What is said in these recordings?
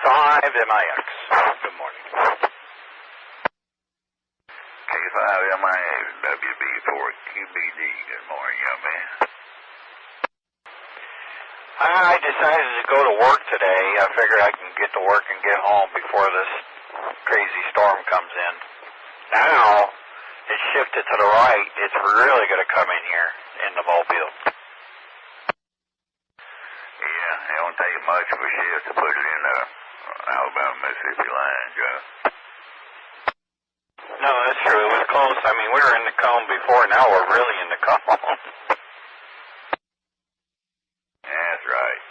K5MIX. Good morning. K5MIX, WB4QBD. Good morning, young man. I decided to go to work today. I figured I can get to work and get home before this crazy storm comes in. Now, it's shifted to the right. It's really going to come in here in the Mobile. Yeah, it won't take much of a shift to put it in the Alabama, Mississippi line, Joe. No, that's true. It was close. I mean, we were in the cone before. Now we're really in the cone. That's right.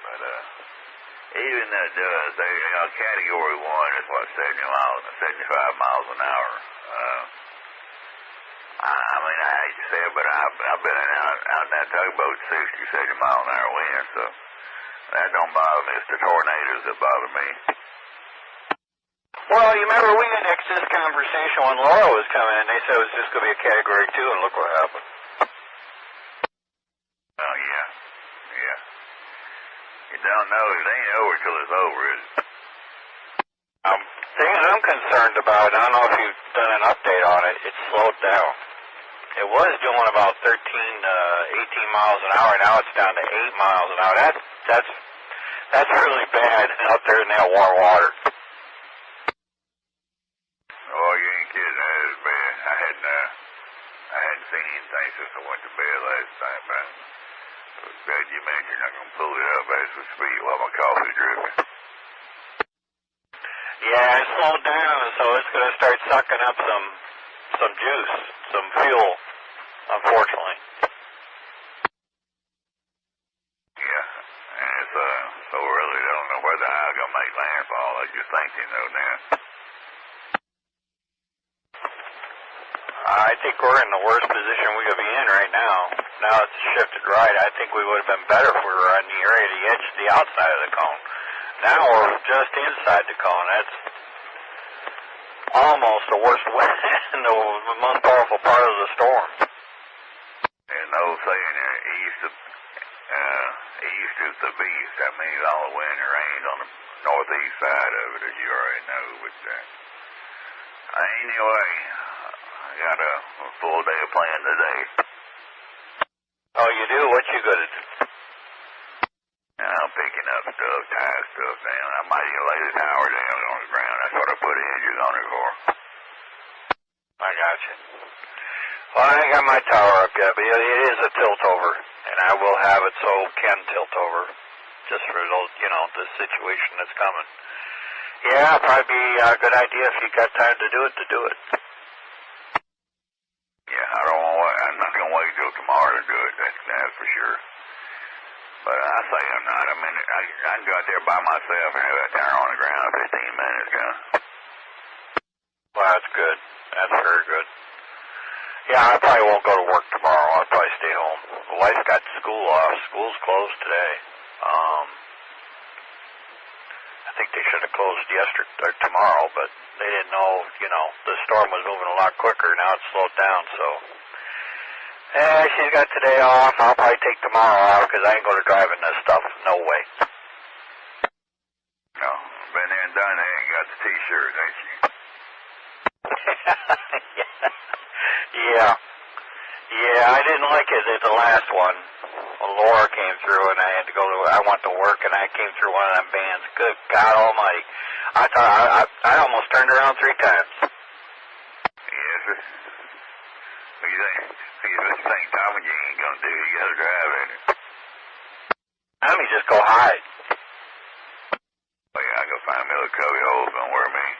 But even that does, Category 1 is what, 75 miles an hour. I mean, I hate to say it, but I've been out in that tugboat 60, 70 mile an hour wind, so that don't bother me. It's the tornadoes that bother me. Well, you remember we had this conversation when Laura was coming, and they said it was just going to be a Category 2, and look what happened. Oh, yeah. You don't know. It ain't over till it's over, is it? Thing I'm concerned about, I don't know if you've done an update on it, it's slowed down. It was doing about 13, 18 miles an hour, now it's down to 8 miles an hour. That's really bad out there in that warm water. Oh, you ain't kidding. That is bad. I hadn't seen anything since I went to bed last night, but it was glad you mentioned I'm going to pull it up as we speak while my coffee's dripping. Yeah, it slowed down, so it's going to start sucking up some juice, some fuel, unfortunately. Yeah, and it's so early, I don't know whether I'm going to make landfall. I just think you know now. I think we're in the worst position we could be in right now. Now it's shifted right. I think we would have been better if we were on the area of the edge, the outside of the cone. Now we're just inside the cone. That's almost the worst wind, the most powerful part of the storm. And the old saying, east is the beast. That means all the wind and rain on the northeast side of it, as you already know. But anyway, I got a full day of playing today. Oh, you do? What you good at? I'm picking up stuff, tie stuff down. I might even lay the tower down on the ground. That's what I put hinges on it for. I got you. Well, I ain't got my tower up yet, but it is a tilt over, and I will have it so it can tilt over, just for those, the situation that's coming. Yeah, probably be a good idea if you got time to do it. Yeah, I'm not gonna wait till tomorrow to do it. That's for sure. But I say I'm not. I mean, I can go out there by myself and have that tower on the ground in 15 minutes, Well, that's good. That's very good. Yeah, I probably won't go to work tomorrow. I'll probably stay home. The wife got school off. School's closed today. I think they should have closed yesterday or tomorrow, but they didn't know, the storm was moving a lot quicker. Now it's slowed down, so. She's got today off. I'll probably take tomorrow off because I ain't going to drive in this stuff. No way. No, been there and done that. You got the T-shirt, ain't you? Yeah, I didn't like it at the last one. When Laura came through and I had to go I went to work and I came through one of them bands. Good God Almighty. I thought I almost turned around 3 times. Yes, sir. What do you think? This thing, Tom, you ain't gonna do. You gotta drive in it. Let me just go hide. Well, yeah, I go find me a little cubby hole somewhere, man.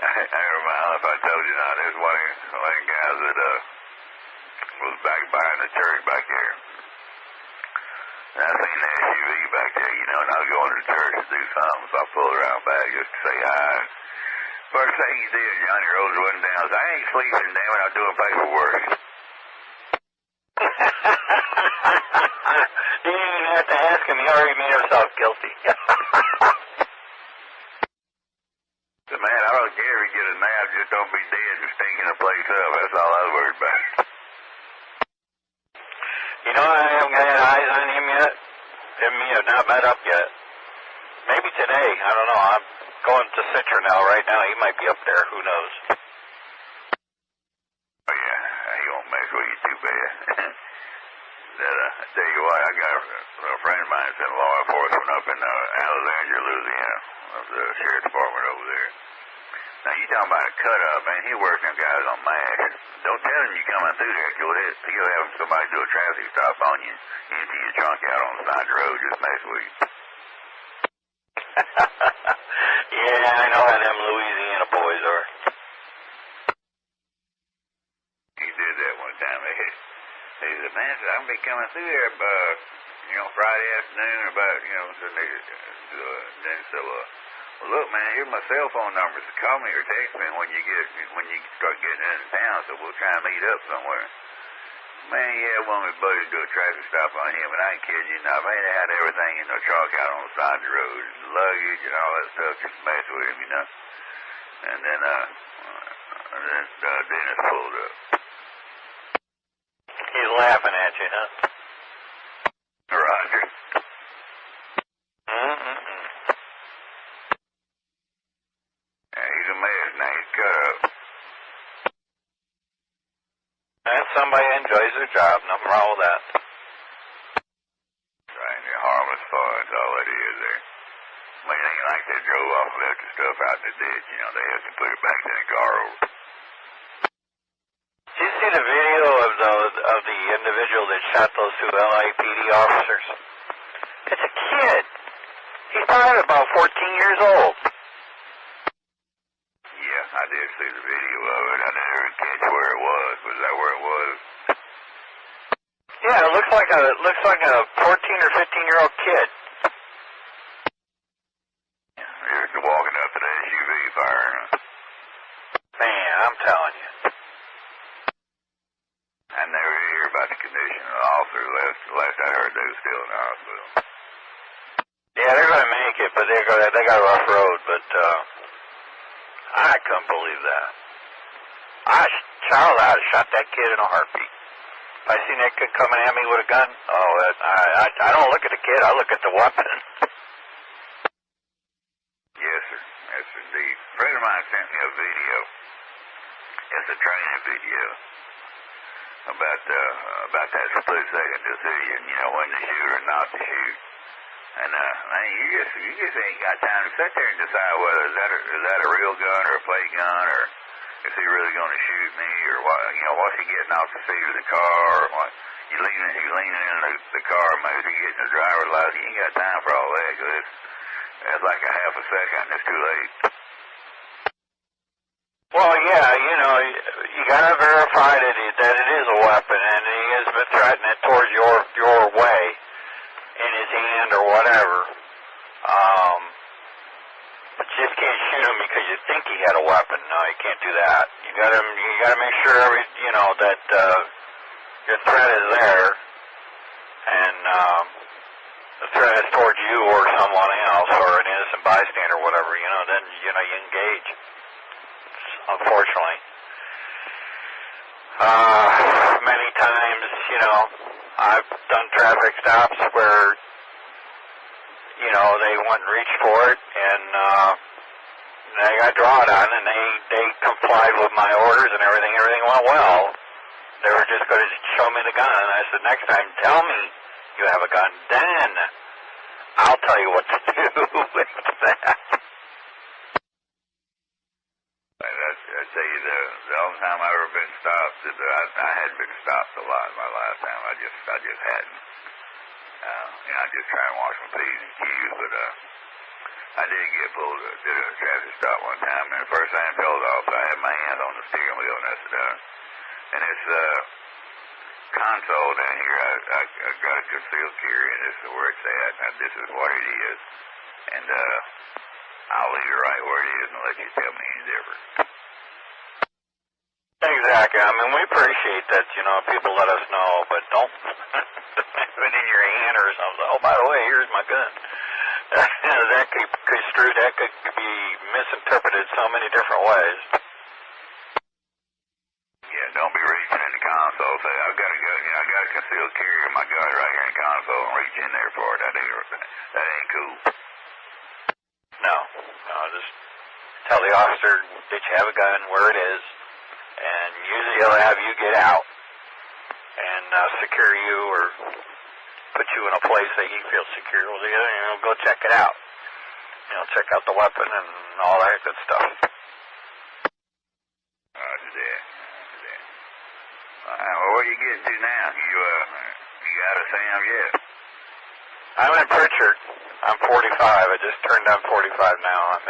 I remember if I told you now, there's one of the guys that was back behind the church back there. And I seen the SUV back there, and I was going to the church to do something, so I pulled around back just to say hi. First thing he did, Johnny rolls the window down. I ain't sleeping, damn it, I'm doing paperwork. You didn't even have to ask him. He already made himself guilty. So, man, I don't care if you get a nap. Just don't be dead and stinking the place up. That's all I was worried about. I haven't had eyes on him yet. Him and me have not met up yet. Maybe today. I don't know. I'm going to Citronelle right now. He might be up there. Who knows? Oh, yeah. He won't mess with you too bad. I tell you what, I got a friend of mine that's in law enforcement up in Alexandria, Louisiana, of the sheriff's department over there. Now, you talking about a cut-up, man. He works them guys on MASH. Don't tell him you coming through there. He'll have somebody do a traffic stop on you, empty your trunk out on the side of the road, just mess with you. Yeah, I know how them Louisiana boys are. He did that one time. He said, man, I'm going to be coming through there, Friday afternoon about, then so, well, look, man, here's my cell phone number. So call me or text me when you start getting into town, so we'll try and meet up somewhere. Man, yeah, one of my buddies do a traffic stop on him, and I ain't kidding you not. Man, they had everything in the truck out on the side of the road, luggage and all that stuff, just mess with him, And then Dennis pulled up. He's laughing at you, huh? Roger. Yeah, he's a mess now. He's cut up. And somebody enjoys their job. Nothing wrong with that. Right, they're harmless fun. That's all it is there. I mean, it ain't like they drove off and left the stuff out in the ditch. They have to put it back in the car over. Did you see the video of the individual that shot those two LAPD officers? It's a kid. He's probably about 14 years old. Yeah, I did see the video of it. I didn't catch where it was. Was that where it was? Yeah, it looks like a 14 or 15-year-old kid. You're walking up to the SUV firing. Man, I'm telling you. I never hear about the condition of the officer. Last I heard, they were still in the hospital. Yeah, they're going to make it, but they got a rough road. But I couldn't believe that. Charles, I'd have shot that kid in a heartbeat. If I seen that kid coming at me with a gun, I don't look at the kid. I look at the weapon. Yes, sir. Yes, indeed. A friend of mine sent me a video. It's a training video about that split-second decision, when to shoot or not to shoot. And man, you just ain't got time to sit there and decide whether is that a real gun or a play gun, or is he really going to shoot me, or what? What's he getting off the seat of the car, or what? You leaning in the car, maybe he getting the driver's license. You ain't got time for all that, because it's like a half a second, and it's too late. Well, yeah, you got to verify that it is a weapon, and he has been threatening it towards your way in his hand or whatever. But you just can't shoot him because you think he had a weapon. No, you can't do that. You got to make sure that your threat is there, and the threat is towards you or someone else or an innocent bystander, whatever. Then you engage. Unfortunately, many times, I've done traffic stops where, they wouldn't reach for it, and they got drawn on, and they complied with my orders, and everything went well. They were just going to show me the gun, and I said, next time, tell me you have a gun, then I'll tell you what to do with that. I tell you, the only time I've ever been stopped, I hadn't been stopped a lot in my lifetime. I just hadn't. I just try and watch my P's and Q's, but I did get pulled. Did a traffic stop one time, and the first thing I told the officer, I had my hands on the steering wheel, and I said, and it's console down here. I got a concealed carry, and this is where it's at. And this is what it is, and I'll leave it right where it is and let you tell me any different. Exactly. I mean, we appreciate that, people let us know, but don't have it in your hand or something. Oh, by the way, here's my gun. That could be construed, that could be misinterpreted so many different ways. Yeah, don't be reaching in the console. Say, I've got to go, I got a concealed carry in my gun right here in the console and reach in there for it. That ain't cool. just tell the officer that you have a gun, where it is, and usually he'll have you get out and secure you or put you in a place that he feels secure. Well, go check it out. Check out the weapon and all that good stuff. Where you getting to now? You out of Sam yet? I'm in Pritchard. I'm 45. I just turned on 45 now. I'm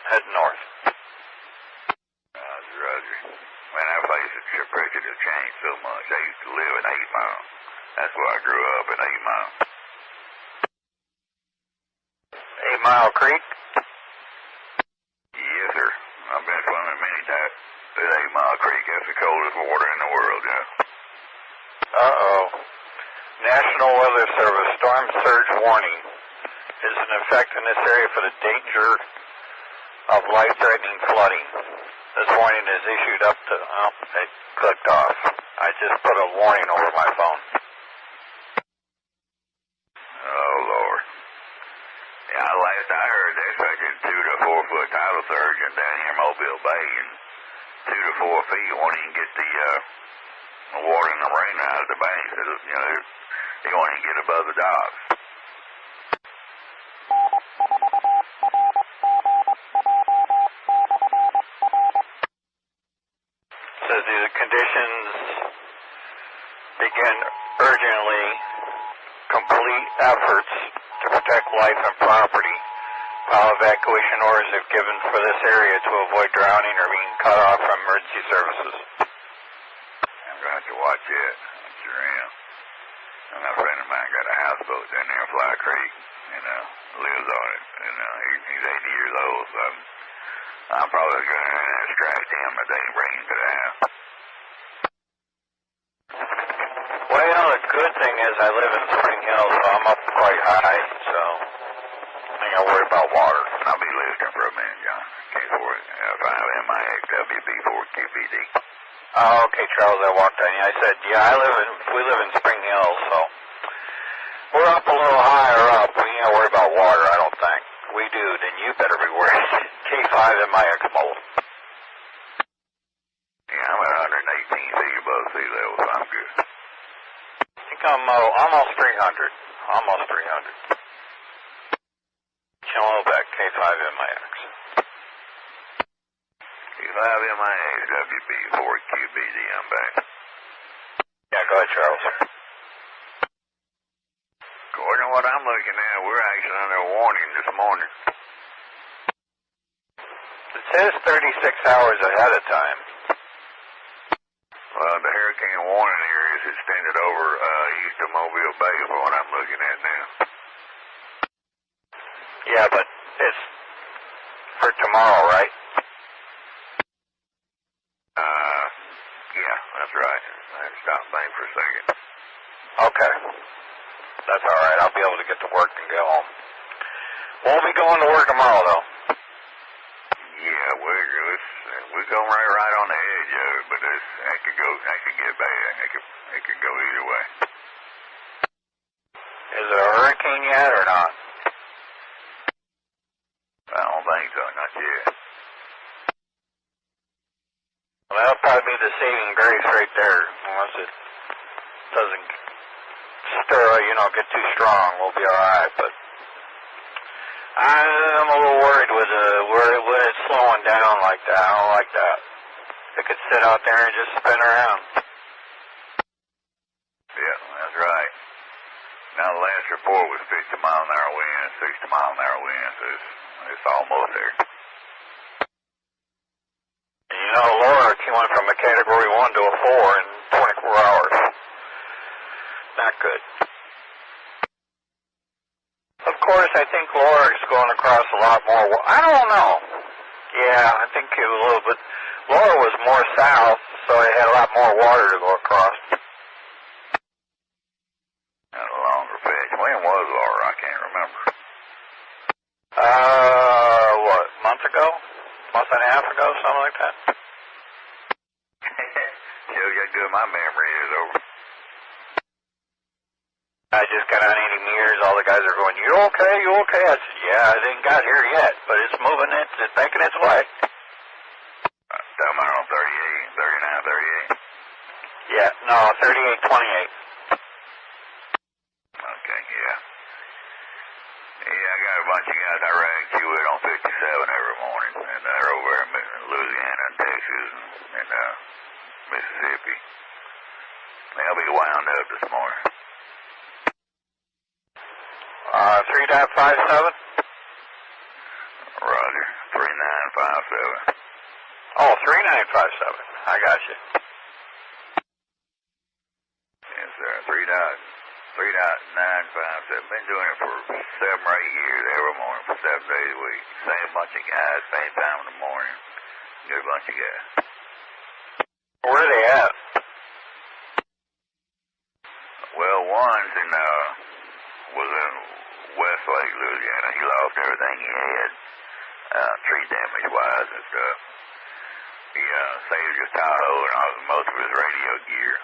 heading north. Roger. Man, that place at Pritchard has changed so much. I used to live in 8 Mile. That's where I grew up, in 8 Mile. 8 Mile Creek? Yes, sir. I've been swimming many times at 8 Mile Creek. That's the coldest water in the world, yeah. Uh-oh. National Weather Service storm surge warning is in effect in this area for the danger of life-threatening flooding. This warning is issued up to... Oh, it clicked off. I just put a warning over my phone. Oh, Lord. Yeah, last I heard, they're expecting 2 to 4 foot tidal surge down here in Mobile Bay, and 2 to 4 feet won't even get the water and the rain out of the banks. They won't even get above the docks. Says the conditions begin urgently complete efforts to protect life and property. All evacuation orders are given for this area to avoid drowning or being cut off from emergency services. I'm going to have to watch it. I sure am. And a friend of mine got a houseboat down there in Fly Creek, lives on it. He's 80 years old, so I'm probably going to extract him if they bring him to the house. Well, the good thing is I live in Spring Hill, so I'm up quite high, so I ain't got to worry about water. I'll be listening for a minute, John. K4MIXWB4QBD. Oh, okay, Charles, I walked on you. I said, we live in Spring Hill, so we're up a little higher up. We ain't got to worry about water, I don't think. We do, then you better be worried. K5MIX mold. Yeah, I'm at 118 feet above sea level, so I'm good. I think I'm almost 300. Almost 300. Kiloback K5MIX. K5MIX WB4QBD, I'm back. Yeah, go ahead, Charles. According to what I'm looking at, we're actually under a warning this morning. It says 36 hours ahead of time. Well, the hurricane warning area is extended over east of Mobile Bay for what I'm looking at now. Yeah, but it's for tomorrow, right? Yeah, that's right. I had to stop and think for a second. Okay. That's all right. I'll be able to get to work and go home. Won't be going to work tomorrow, though. Yeah, we're going right on the edge of it, but that could get bad. It could go either way. Is it a hurricane yet or not? I don't think so, not yet. Well, that'll probably be the saving grace right there, unless it doesn't stir, get too strong. We'll be all right, but I'm a little worried with it slowing down like that. I don't like that. It could sit out there and just spin around. Yeah, that's right. Now, the last report was 50 mile an hour wind, 60 mile an hour wind, so it's almost there. And Laura, he went from a category 1 to a 4 in 24 hours. Not good. Of course, I think Laura's going across a lot more. I don't know. Yeah, I think it was a little bit. Laura was more south, so it had a lot more water to go across. And a longer fetch. When was Laura? I can't remember. What, a month ago? Month and a half ago, something like that? Shows you how good my memory is over. I just got on 80 meters. All the guys are going, you okay? You okay? I said, yeah, it ain't got here yet, but it's moving, it's making its way. Talking about on 38, 39, 38? Yeah, no, 3828. Okay, yeah. Yeah, I got a bunch of guys I rag you with on 57 every morning, and they're over in Louisiana and Texas and Mississippi. They'll be wound up this morning. 3957? Roger, 3957. Oh, 3957. I got you. Yes, sir. 3.957. Been doing it for 7 or 8 years, every morning for 7 days a week. Same bunch of guys, same time in the morning. Good bunch of guys. Where are they at? Well, one's was in Westlake, Louisiana. He lost everything he had, tree damage wise and stuff. He saved his Tahoe and most of his radio gear.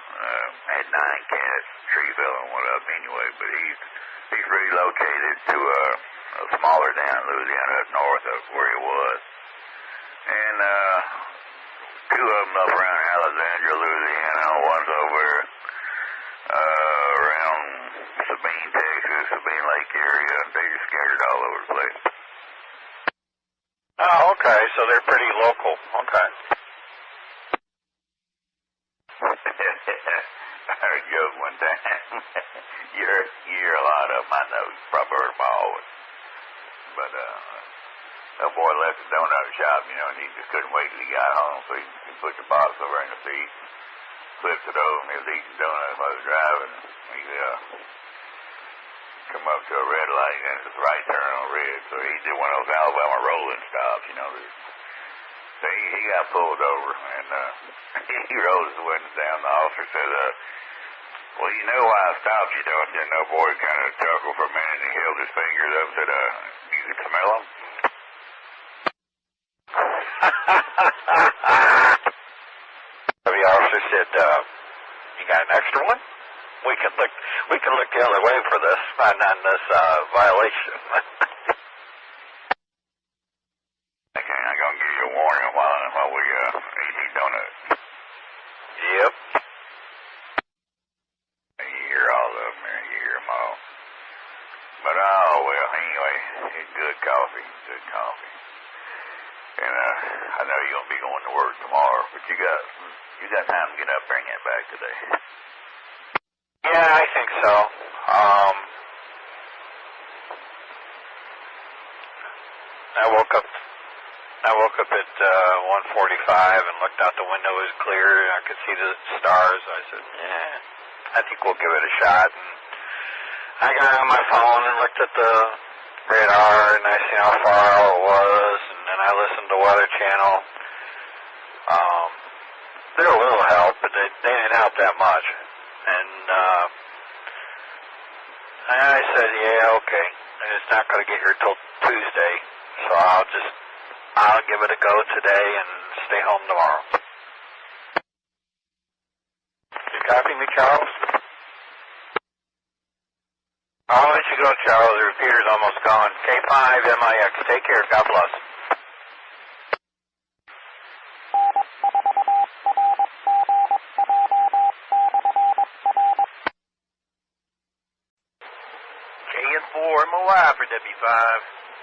Had 9 cats. Tree fell and went up anyway, but he's relocated to a smaller town in Louisiana up north of where he was. And 2 of them up around Alexandria, Louisiana. One's over around Sabine, Texas, Sabine Lake area, and they just scattered all over the place. Oh, okay, so they're pretty local. Okay. I heard a joke one time. you hear a lot of them, I know. You probably heard them all. But that boy left the donut shop, and he just couldn't wait till he got home, so he put the box over in the seat, flipped it over, and he was eating donuts while he was driving. He come up to a red light, and it's right turn on red, so he did one of those Alabama rolling stops, So he got pulled over, and he rolled his window down. The officer said, well, you know why I stopped you, don't you? And the boy kind of chuckled for a minute, and he held his fingers up and said, you can smell them? The officer said, you got an extra one? We can look the other way for this, on this violation. Okay, I'm going to give you a warning while we eat these donuts. Yep. You hear all of them, you hear them all. But, oh, well, anyway, it's good coffee. And I know you're going to be going to work tomorrow, but you got time to get up there and get back today. Yeah, I think so. I woke up at 1:45 and looked out the window. It was clear. I could see the stars. I said, yeah, I think we'll give it a shot. And I got on my phone and looked at the radar, and I seen how far out it was, and then I listened to Weather Channel. They're a little help, but they didn't help that much. And I said, yeah, okay. And it's not going to get here till Tuesday, so I'll give it a go today and stay home tomorrow. You copy me, Charles? I'll let you go, Charles. The repeater's almost gone. K5MIX. Take care. God bless. N4MOI for W5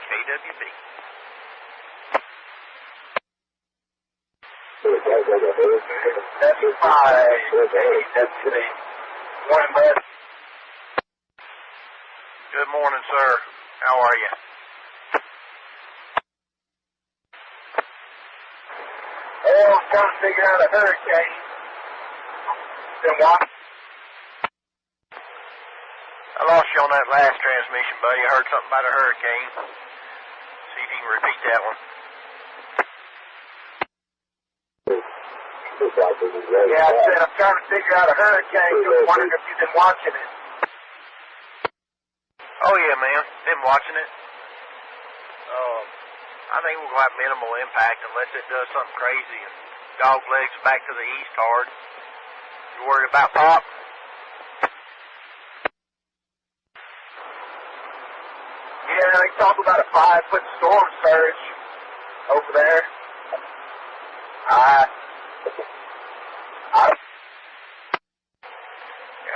KWB. W5 KWB. Morning, bud. Good morning, sir. How are you? Oh, I'm trying to figure out a hurricane. Been watching. I lost you on that last transmission, buddy. I heard something about a hurricane. See if you can repeat that one. Yeah, I said I'm trying to figure out a hurricane. Just wondering if you've been watching it. Oh, yeah, man. Been watching it. I think we're going to have minimal impact unless it does something crazy and dog legs back to the east hard. You worried about Pop? Yeah, they talk about a 5-foot storm surge over there. I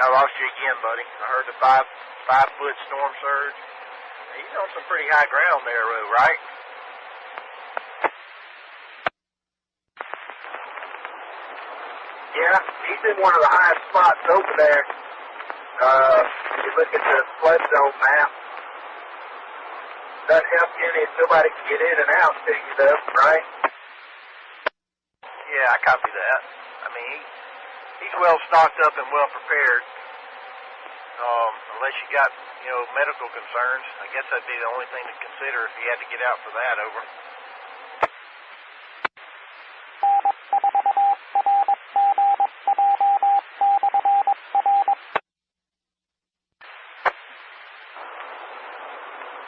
lost you again, buddy. I heard the 5-foot storm surge. He's on some pretty high ground there, right? Yeah, he's in one of the highest spots over there. If you look at the flood zone map, doesn't help you any if nobody can get in and out to you, though, right? Yeah, I copy that. I mean, he's well stocked up and well prepared. Unless you got, medical concerns, I guess that'd be the only thing to consider if you had to get out for that. Over.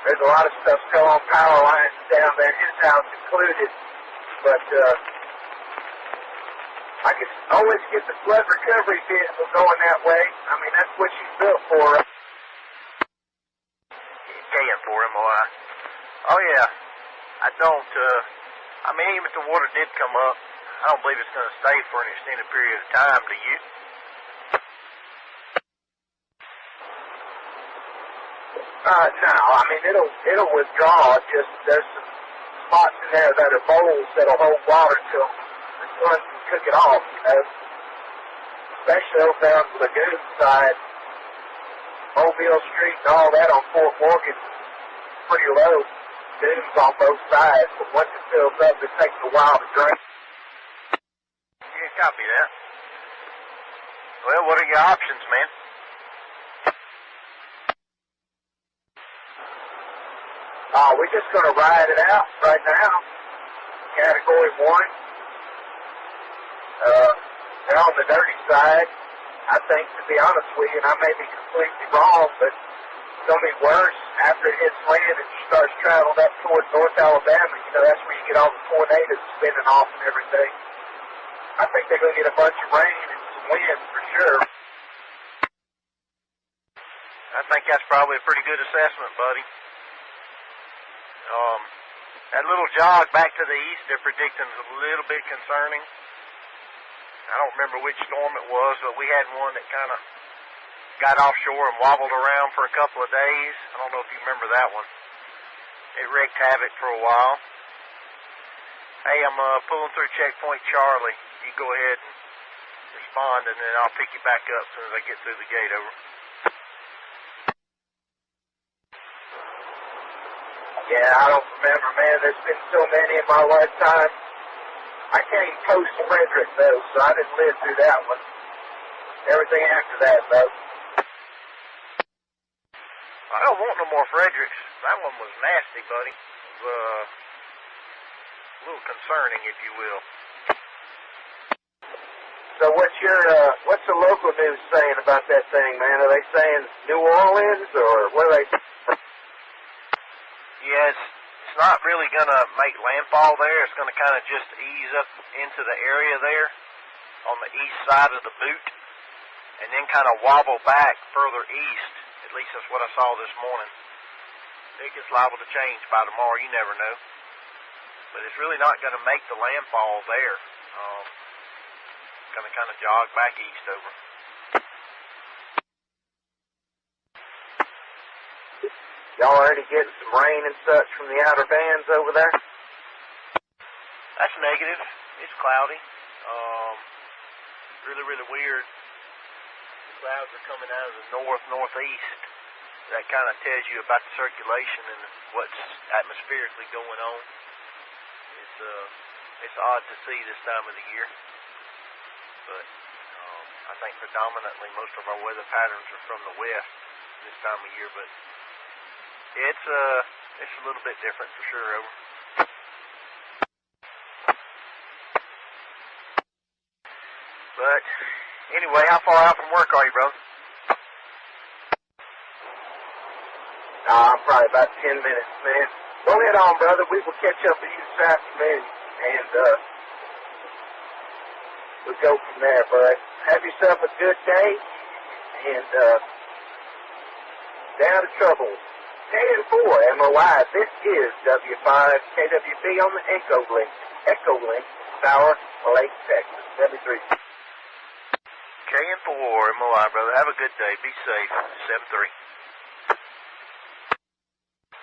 There's a lot of stuff still on power lines down there, his house included, but I could always get the flood recovery vehicle going that way. I mean, that's what she's built for. N4MOI. Oh, yeah. I don't, even if the water did come up, I don't believe it's going to stay for an extended period of time, do you? No, I mean, it'll withdraw. Just there's some spots in there that are bowls that'll hold water till the sun can cook it off, especially over there on the lagoon side. Mobile Street and all that on Fort Morgan, pretty low. Dunes on both sides, but once it fills up, it takes a while to drain. You can copy that. Well, what are your options, man? We're just going to ride it out right now. Category 1. They're on the dirty side. I think, to be honest with you, and I may be completely wrong, but it's going to be worse after it hits land and starts traveling up towards North Alabama. That's where you get all the tornadoes spinning off and everything. I think they're going to get a bunch of rain and some wind for sure. I think that's probably a pretty good assessment, buddy. That little jog back to the east they're predicting is a little bit concerning. I don't remember which storm it was, but we had one that kind of got offshore and wobbled around for a couple of days. I don't know if you remember that one. It wreaked havoc for a while. Hey, I'm pulling through checkpoint Charlie. You go ahead and respond, and then I'll pick you back up as soon as I get through the gate. Over. Yeah, I don't remember, man. There's been so many in my lifetime. I came post-Frederick, though, so I didn't live through that one. Everything after that, though. I don't want no more Fredericks. That one was nasty, buddy. It was, a little concerning, if you will. So what's the local news saying about that thing, man? Are they saying New Orleans, or what are they saying? Yeah, it's not really going to make landfall there. It's going to kind of just ease up into the area there on the east side of the boot and then kind of wobble back further east. At least that's what I saw this morning. I think it's liable to change by tomorrow. You never know. But it's really not going to make the landfall there. It's going to kind of jog back east over. Y'all already getting some rain and such from the outer bands over there? That's negative. It's cloudy. Really, really weird. The clouds are coming out of the northeast. That kind of tells you about the circulation and what's atmospherically going on. It's odd to see this time of the year. But I think predominantly most of our weather patterns are from the west this time of year, but it's a little bit different for sure. Over. But anyway, how far out from work are you, brother? I'm probably about 10 minutes, man. Go ahead on, brother. We will catch up with you this afternoon, and we'll go from there, bud. Have yourself a good day, and down to trouble. KN4MOI, this is W5KWB on the Echo Link, Sour Lake, Texas, 73. KN4MOI, brother. Have a good day. Be safe. 73.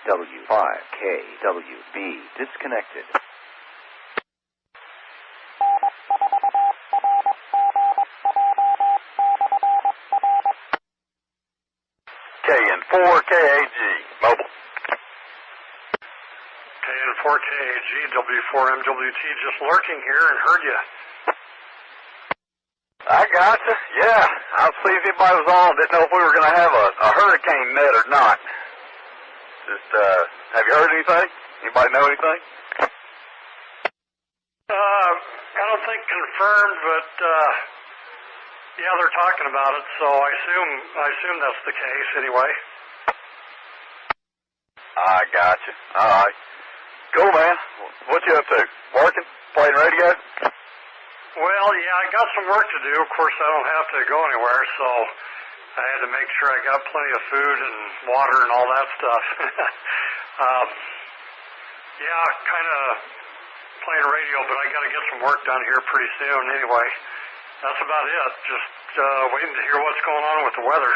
W5KWB disconnected. KN4KAG, mobile. KN4KAG, W4MWT, just lurking here and heard you. I gotcha. Yeah, I'll see if anybody was on. Didn't know if we were going to have a hurricane net or not. Just, have you heard anything? Anybody know anything? I don't think confirmed, but yeah, they're talking about it, so I assume that's the case anyway. I gotcha. All right. Cool, man. What you up to? Working? Playing radio? Well, yeah, I got some work to do. Of course, I don't have to go anywhere, so I had to make sure I got plenty of food and water and all that stuff. Yeah, kind of playing radio, but I got to get some work done here pretty soon anyway. That's about it. Just waiting to hear what's going on with the weather.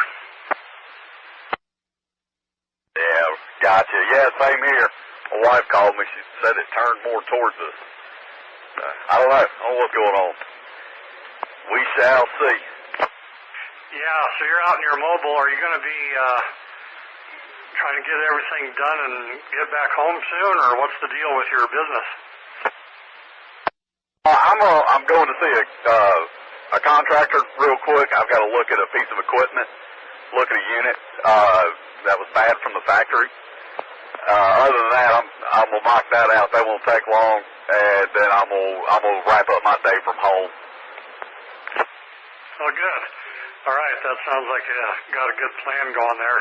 Yeah, gotcha. Yeah, same here. My wife called me. She said it turned more towards us. I don't know what's going on. We shall see. Yeah, so you're out in your mobile. Are you going to be trying to get everything done and get back home soon, or what's the deal with your business? I'm going to see a contractor real quick. I've got to look at a piece of equipment, look at a unit that was bad from the factory. Other than that, I'm gonna knock that out. That won't take long, and then I'm gonna wrap up my day from home. Oh, good. All right, that sounds like you got a good plan going there.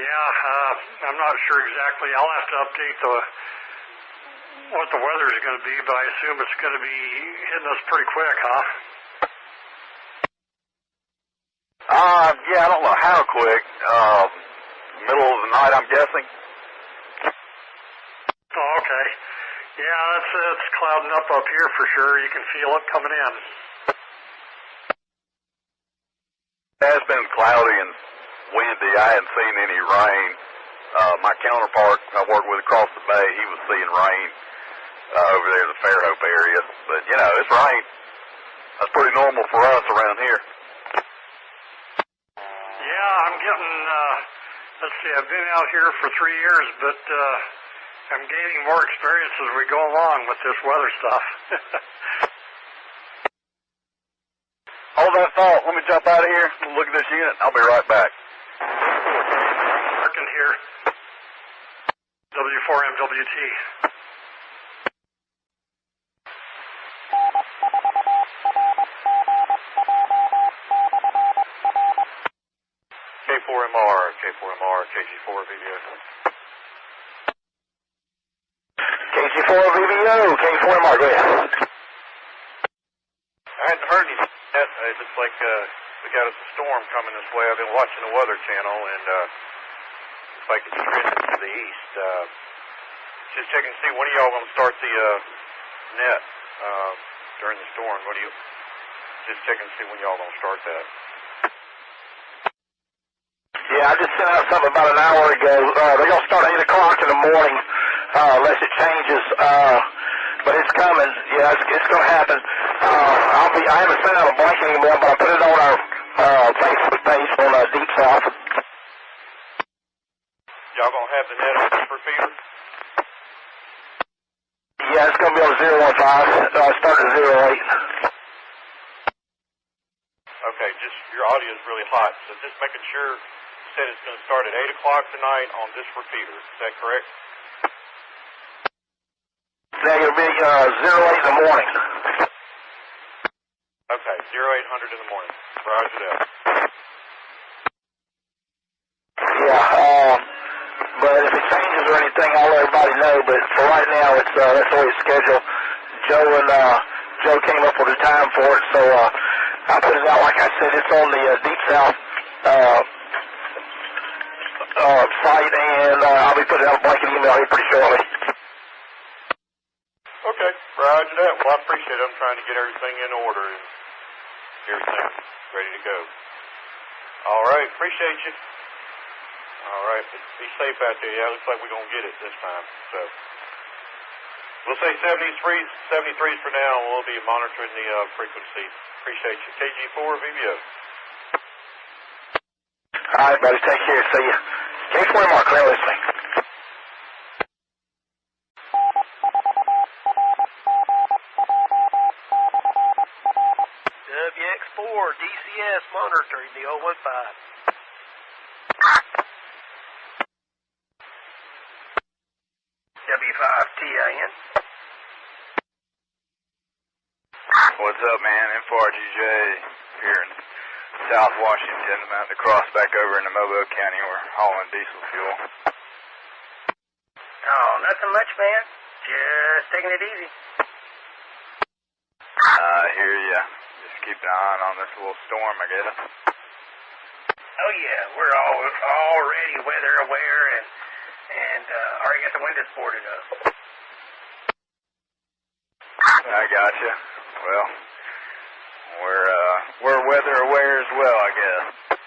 Yeah, I'm not sure exactly. I'll have to update what the weather is going to be, but I assume it's going to be hitting us pretty quick, huh? Yeah, I don't know how quick. Middle of the night, I'm guessing. Oh, okay. Yeah, it's clouding up here for sure. You can feel it coming in. It's been cloudy and windy. I hadn't seen any rain. My counterpart I work with across the bay, he was seeing rain over there in the Fairhope area. But, you know, it's rain. That's pretty normal for us around here. Yeah, I'm getting, let's see, I've been out here for 3 years, but I'm gaining more experience as we go along with this weather stuff. Hold that thought. Let me jump out of here and look at this unit. I'll be right back. Working here. W4MWT. K4MR, KG4 VBO. KG4 VBO, K4MR, go ahead. I hadn't heard anything yet. It looks like we got us a storm coming this way. I've been watching the Weather Channel, and looks like it's trending to the east. Just checking to see when are y'all going to start the net during the storm. Just checking to see when y'all going to start that. Yeah, I just sent out something about an hour ago. They're going to start at 8 o'clock in the morning, unless it changes. But it's coming. Yeah, it's going to happen. I haven't sent out a blanket anymore, but I put it on our Facebook page on Deep South. Y'all going to have the net on super feeder? Yeah, it's going to be on 015, starting at 08. Okay, just your audio is really hot, so just making sure. You said it's going to start at 8 o'clock tonight on this repeater. Is that correct? Then it'll be 08 in the morning. Okay, 0800 in the morning. Roger that. Yeah, but if it changes or anything, I'll let everybody know. But for right now, that's the way it's scheduled. Joe came up with a time for it, so I put it out. Like I said, it's on the Deep South site, and I'll be putting out a blanket email here pretty shortly. Okay, roger that. Well, I appreciate it. I'm trying to get everything in order and everything ready to go. All right, appreciate you. All right, but be safe out there. Yeah, looks like we're going to get it this time. So we'll say 73s for now, and we'll be monitoring the frequency. Appreciate you. KG4 VBO. All right, buddy. Take care. See you. Case 1 Mark, clear listening. WX4 DCS monitoring the 015. W5TAN. What's up, man? N4RGJ here in South Washington, about to cross back over into Mobile County. We're hauling diesel fuel. Oh, nothing much, man. Just taking it easy. I hear ya. Just keeping an eye on this little storm, I guess. Oh yeah, we're already weather aware and already got the windows boarded up. I gotcha. Well, we're weather aware as well, I guess.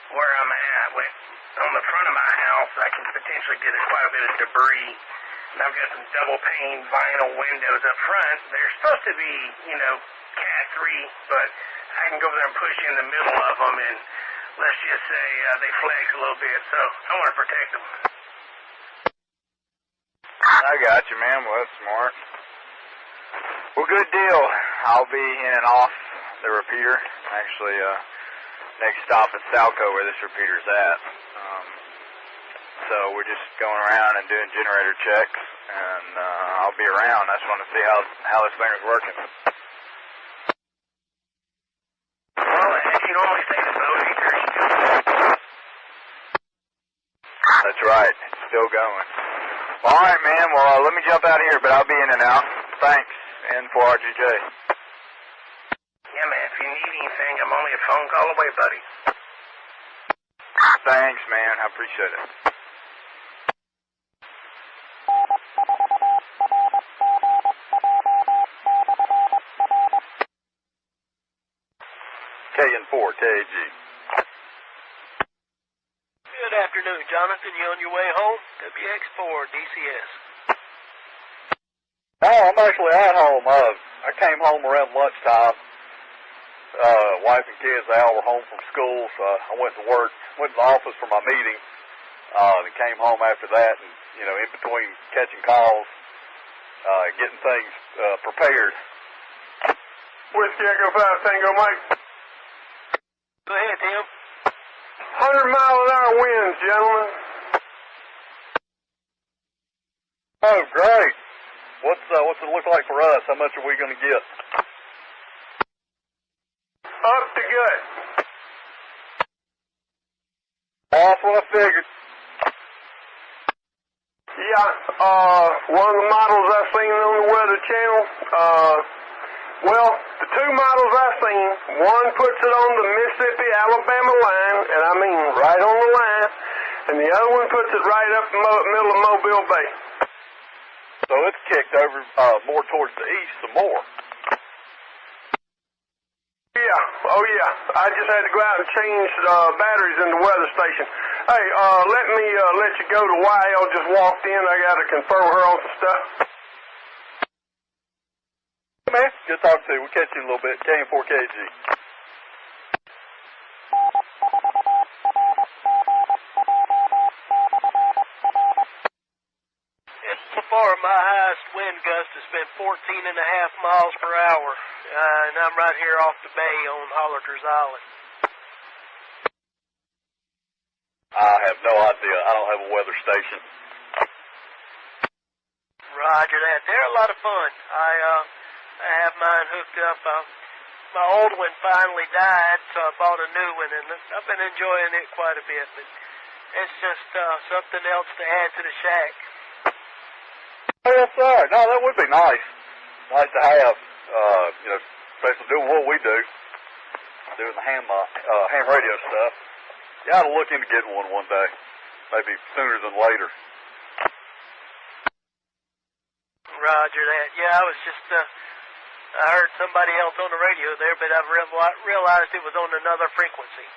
Where I'm at, on the front of my house, I can potentially get quite a bit of debris. And I've got some double pane vinyl windows up front. They're supposed to be, Cat 3, but I can go there and push in the middle of them, and let's just say they flex a little bit, so I want to protect them. I got you, man. Well, that's smart. Well, good deal. I'll be in and off the repeater. Actually, next stop is Salco, where this repeater's at. So we're just going around and doing generator checks, and I'll be around. I just want to see how this thing is working. Well, as you normally say, the boat anchors. That's right. It's still going. All right, man. Well, let me jump out of here, but I'll be in and out. Thanks, N4RGJ. Yeah, man. If you need anything, I'm only a phone call away, buddy. Thanks, man. I appreciate it. KN4KG. Good afternoon, Jonathan. You on your way home? WX4 DCS. No, I'm actually at home. I came home around lunchtime. Wife and kids, they all were home from school, so I went to work, went to the office for my meeting, and came home after that, and, in between catching calls, getting things prepared. Whiskey Echo 5 Tango Mike. Go ahead, Tim. 100-mile-an-hour winds, gentlemen. Oh, great. What's it look like for us? How much are we going to get? Up to gut. Oh, that's what I figured. Yeah, one of the models I seen on the Weather Channel, the two models I seen, one puts it on the Mississippi-Alabama line, and I mean right on the line, and the other one puts it right up in the middle of Mobile Bay. So it's kicked over more towards the east some more. Yeah, oh yeah. I just had to go out and change batteries in the weather station. Hey, let me let you go to YL just walked in. I got to confirm her on some stuff. Man, good talking to you. We'll catch you in a little bit. KN4KG. So far, my highest wind gust has been 14.5 miles per hour, and I'm right here off the bay on Hollerter's Island. I have no idea. I don't have a weather station. Roger that. They're a lot of fun. I have mine hooked up. My old one finally died, so I bought a new one, and I've been enjoying it quite a bit. But it's just something else to add to the shack. Oh, yes, sir. No, that would be nice. Nice to have, especially doing what we do, doing the ham radio stuff. Yeah, I'll look into getting one day. Maybe sooner than later. Roger that. Yeah, I was just, I heard somebody else on the radio there, but I realized it was on another frequency.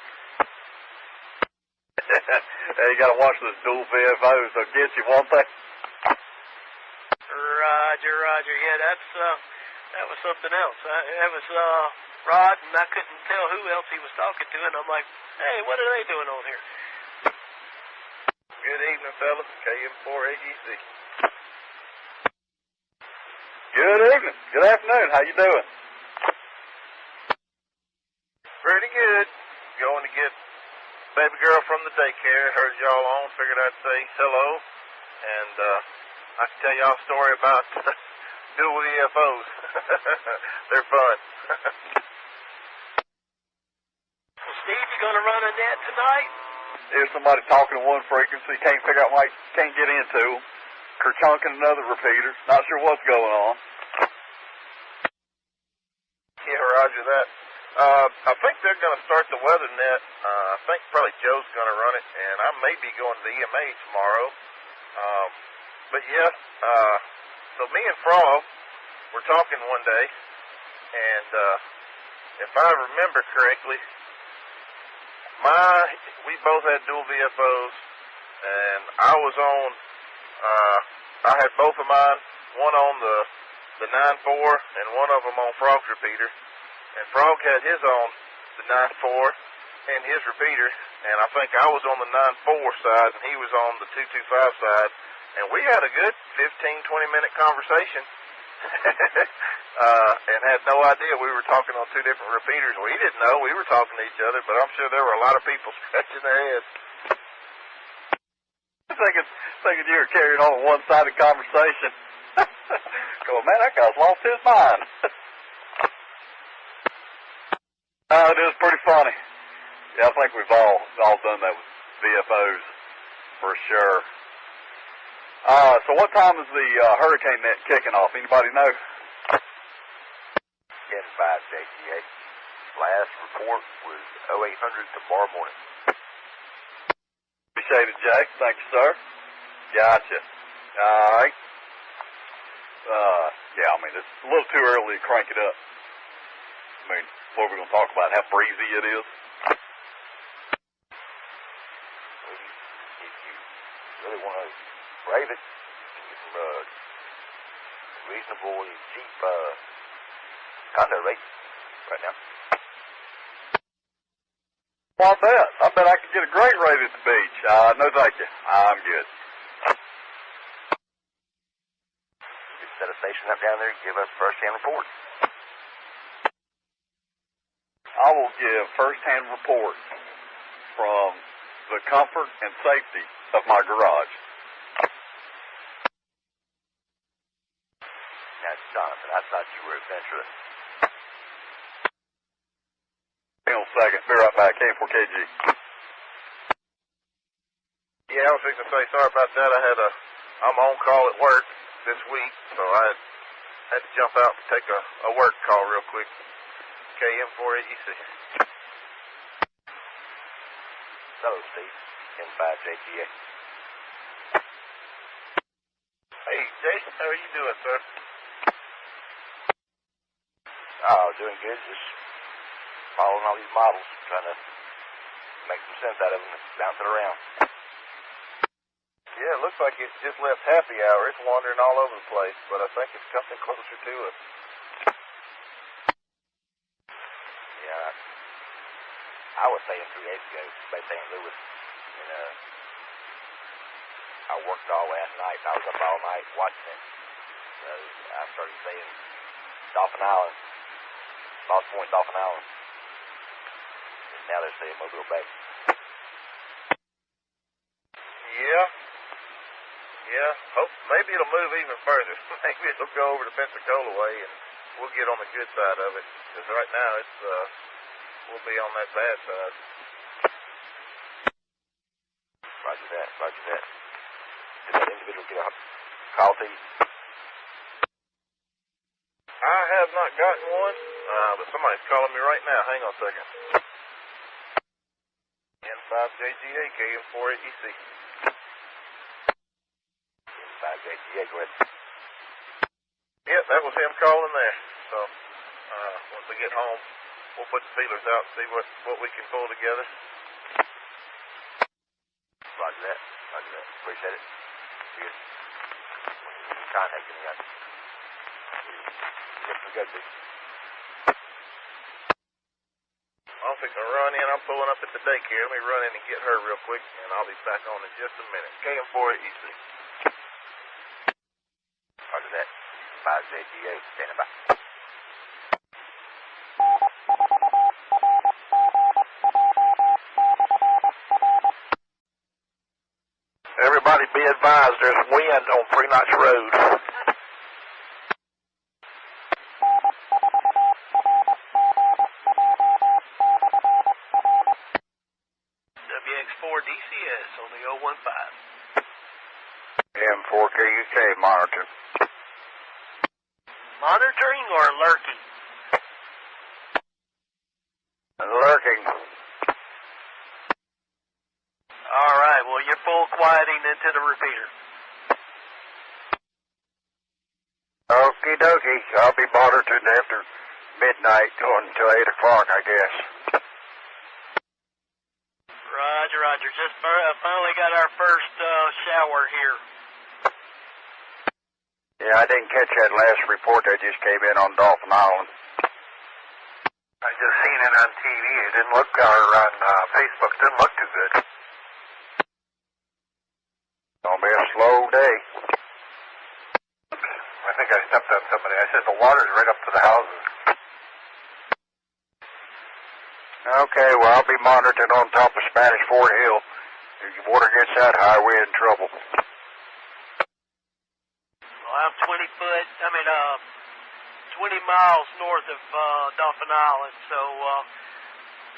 Hey, you got to watch those dual VFOs. They'll get you, won't they? Roger. Yeah, that was something else. That was Rod, and I couldn't tell who else he was talking to, and I'm like, hey, what are they doing on here? Good evening, fellas. KM4AGC. Good evening. Good afternoon. How you doing? Pretty good. Going to get baby girl from the daycare. Heard y'all on. Figured I'd say hello. And I can tell y'all a story about dual EFOs. They're fun. Steve, you going to run a net tonight? There's somebody talking to one frequency. Can't figure out why he can't get into them. Kerchunking another repeater. Not sure what's going on. Yeah, roger that. I think they're going to start the weather net. I think probably Joe's going to run it, and I may be going to the EMA tomorrow. But yeah, so me and Frog were talking one day, and if I remember correctly, we both had dual VFOs, and I was on, I had both of mine, one on the 9.4 and one of them on Frog's repeater. And Frog had his on the 9.4 and his repeater, and I think I was on the 9.4 side and he was on the 225 side. And we had a good 15-20 minute conversation and had no idea we were talking on two different repeaters. We didn't know we were talking to each other, but I'm sure there were a lot of people scratching their heads. Thinking you were carrying on a one-sided conversation. Going, man, that guy's lost his mind. It is pretty funny. Yeah, I think we've all done that with VFOs, for sure. So what time is the hurricane net kicking off? Anybody know? N4RGJ. Last report was 0800 tomorrow morning. Appreciate it, Jack. Thank you, sir. Gotcha. All right. Yeah, I mean, it's a little too early to crank it up. I mean, what are we going to talk about? How breezy it is? If you really want to brave it, you can get some reasonable and cheap condo rates right now. Well, I bet I could get a great rate at the beach. No, thank you. I'm good. Set a station up down there, give us first-hand report. I will give first-hand report from the comfort and safety of my garage. Now, Jonathan, I thought you were adventurous. Hang on a second. Be right back. N4RGJ. Yeah, I was fixing to say sorry about that. I'm on call at work this week, so I had to jump out and take a work call real quick. KM4AGC. Hello, Steve. N4RGJ. Hey, Jason, how are you doing, sir? Oh, doing good. Just following all these models, trying to make some sense out of them and bounce it around. Yeah, it looks like it's just left happy hour. It's wandering all over the place, but I think it's coming closer to us. Yeah, I was saying 3 days ago, by St. Louis, and I worked all last night, and I was up all night watching it. So I started saying Dolphin Island, Lost Point, Dolphin Island. And now they're saying Mobile Bay. Yeah, hope maybe it'll move even further. Maybe it'll go over to Pensacola way, and we'll get on the good side of it. Because right now we'll be on that bad side. Roger that. Did that individual get a call to you? I have not gotten one, but somebody's calling me right now. Hang on a second. N5JGA, KM4AEC. N5JGA, go ahead. Yep, that was him calling there. So, once we get home, we'll put the feelers out and see what we can pull together. Roger that. Roger that. Appreciate it. See you. Contact me. Good. I'm fixing to run in. I'm pulling up at the daycare. Let me run in and get her real quick, and I'll be back on in just a minute. KM4AEC. Roger that. 5JGA, standing by. Everybody be advised, there's wind on Three Notch Road. WX4DCS on the 015. N4RGJ monitor. Monitoring or lurking? Lurking. All right, well, you're full quieting into the repeater. Okie dokie. I'll be monitoring after midnight until 8 o'clock, I guess. Roger. Just finally got our first shower here. Yeah, I didn't catch that last report that just came in on Dolphin Island. I just seen it on TV. It didn't look, or on Facebook. It didn't look too good. Gonna be a slow day. I think I stepped on somebody. I said the water's right up to the houses. Okay, well, I'll be monitoring on top of Spanish Fort Hill. If the water gets that high, we're in trouble. Well, I'm 20 miles north of Dolphin Island, so,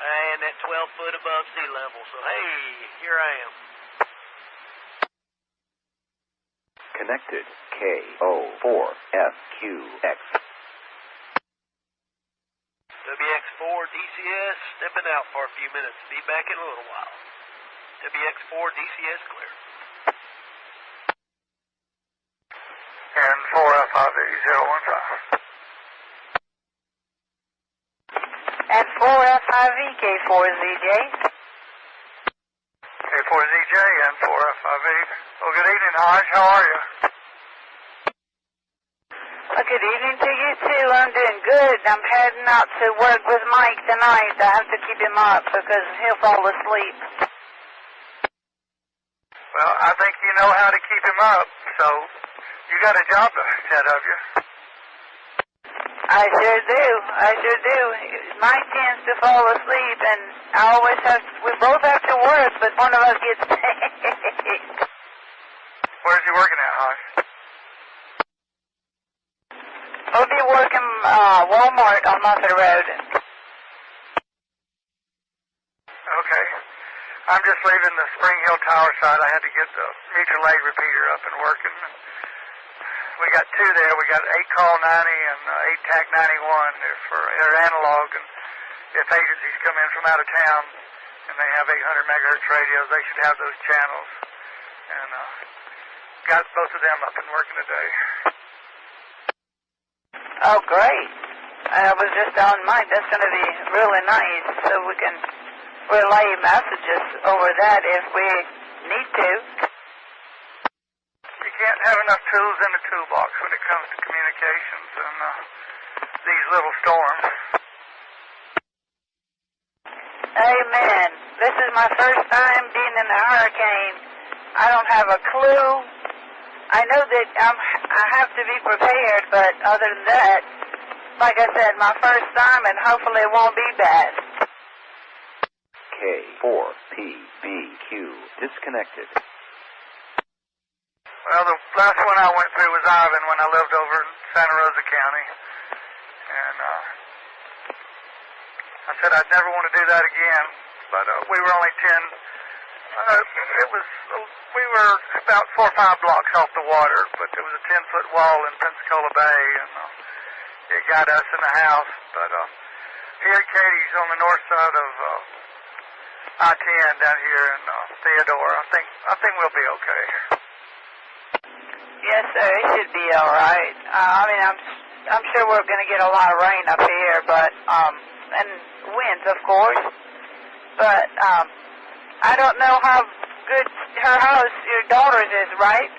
and at 12 foot above sea level. So, hey, here I am. Connected KO4FQX. WX4DCS stepping out for a few minutes. Be back in a little while. WX4DCS clear. N4RGJ 147.015. N4RGJ. K4ZJ, N4FIV. Well, good evening, Hodge. How are you? Well, good evening to you, too. I'm doing good. I'm heading out to work with Mike tonight. I have to keep him up because he'll fall asleep. Well, I think you know how to keep him up, so you got a job ahead of you. I sure do. Mike tends to fall asleep, and we both have to work, but one of us gets paid. Where's he working at, Hodge? We'll be working Walmart on Muffet Road. Okay. I'm just leaving the Spring Hill Tower side. I had to get the mutual aid repeater up and working. We got two there. We got 8-call 90 and 8-tac 91. They're analog, and if agencies come in from out of town and they have 800 megahertz radios, they should have those channels. And got both of them up and working today. Oh, great. I was just on Mike. That's going to be really nice, so we can relay messages over that if we need to. You can't have enough tools in the toolbox when it comes to communications and these little storms. Amen. This is my first time being in a hurricane. I don't have a clue. I know that I have to be prepared, but other than that, like I said, my first time, and hopefully it won't be bad. K4PBQ disconnected. Well, the last one I went through was Ivan when I lived over in Santa Rosa County. And I said I'd never want to do that again. But we were only 10. We were about 4 or 5 blocks off the water, but there was a 10-foot wall in Pensacola Bay, and it got us in the house. But here at Katie's on the north side of I-10 down here in Theodore. I think we'll be okay. Yes, sir. It should be all right. I mean, I'm sure we're going to get a lot of rain up here, but and winds, of course. But I don't know how good her house, your daughter's, is, right?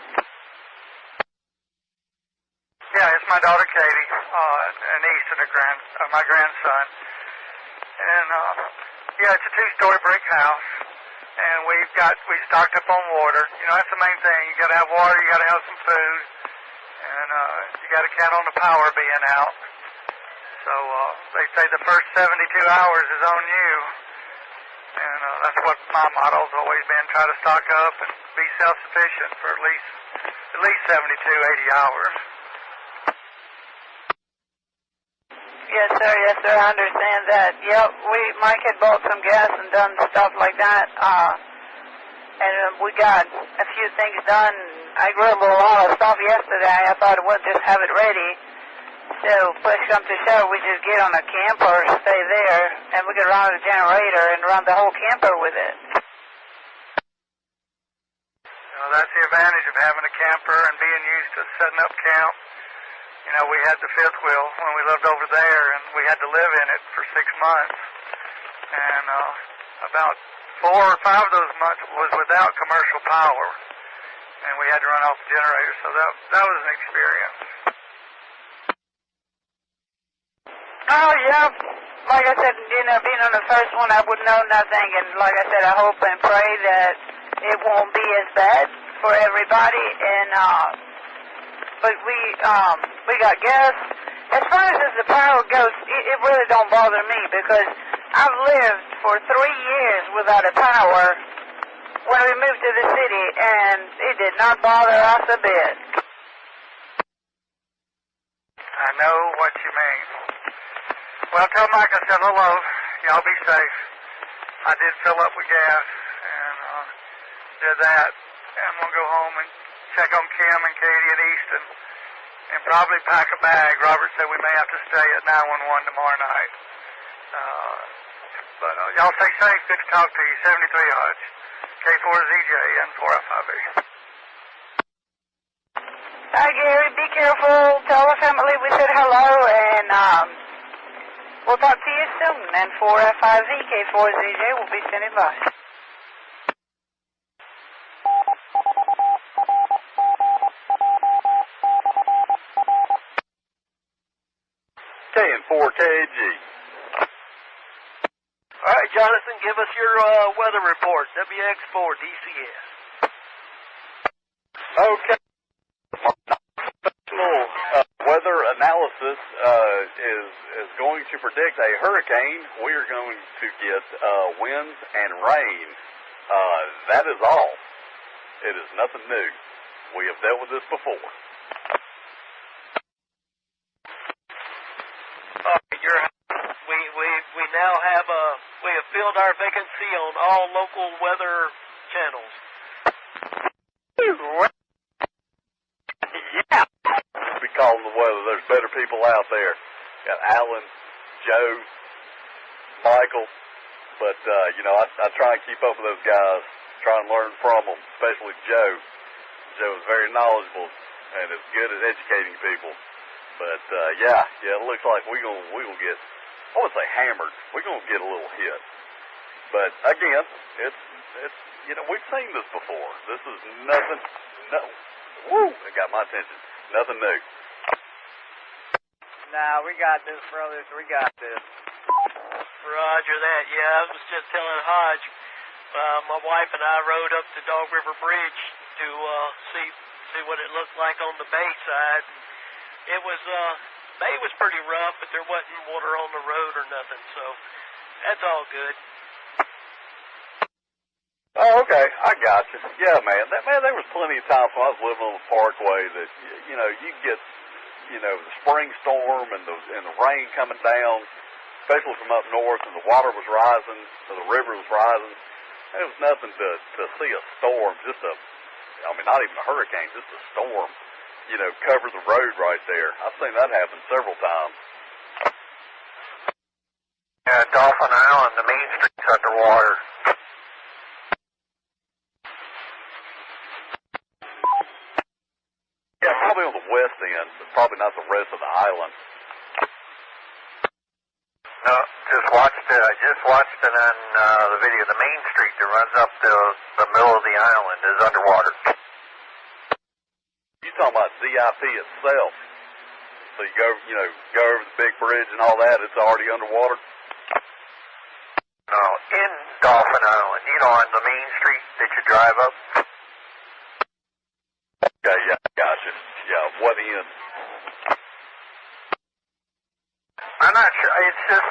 Yeah, it's my daughter Katie, a niece and my grandson, and yeah, it's a 2-story brick house, and we stocked up on water. You know, that's the main thing. You got to have water, you got to have some food, and you got to count on the power being out. So they say the first 72 hours is on you, and that's what my motto's always been: try to stock up and be self-sufficient for at least 72, 80 hours. Yes, sir. Yes, sir. I understand that. Yep. Mike had bought some gas and done stuff like that. And we got a few things done. I grilled a lot of stuff yesterday. I thought we'd just have it ready. So push come to shove, we just get on a camper, stay there, and we can run the generator and run the whole camper with it. Well, that's the advantage of having a camper and being used to setting up camp. You know, we had the fifth wheel when we lived over there, and we had to live in it for 6 months. And about 4 or 5 of those months was without commercial power, and we had to run off the generator. So that was an experience. Oh, yeah. Like I said, you know, being on the first one, I would know nothing. And like I said, I hope and pray that it won't be as bad for everybody. And, but we got gas. As far as the power goes, it really don't bother me because I've lived for 3 years without a power when we moved to the city, and it did not bother us a bit. I know what you mean. Well, tell Mike I said hello. Y'all be safe. I did fill up with gas and did that. And I'm going to go home and check on Kim and Katie and Easton and probably pack a bag. Robert said we may have to stay at 911 tomorrow night. But y'all stay safe. Good to talk to you. 73 Hodge. K4ZJ, N4RGJ. Hi, Gary. Be careful. Tell the family we said hello, and we'll talk to you soon. N4RGJ, K4ZJ will be standing by. N4RGJ. All right, Jonathan, give us your weather report, WX4 DCS. Okay. Weather analysis is going to predict a hurricane. We are going to get winds and rain. That is all. It is nothing new. We have dealt with this before. We now have we have filled our vacancy on all local weather channels. Yeah. We call them the weather. There's better people out there. Got Alan, Joe, Michael, but you know, I try and keep up with those guys, try and learn from them, especially Joe. Joe is very knowledgeable and is good at educating people. But yeah, it looks like we gonna get, I wouldn't say hammered. We're gonna get a little hit. But again, it's you know, we've seen this before. This is nothing. Woo! It got my attention. Nothing new. Nah, we got this, brothers. We got this. Roger that. Yeah, I was just telling Hodge. My wife and I rode up to Dog River Bridge to see what it looked like on the bay side. It was bay was pretty rough, but there wasn't water on the road or nothing, so that's all good. Oh, okay. I got you. Yeah, man. There was plenty of times when I was living on the Parkway that, you know, you get, you know, the spring storm and the rain coming down, especially from up north, and the water was rising, or the river was rising. It was nothing to see a storm, not even a hurricane, just a storm, you know, cover the road right there. I've seen that happen several times. Yeah, Dolphin Island, the main street's underwater. probably on the west end, but probably not the rest of the island. No, I just watched it on the video. The main street that runs up to the middle of the island is underwater. You're talking about ZIP itself. So you go over the big bridge and all that, it's already underwater? No, in Dolphin Island, on the main street that you drive up. Okay, yeah, gotcha. Yeah, what end? I'm not sure. It's just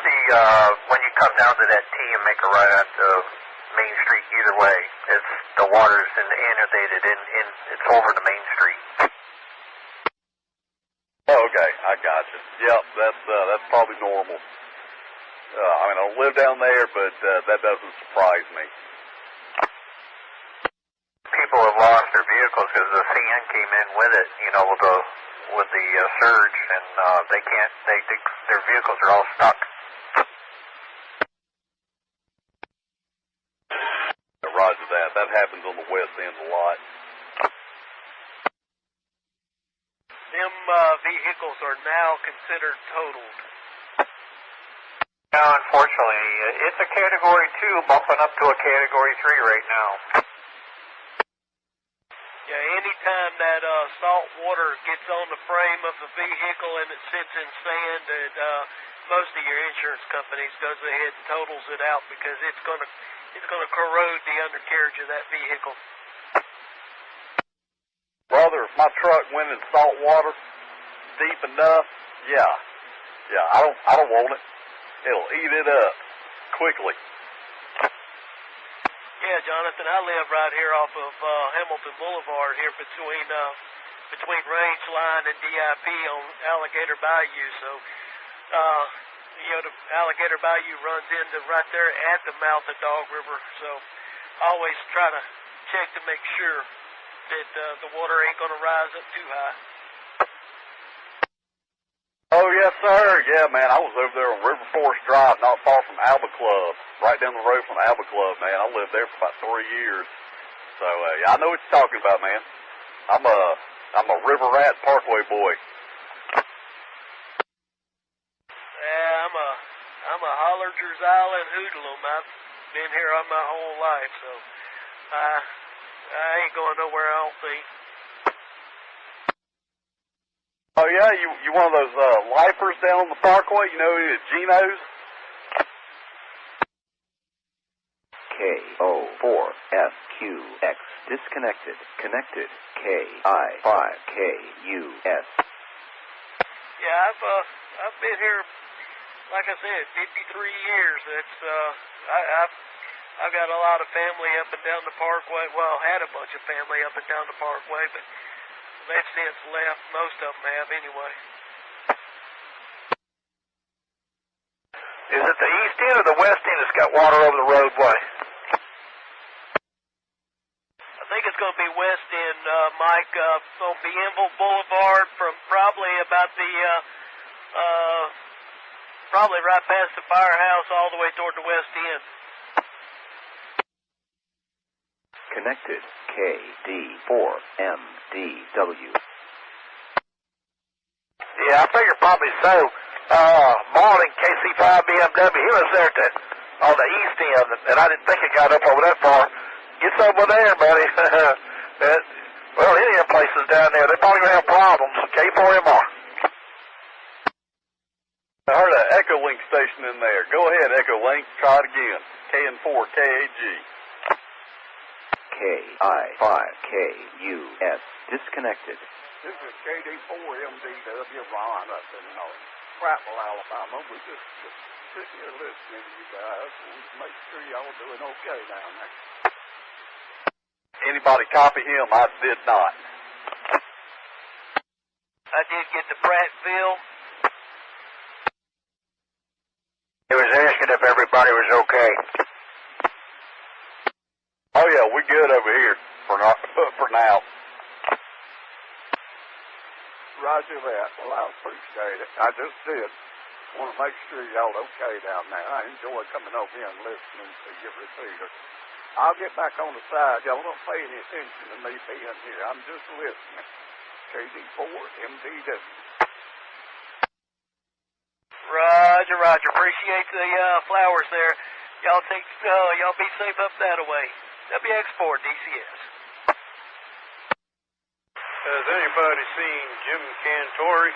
when you come down to that T and make a right onto Main Street either way, it's the water's inundated it's over the Main Street. Oh, okay, I gotcha. Yep, that's probably normal. I don't live down there, but that doesn't surprise me. People have lost their vehicles because the CN came in with it, with the surge, and they can't. Their vehicles are all stuck. Roger that. That happens on the west end a lot. Them vehicles are now considered totaled. No, unfortunately, it's a Category 2 bumping up to a Category 3 right now. Yeah, anytime that salt water gets on the frame of the vehicle and it sits in sand, most of your insurance companies goes ahead and totals it out because it's gonna corrode the undercarriage of that vehicle. Brother, if my truck went in salt water deep enough, yeah, I don't want it. It'll eat it up quickly. Yeah, Jonathan, I live right here off of Hamilton Boulevard here between Range Line and DIP on Alligator Bayou. So, the Alligator Bayou runs into right there at the mouth of Dog River. So, I always try to check to make sure that the water ain't going to rise up too high. Oh, yes, sir. Yeah, man, I was over there on River Forest Drive, not far from Alba Club, right down the road from Alba Club, man. I lived there for about 3 years. So, yeah, I know what you're talking about, man. I'm a River Rat Parkway boy. Yeah, I'm a Hollerger's Island hoodlum. I've been here all my whole life, so I ain't going nowhere, I don't think. Oh, yeah? You one of those lifers down on the parkway? Geno's? K04SQX disconnected. Connected. KI5KUS. Yeah, I've been here, like I said, 53 years. It's I've got a lot of family up and down the parkway. Well, had a bunch of family up and down the parkway, but they've since left. Most of them have, anyway. Is it the east end or the west end that's got water over the roadway? I think it's going to be west end, Mike, on Bienville Boulevard from probably about the, probably right past the firehouse all the way toward the west end. Connected. KD4MDW. Yeah, I figure probably so. Marlin, KC5 BMW, he was there on the east end, and I didn't think it got up over that far. Gets over there, buddy. Well, any of them places down there, they're probably going to have problems. K4MR. I heard an Echo Link station in there. Go ahead, Echo Link. Try it again. KN4KAG. KI5KUS disconnected. This is KD4MDW Ron up in Prattville, Alabama. We just sitting here listening to you guys and make sure y'all doing okay down there. Anybody copy him? I did not. I did get to Prattville. He was asking if everybody was okay. Oh, yeah, we're good over here for now. Roger that. Well, I appreciate it. I just did want to make sure y'all okay down there. I enjoy coming over here and listening to your repeater. I'll get back on the side. Y'all don't pay any attention to me being here. I'm just listening. KD4MDW. Roger, Roger. Appreciate the flowers there. Y'all y'all be safe up that way. WX4 DCS. Has anybody seen Jim Cantori?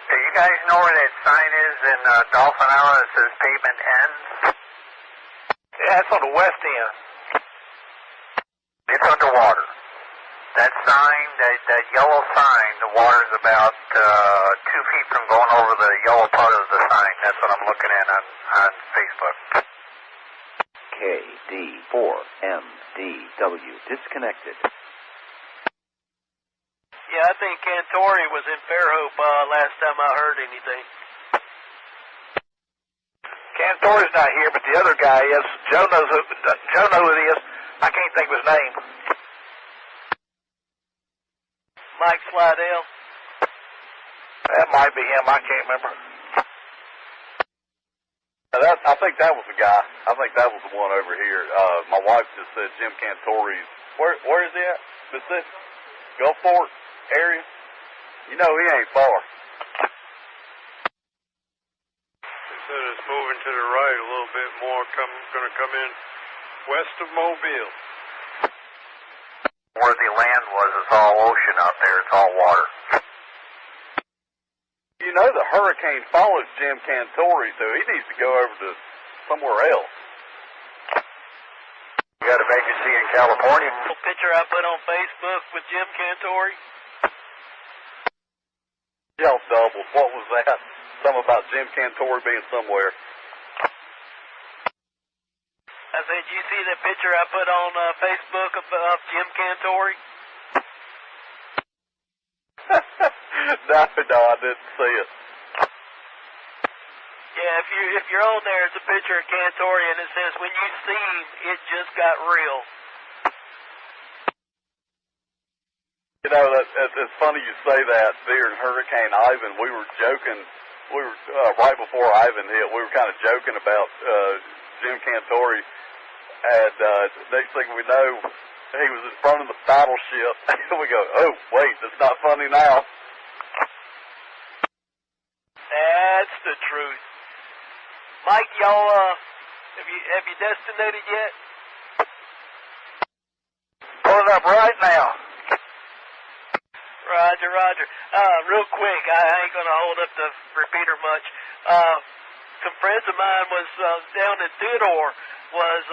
Do you guys know where that sign is in Dolphin Island that says pavement ends? Yeah, it's on the west end. It's underwater. That sign, that yellow sign, the water's about 2 feet from going over the yellow part of the sign. That's what I'm looking at on Facebook. KD4MDW disconnected. Yeah, I think Cantori was in Fairhope last time I heard anything. Cantori's not here, but the other guy is. Joe knows who it is. I can't think of his name. Mike Slidell. That might be him. I can't remember. I think that was the guy. I think that was the one over here. My wife just said Jim Cantori's. Where is he at? Mississippi? Gulfport area? You know he ain't far. They said it's moving to the right a little bit more. Going to come in west of Mobile. Where the land was, it's all ocean out there. It's all water. You know the hurricane follows Jim Cantori, so he needs to go over to somewhere else. You got a vacancy in California. A picture I put on Facebook with Jim Cantori. Y'all doubled. What was that? Something about Jim Cantori being somewhere. I said, you see that picture I put on Facebook of Jim Cantori? No, I didn't see it. Yeah, if you're on there, it's a picture of Cantori, and it says, when you see him, it just got real. You know, it's funny you say that. During Hurricane Ivan, we were joking. We were right before Ivan hit. We were kind of joking about Jim Cantori, and next thing we know, he was in front of the battleship. We go, oh wait, that's not funny now. That's the truth. Mike, y'all, have you destinated yet? Pull it up right now. Roger, Roger. Real quick, I ain't going to hold up the repeater much. Some friends of mine was down in Theodore, was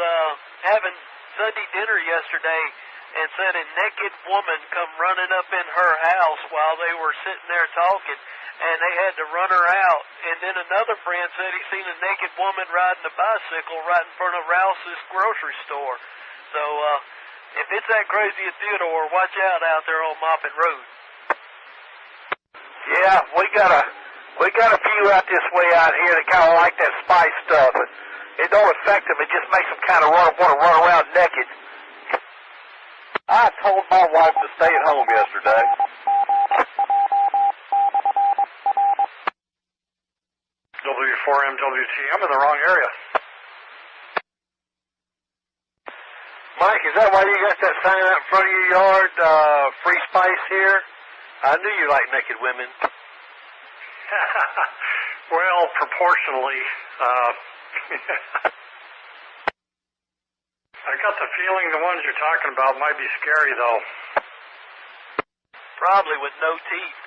having Sunday dinner yesterday, and said a naked woman come running up in her house while they were sitting there talking, and they had to run her out. And then another friend said he seen a naked woman riding a bicycle right in front of Rouse's grocery store. So if it's that crazy at Theodore, watch out there on Moppin Road. Yeah, we got a few out this way out here that kind of like that spice stuff. It don't affect them. It just makes them kind of want to run around naked. I told my wife to stay at home yesterday. W4MWT, I'm in the wrong area. Mike, is that why you got that sign out in front of your yard, free spice here? I knew you liked naked women. Well, proportionally, I got the feeling the ones you're talking about might be scary, though. Probably with no teeth.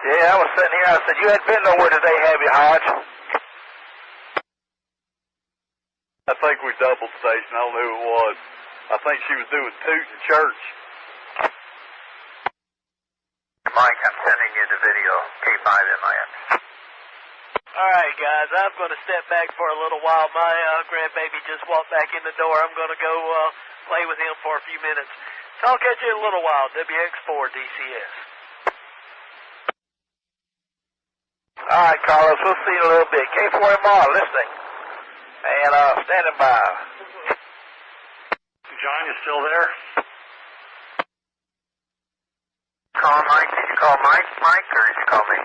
Yeah, I was sitting here. I said, you hadn't been nowhere today, have you, Hodge? I think we doubled station. I don't know who it was. I think she was doing Tootin' Church. Mike, I'm sending you the video. K5 inland. All right, guys, I'm going to step back for a little while. My grandbaby just walked back in the door. I'm going to go play with him for a few minutes. So I'll catch you in a little while. WX4 DCS. All right, Carlos, we'll see you in a little bit. K4MR listening. And standing by. John, you still there? Call Mike. Did you call Mike, or did you call me?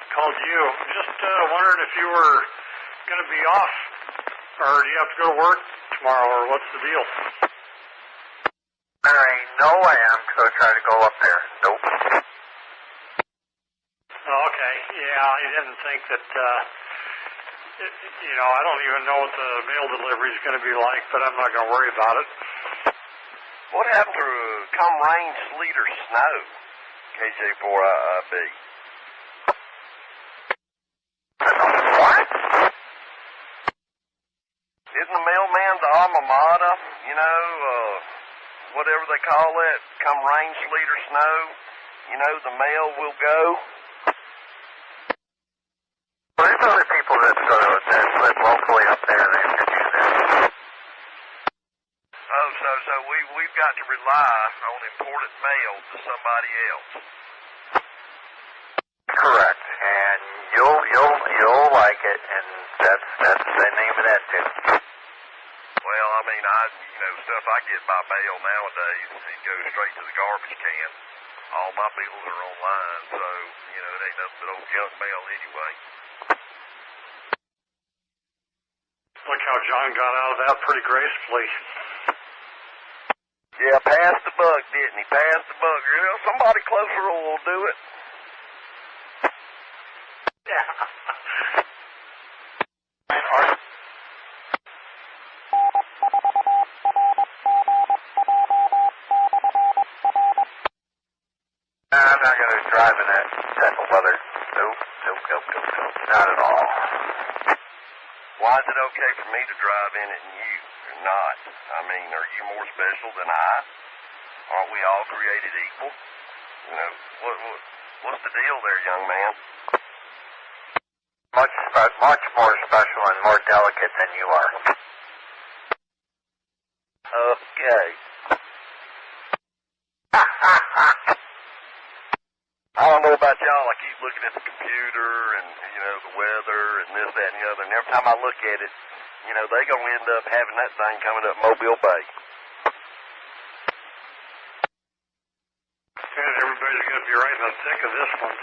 Called you. Just wondered if you were going to be off, or do you have to go to work tomorrow, or what's the deal? There ain't no way I'm going to try to go up there. Nope. Okay, yeah, I didn't think that, I don't even know what the mail delivery is going to be like, but I'm not going to worry about it. What happened to come rain, sleet, or snow? KJ4IIB. What? Isn't the mailman's alma mater, whatever they call it, come rain, sleet, or snow, the mail will go? Well, there's other people that live locally up there that can do that. Oh, so we've got to rely on imported mail to somebody else. Correct, and you'll like it, and that's the name of that too. Well, I mean, stuff I get by mail nowadays, it goes straight to the garbage can. All my bills are online, so it ain't nothing but old junk mail anyway. Look how John got out of that pretty gracefully. Yeah, passed the buck, didn't he? Passed the buck. Somebody closer will do it. Yeah. I'm not going to drive in that type of weather. Nope. Not at all. Why is it okay for me to drive in it and you or not? I mean, are you more special than I? Aren't we all created equal? What's the deal there, young man? Much more special and more delicate than you are. Okay. I don't know about y'all. I keep looking at the computer and, the weather and this, that, and the other. And every time I look at it, they're going to end up having that thing coming up Mobile Bay. And everybody's going to be right in the thick of this one.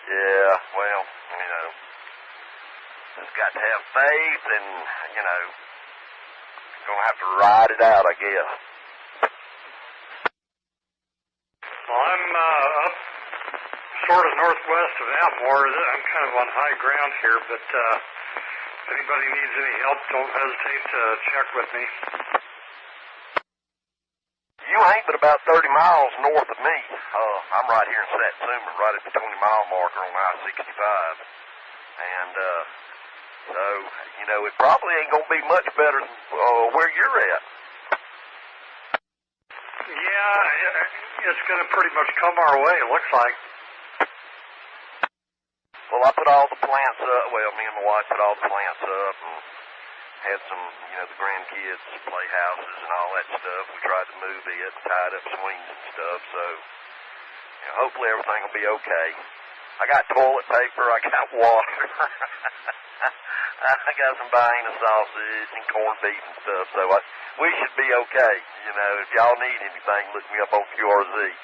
Yeah, well, just got to have faith and, going to have to ride it out, I guess. Well, I'm up sort of northwest of Atmore. I'm kind of on high ground here, but if anybody needs any help, don't hesitate to check with me. You ain't but about 30 miles north of me. I'm right here in Satsuma, right at the 20-mile marker on I-65. And, so, it probably ain't going to be much better than where you're at. Yeah, it's going to pretty much come our way, it looks like. Well, I put all the plants up. Well, me and my wife put all the plants up and had some, the grandkids play houses and all that stuff. We tried to move it, tied up swings and stuff, so hopefully everything will be okay. I got toilet paper, I got water, I got some Vienna sausage and corned beef and stuff, so we should be okay. If y'all need anything, look me up on QRZ.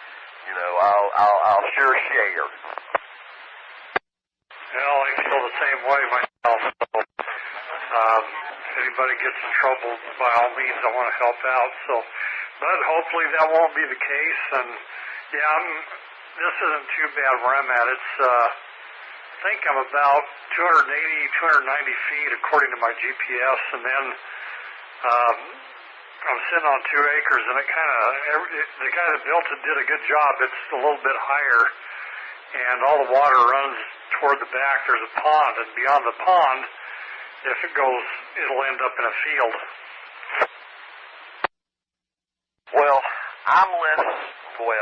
I'll sure share. Well, I feel the same way myself. If anybody gets in trouble, by all means, I want to help out. But hopefully that won't be the case. And yeah, this isn't too bad where I'm at. It's I think I'm about 280, 290 feet according to my GPS, and then I'm sitting on 2 acres, and the guy that built it did a good job. It's a little bit higher, and all the water runs toward the back. There's a pond, and beyond the pond, if it goes, it'll end up in a field. Well, I'm less than 100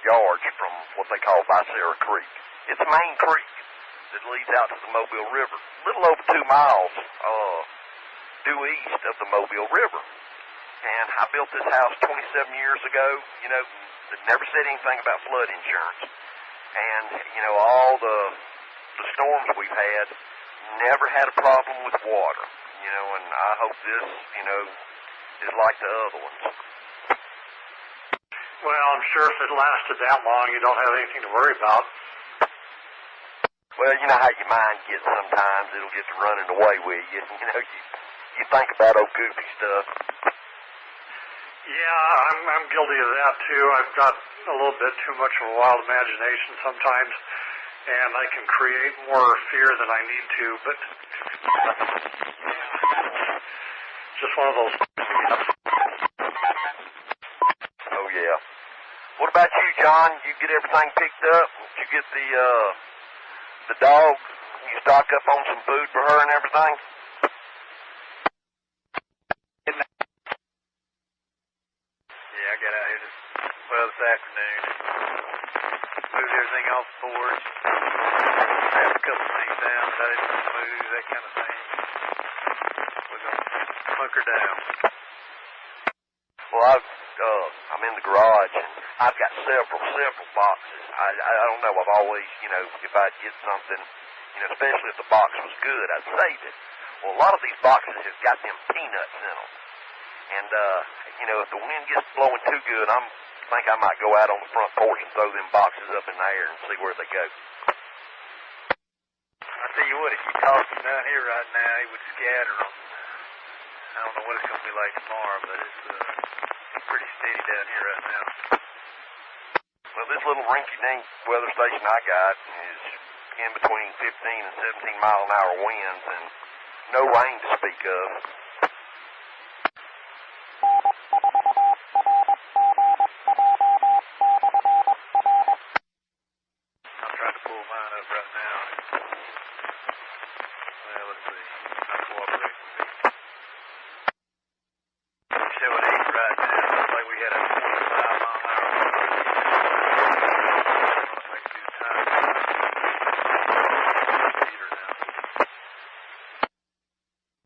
yards from what they call Vicera Creek. It's a main creek that leads out to the Mobile River, a little over 2 miles due east of the Mobile River. And I built this house 27 years ago. They never said anything about flood insurance. And, all the storms we've had, never had a problem with water. And I hope this, is like the other ones. Well, I'm sure if it lasted that long, you don't have anything to worry about. Well, you know how your mind gets sometimes. It'll get to running away with you. You know, you think about old goofy stuff. Yeah, I'm guilty of that too. I've got a little bit too much of a wild imagination sometimes, and I can create more fear than I need to, but just one of those. Oh, yeah. What about you, John? You get everything picked up? Did you get the dog? You stock up on some food for her and everything? Yeah, I got out here this afternoon. Moved everything off the porch. Have a couple things down that I didn't move, that kind of thing. We're going to hunker down. Well, I'm in the garage, and I've got several boxes. I don't know, I've always, you know, if I'd get something, you know, especially if the box was good, I'd save it. Well, a lot of these boxes have got them peanuts in them. And, you know, if the wind gets blowing too good, I think I might go out on the front porch and throw them boxes up in the air and see where they go. I tell you what, if you tossed them down here right now, it would scatter them. I don't know what it's going to be like tomorrow, but it's pretty steady down here right now. Well, this little rinky-dink weather station I got is in between 15 and 17-mile-an-hour winds and no rain to speak of. I'm trying to pull mine up right now. Well, let's see. Not cooperating with me. It's showing 8 right now. Looks like we had a 25-mile-an-hour wind. I can do the time.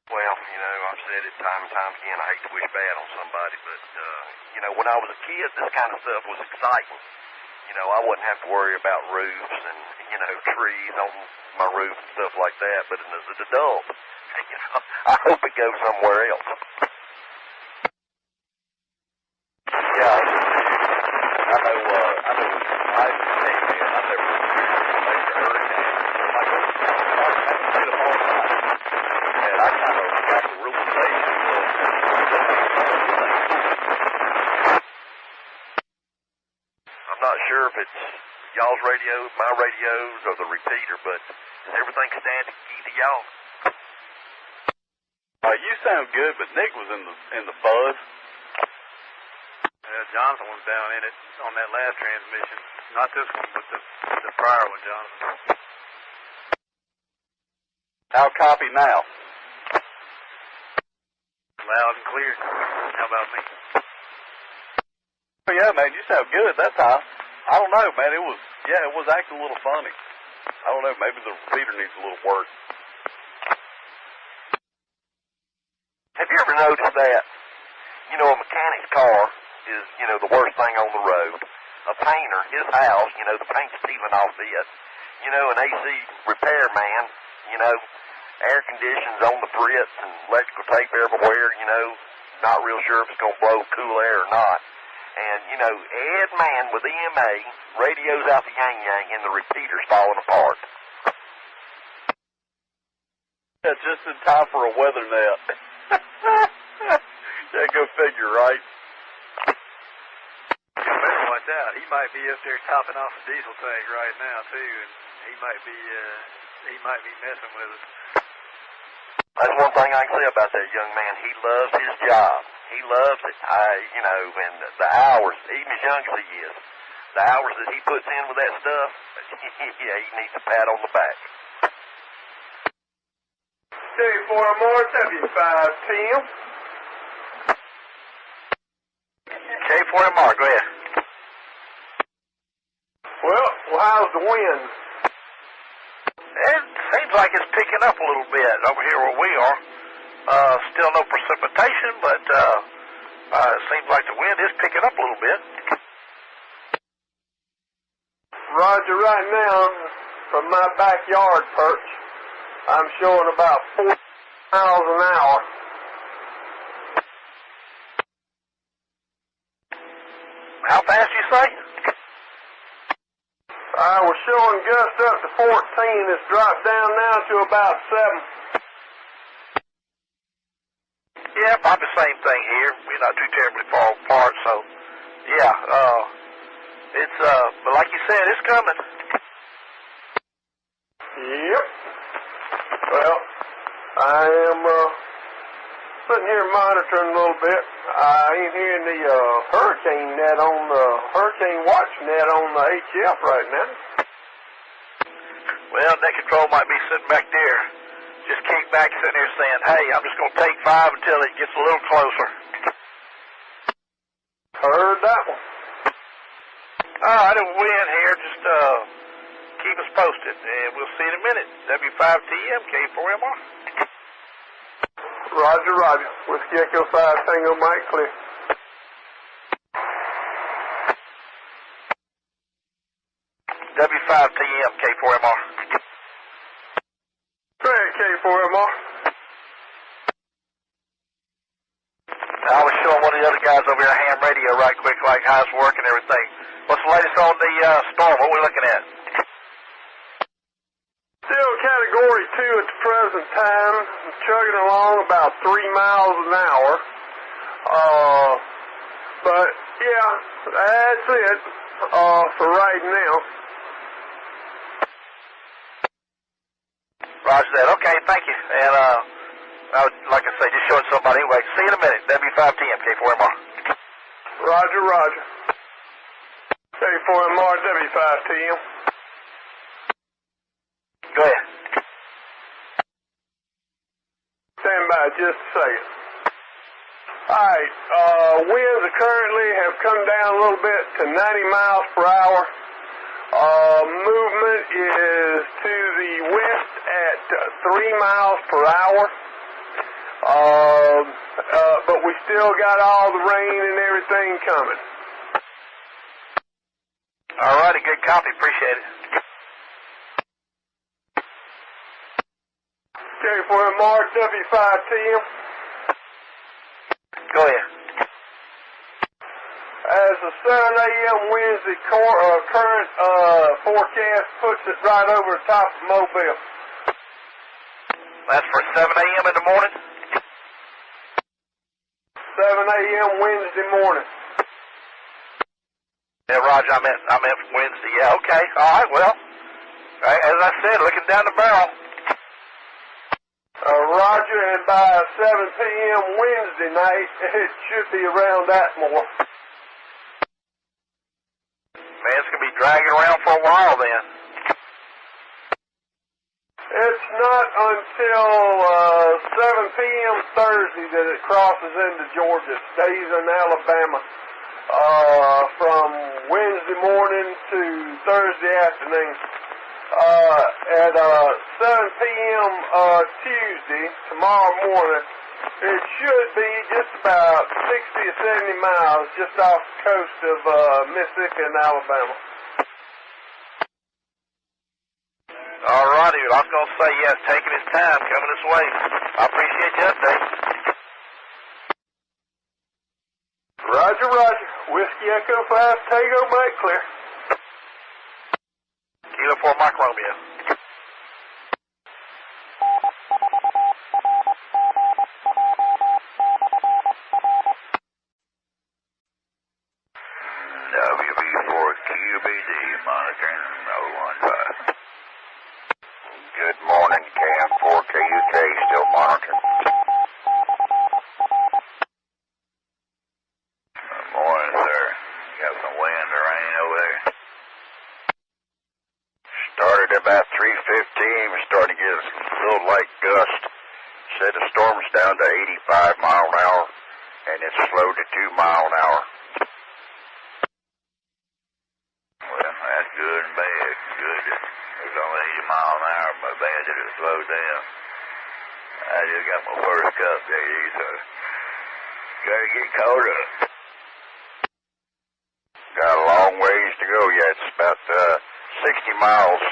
Well, you know, I've said it time and time again, I hate to wish bad on somebody, but, you know, when I was a kid, this kind of stuff was exciting. You know, I wouldn't have to worry about roofs and, you know, trees on my roof and stuff like that, but as an adult, you know, I hope it goes somewhere else. Yeah, I know, I came in, I never experienced a major hurricane. Like, I hit them all the time. And I kind of got the realization I'm not sure if it's y'all's radio, my radios, or the repeater, but is everything standing key to y'all? You sound good, but Nick was in the buzz. Jonathan was down in it on that last transmission. Not this one, but the prior one, Jonathan. I'll copy now. Loud and clear. How about me? Oh, yeah, man, you sound good. That's how. I don't know, man. It was acting a little funny. I don't know. Maybe the repeater needs a little work. Have you ever noticed that, you know, a mechanic's car is, you know, the worst thing on the road? A painter, his house, you know, the paint's peeling off it. You know, an AC repairman, you know, air conditions on the Fritz and electrical tape everywhere, you know, not real sure if it's going to blow cool air or not. And, you know, Ed Man with EMA radios out the yang-yang and the repeater's falling apart. Yeah, just in time for a weather net. Yeah, go figure, right? You better watch out. He might be up there topping off a diesel tank right now, too, and he might be messing with us. That's one thing I can say about that young man. He loves his job. He loves it. You know, and the hours, even as young as he is, the hours that he puts in with that stuff, yeah, he needs a pat on the back. J4MR, W510. J4MR, go ahead. Well, how's the wind? It seems like it's picking up a little bit over here where we are. Still no precipitation, but it seems like the wind is picking up a little bit. Roger, right now, from my backyard perch, I'm showing about 40 miles an hour. How fast you say? I was showing gusts up to 14. It's dropped down now to about 7. Yeah, about the same thing here. We're not too terribly far apart, so yeah. It's but like you said, it's coming. Yep. Well, I am sitting here monitoring a little bit. I ain't hearing the hurricane net on the hurricane watch net on the HF right now. Well, net control might be sitting back there, just kick back, sitting there saying, "Hey, I'm just going to take 5 until it gets a little closer." Heard that one. All right, we'll win here. Just keep us posted, and we'll see in a minute. W5TM, K4MR. Roger, roger. Whiskey Echo 5, Tango Mike, clear. W5TM, K4MR. Great, K4MR. I was showing one of the other guys over here ham radio right quick, like how it's working and everything. What's the latest on the storm? What are we looking at? Still Category 2 at the present time. I'm chugging along about 3 miles an hour. But, yeah, that's it for right now. Roger that. Okay, thank you. And I would, like I say, just showing somebody anyway. See you in a minute. W5TM, K4MR. Roger, roger. K4MR, W5TM. Go ahead. Stand by just a second. Alright, winds currently have come down a little bit to 90 miles per hour. Movement is to the west at 3 miles per hour. But we still got all the rain and everything coming. All righty, good copy. Appreciate it. K4MR, W5TM. Go ahead. As the 7 a.m. Wednesday current forecast puts it right over the top of Mobile. That's for 7 a.m. in the morning? 7 a.m. Wednesday morning. Yeah, Roger, I meant Wednesday. Yeah, okay. All right, well, as I said, looking down the barrel. Roger, and by 7 p.m. Wednesday night, it should be around that more. Man, it's going to be dragging around for a while then. It's not until 7 p.m. Thursday that it crosses into Georgia. It stays in Alabama from Wednesday morning to Thursday afternoon. At 7 p.m. Tuesday, tomorrow morning, it should be just about 60 or 70 miles just off the coast of Mississippi and Alabama. All righty, I was going to say, yeah, it's taking its time coming this way. I appreciate the update. Roger, roger. Whiskey Echo 5, Tango Mike, clear. Kilo 4 Mike Romeo. WB4QBD monitoring 015. Good morning, KM4KUK, still monitoring. Good morning, sir. Got some wind or rain over there? Started about 3:15. We're starting to get a little light gust. Said the storm's down to 85 mile an hour, and it's slowed to 2 mile an hour. Well, that's good and bad. Good. It was only 80 mile an hour, but bad that it slowed down. I just got my first cup, JD, so gotta get caught up. Got a long ways to go yet. It's about 60 miles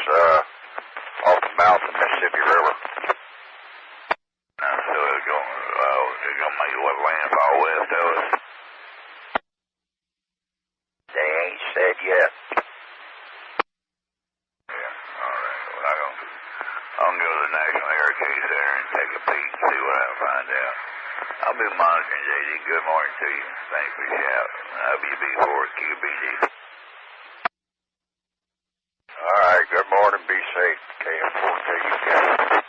off the mouth of the Mississippi River. So it's gonna make what landfall west of us. They ain't said yet. back a piece and see what I can find out. I'll be monitoring, JD. Good morning to you. Thanks for your shout. WB4QBD. All right, good morning. Be safe. KM4KUK.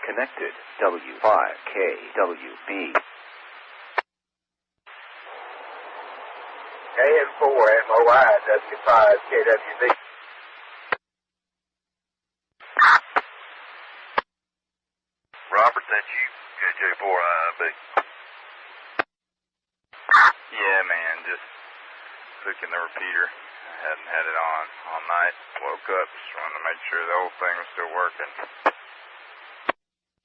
Connected W5KWB. N4MOI W5KWB. Robert, that's you? KJ4IB. Yeah, man, just clicking the repeater. I hadn't had it on all night. Woke up, just wanted to make sure the whole thing was still working.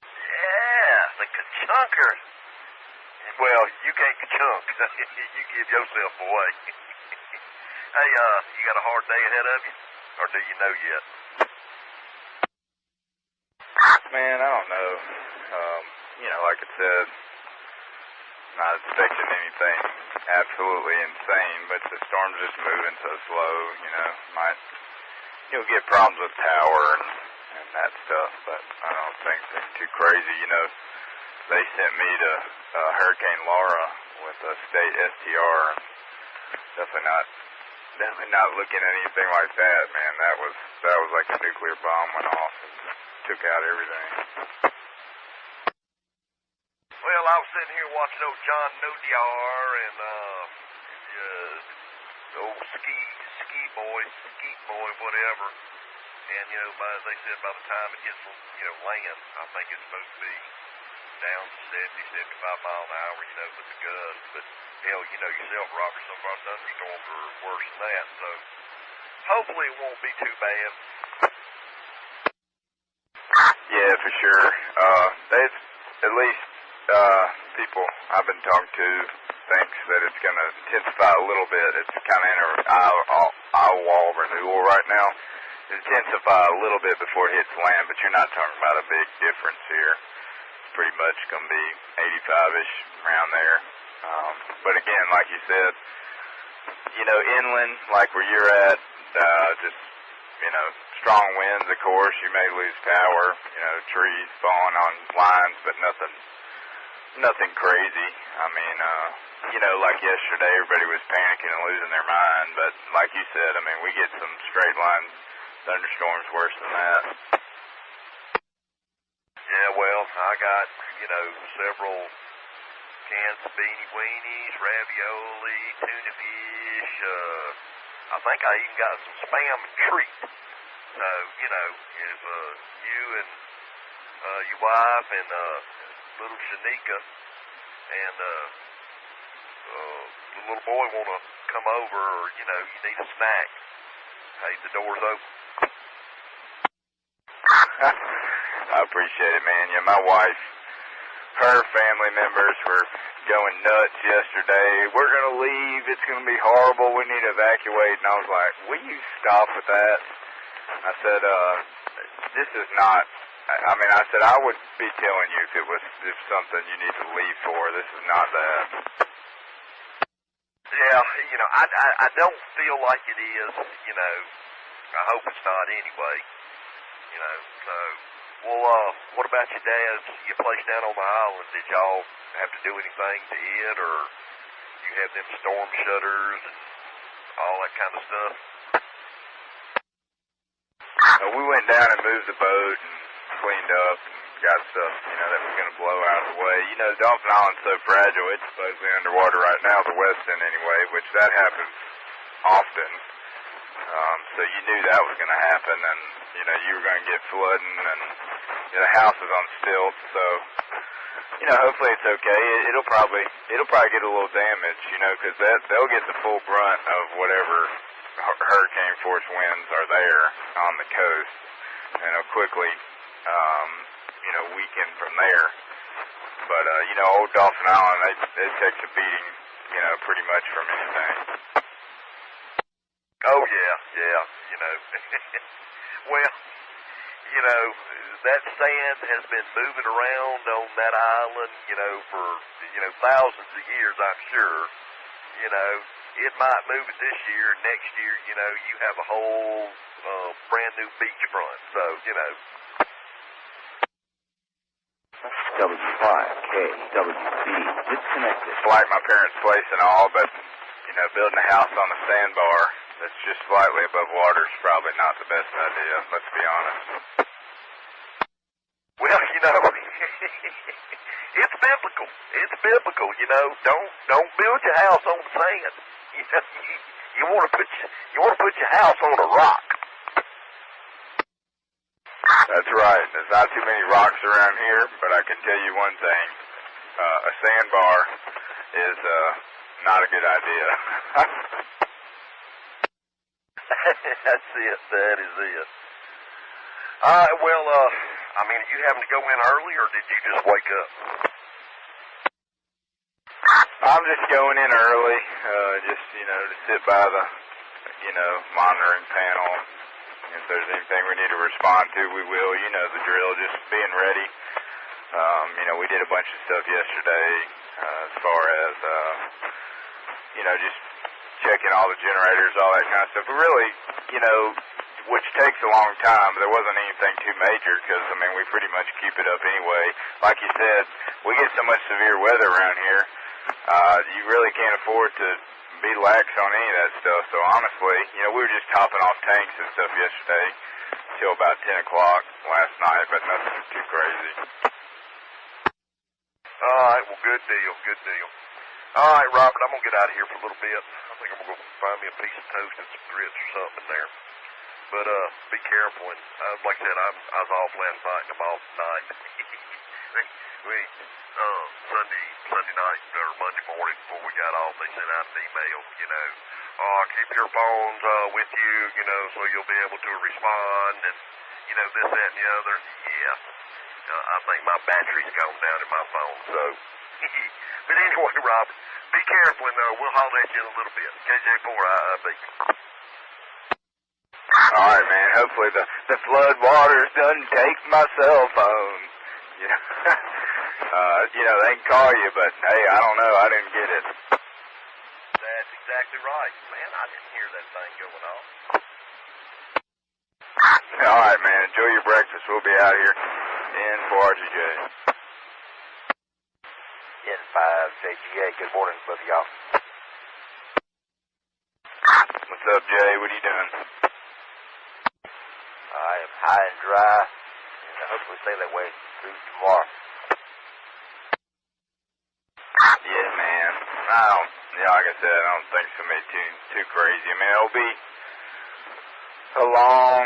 Yeah, the ka-chunker. Well, you can't ka-chunk. You give yourself away. Hey, you got a hard day ahead of you? Or do you know yet? Man, I don't know. Like I said, not expecting anything absolutely insane, but the storm's just moving so slow, You'll get problems with power and that stuff, but I don't think it's too crazy, They sent me to Hurricane Laura with a state STR, and definitely not looking at anything like that, man. That was like a nuclear bomb went off and took out everything. Well, I was sitting here watching old John Nodiar and old Skeet boy, whatever. And they said by the time it hits land, I think it's supposed to be down to 70, 75 mile an hour, with the gust. But hell, yourself, Robert, some of our thunderstorms are worse than that. So hopefully it won't be too bad. Yeah, for sure. They've at least people I've been talking to thinks that it's going to intensify a little bit. It's kind of in an eye wall renewal right now. It intensify a little bit before it hits land, but you're not talking about a big difference here. It's pretty much going to be 85-ish around there. But again, like you said, inland, like where you're at, just, strong winds, of course, you may lose power, trees falling on lines, but nothing crazy. I mean, like yesterday, everybody was panicking and losing their mind, but like you said, I mean, we get some straight line thunderstorms worse than that. Yeah, well, I got, several cans of beanie weenies, ravioli, tuna fish, I think I even got some Spam treat. So, if you and your wife and little Shanika and the little boy want to come over, or, you need a snack, hey, the door's open. I appreciate it, man. Yeah, my wife, her family members were going nuts yesterday. We're going to leave. It's going to be horrible. We need to evacuate. And I was like, will you stop with that? I said, this is not, I said, I would be telling you if something you need to leave for. This is not that. Yeah, I don't feel like it is, I hope it's not anyway, so. Well, what about your dad's, your place down on the island? Did y'all have to do anything to it, or you have them storm shutters and all that kind of stuff? We went down and moved the boat and cleaned up and got stuff, that was going to blow out of the way. Dolphin Island's so fragile, it's supposedly underwater right now, the west end anyway, which that happens often. So you knew that was going to happen, and, you were going to get flooding, and the house is on stilts, so, hopefully it's okay. It'll probably get a little damage, because they'll get the full brunt of whatever hurricane force winds are there on the coast, and it'll quickly, weaken from there. But, old Dolphin Island, it takes a beating, pretty much from anything. Oh, yeah, well, that sand has been moving around on that island, for, thousands of years, I'm sure. you know, it might move it this year. Next year, you know, you have a whole brand new beachfront. So, you know. W5KWB disconnected. It's like my parents' place and all, but, you know, building a house on a sandbar that's just slightly above water is probably not the best idea, let's be honest. Well, you know, it's biblical. It's biblical, you know. Don't build your house on sand. You know, you want to put your house on a rock. That's right. There's not too many rocks around here, but I can tell you one thing. A sandbar is not a good idea. That's it. That is it. Well, I mean, are you having to go in early, or did you just wake up? I'm just going in early, just, you know, to sit by the, you know, monitoring panel. If there's anything we need to respond to, we will. You know the drill, just being ready. You know, we did a bunch of stuff yesterday as far as, you know, just checking all the generators, all that kind of stuff. But really, you know, which takes a long time. There wasn't anything too major because, I mean, we pretty much keep it up anyway. Like you said, we get so much severe weather around here, you really can't afford to be lax on any of that stuff. So honestly, you know, we were just topping off tanks and stuff yesterday till about 10 o'clock last night, but nothing too crazy. All right, well, good deal, good deal. All right, Robert, I'm going to get out of here for a little bit. I think I'm going to go find me a piece of toast and some grits or something in there. But be careful. And like I said, I was off last night and I'm off tonight. we Sunday night or Monday morning before we got off, they sent out an email, you know, keep your phones with you, you know, so you'll be able to respond and, you know, this, that, and the other. Yeah. I think my battery's gone down in my phone, so. But anyway, Robert, be careful, and we'll holler at you in a little bit. KJ4IIB. All right, man. Hopefully the flood waters doesn't take my cell phone. You know, you know, they can call you, but hey, I don't know. I didn't get it. That's exactly right, man. I didn't hear that thing going on. All right, man. Enjoy your breakfast. We'll be out here. N4RGJ. N5RGJ. Good morning, both of y'all. What's up, Jay? What are you doing? I am high and dry, and I hopefully stay that way through tomorrow. Yeah, man. Yeah, like I said, I don't think it's going to be too crazy. I mean, it'll be a long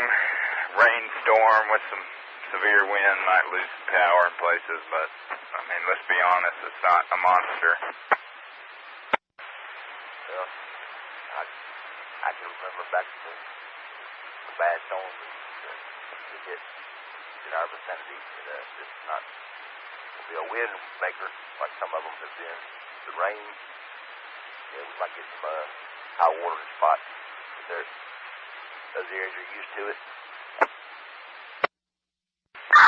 rainstorm with some severe wind, might lose some power in places, but, I mean, let's be honest, it's not a monster. Well, I can remember back to the bad storms that hit in our vicinity. It's not will be a wind maker like some of them have been. The rain, yeah, we might get some high water spots. But those areas are used to it.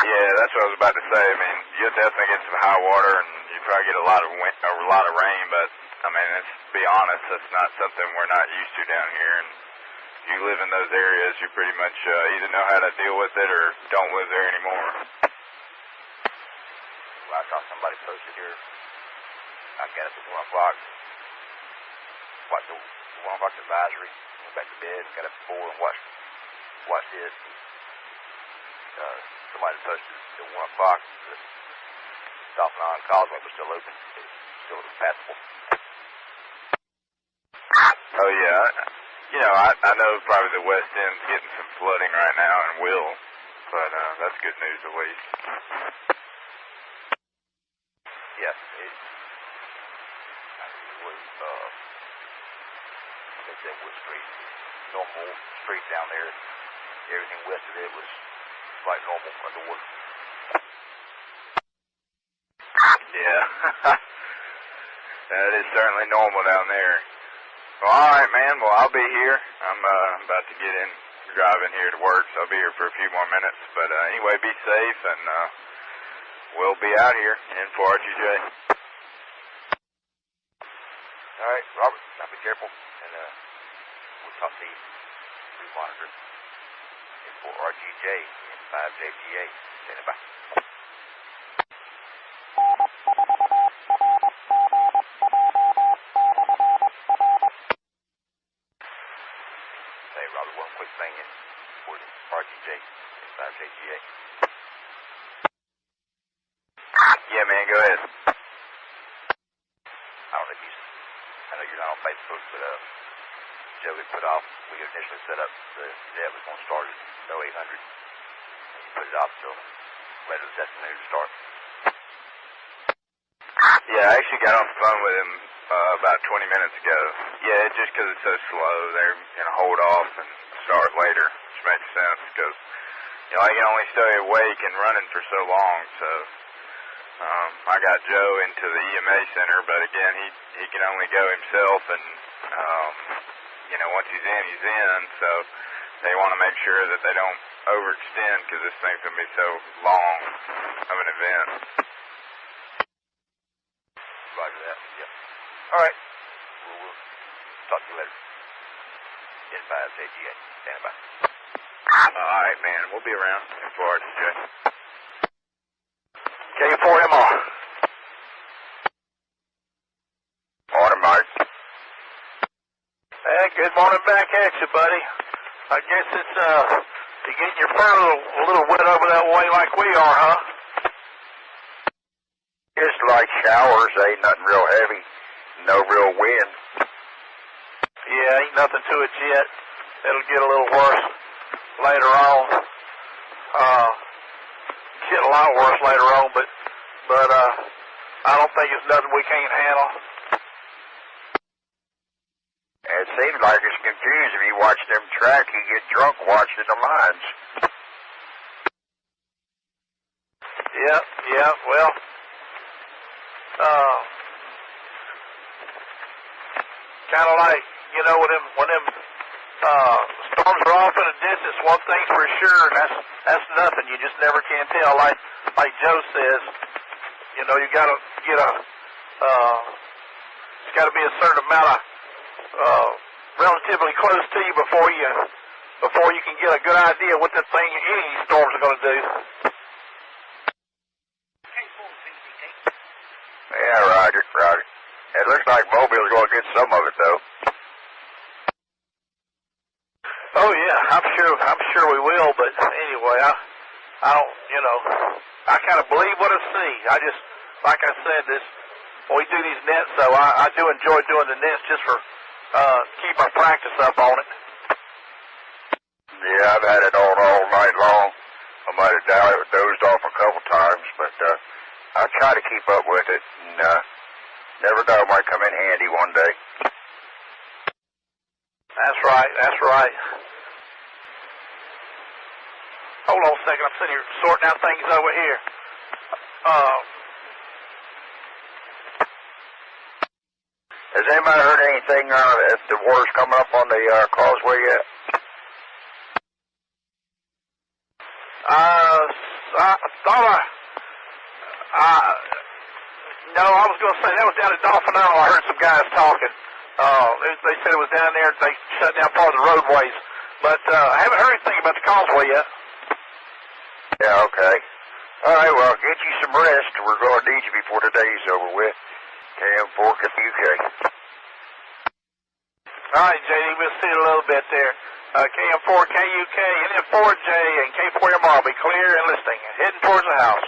Yeah, that's what I was about to say. I mean, you'll definitely get some high water, and you probably get a lot of wind, or a lot of rain. But I mean, let's be honest, that's not something we're not used to down here. And if you live in those areas, you pretty much either know how to deal with it or don't live there anymore. Well, I saw somebody posted here. I got up at 1 o'clock. Watched the 1 o'clock advisory. Went back to bed. Got up at 4 and watched it. Somebody posted at 1 o'clock. The Dolphin Island Causeway was still open. It was still passable. Oh yeah, you know, I know probably the West End's getting some flooding right now and will, but that's good news at least. Yes, it was. They said Wood Street, normal street down there. Everything west of it was like normal underwater. Yeah, that is certainly normal down there. Well, all right, man. Well, I'll be here. I'm about to get in, driving here to work, so I'll be here for a few more minutes. But anyway, be safe, and we'll be out here in N4RGJ. All right, Robert. careful, and we'll talk to you. Monitor. N4RGJ 147.01500 MHz. Standing by. Hey, Robert, one quick thing for the RGJ 147.01500 MHz. Yeah, man, go ahead. I don't know if I know you're not on Facebook, but Joe had put off, we initially set up the net was going to start at 0800. And you put it off till later this afternoon to start. Yeah, I actually got off the phone with him about 20 minutes ago. Yeah, just because it's so slow, they're going to hold off and start later, which makes sense because, you know, I can only stay awake and running for so long, so I got Joe into the EMA center, but again, he can only go himself, and you know, once he's in, so they want to make sure that they don't overextend because this thing's going to be so long of an event. Roger that, yep. All right, we'll talk to you later. N4RGJ, standing by. All right, man, we'll be around. N4RGJ. K4MR. Morning, Mike. Hey, good morning back at you, buddy. I guess it's, you're getting your fur a little wet over that way like we are, huh? Just like showers, ain't nothing real heavy, no real wind. Yeah, ain't nothing to it yet. It'll get a little worse later on. Get a lot worse later on, but I don't think it's nothing we can't handle. It seems like it's confused. If you watch them track, you get drunk watching the lines. Yeah, well, kind of like, you know, when them storms are off in the distance, one thing's for sure, and that's nothing. You just never can tell. Like Joe says, you know, you gotta get it's gotta be a certain amount of relatively close to you before you can get a good idea what that thing, any storms are gonna do. Yeah, Roger. It looks like Mobile's going to get some of it, though. Oh yeah, I'm sure we will. But anyway, I don't, you know, I kind of believe what I see. I just, like I said, when we do these nets, though, I do enjoy doing the nets just for keep our practice up on it. Yeah, I've had it on all night long. I might have dozed off a couple times, but I try to keep up with it, and never know, it might come in handy one day. That's right. Hold on a second, I'm sitting here sorting out things over here. Has anybody heard anything if the water's coming up on the causeway yet? No, I was going to say that was down at Dolphin Isle. I heard some guys talking. They said it was down there. They shut down part of the roadways, but I haven't heard anything about the causeway yet. Yeah, okay. All right, well, get you some rest. We're going to need you before the day's over with. N4RGJ. All right, JD, we'll see you in a little bit there. KM4KUK, N4J, and K4MR will be clear and listening, heading towards the house.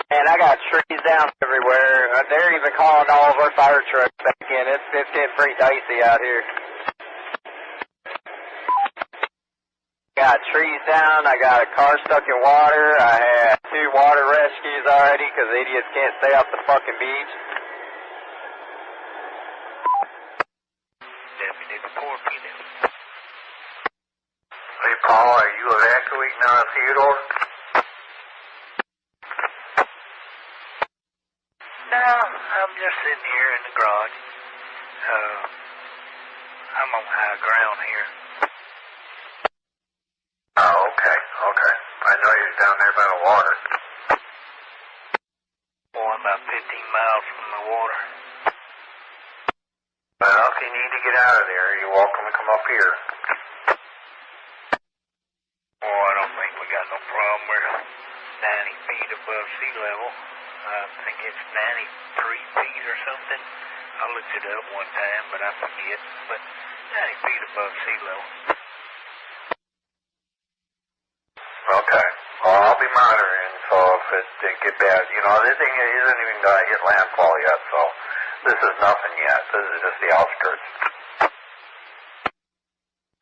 And I got trees down everywhere. They're even calling all of our fire trucks back in. It's getting pretty dicey out here. got trees down. I got a car stuck in water. I had 2 water rescues already because idiots can't stay off the fucking beach. Deputy, report me then. Hey, Paul, are you evacuating on Theodore? No, I'm just sitting here in the garage. I'm on high ground here. Oh, okay. I know you're down there by the water. Well, I'm about 15 miles from the water. Well, if you need to get out of there, you're welcome to come up here. Oh, I don't think we got no problem. We're 90 feet above sea level. I think it's 93 feet or something. I looked it up one time, but I forget. But 90 feet above sea level. Okay. Well, I'll be monitoring, so if it get bad, this thing isn't even going to hit landfall yet, so this is nothing yet. This is just the outskirts.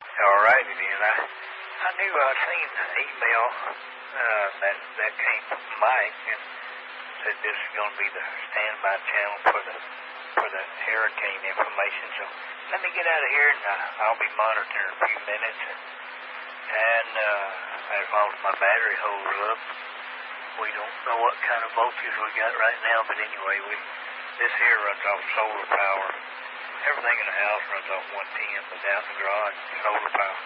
All right, then. I knew I'd seen the email that came from Mike and said this is going to be the standby channel for the hurricane information. So let me get out of here, and I'll be monitoring a few minutes. And as long as my battery holds up, we don't know what kind of voltage we got right now. But anyway, this here runs off solar power. Everything in the house runs off 110, but down the garage, solar power.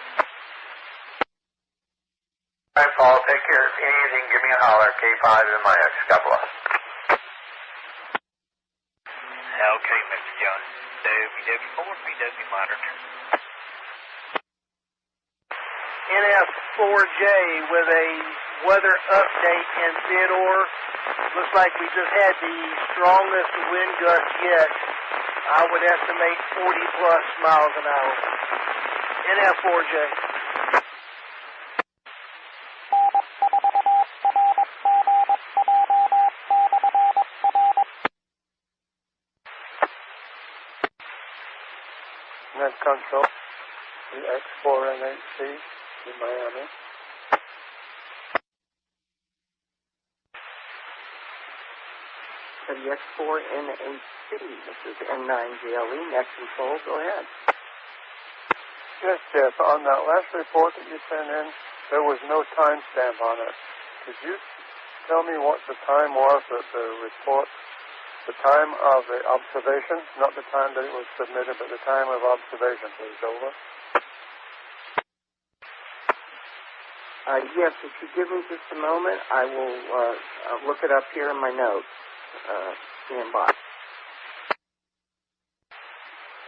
All right, Paul, take care. If anything, give me a holler. K5 and my X. God bless. Okay, Mr. John. WW4PW monitor. N4RGJ with a weather update in Theodore. Looks like we just had the strongest wind gusts yet. I would estimate 40 plus miles an hour. N4RGJ. Net control, the X4NHC in Miami. The X4NHC, this is N9GLE, net control, go ahead. Yes, Jeff, on that last report that you sent in, there was no timestamp on it. Could you tell me what the time was that the report, the time of the observation, not the time that it was submitted, but the time of observation, please, over? Yes, if you give me just a moment, I will look it up here in my notes. Stand by.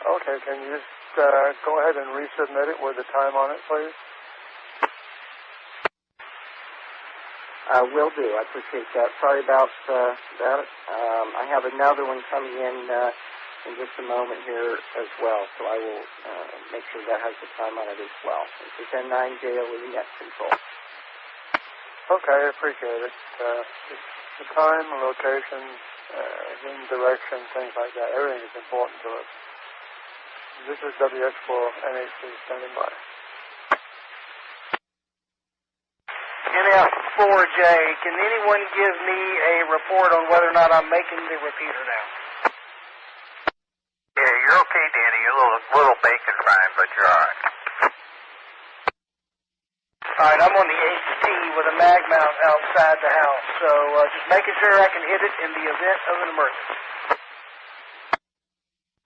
Okay, can you just go ahead and resubmit it with the time on it, please? Will do. I appreciate that. Sorry about that. I have another one coming in just a moment here as well, so I will make sure that has the time on it as well. This is N9JLE net control. Okay, I appreciate it. The time, location, wind direction, things like that, everything is important to us. This is WX4NHC standing by. N4RGJ, can anyone give me a report on whether or not I'm making the repeater now? Yeah, you're okay, Danny. You're a little bacon frying, but you're all right. All right, I'm on the HT with a mag mount outside the house, so just making sure I can hit it in the event of an emergency.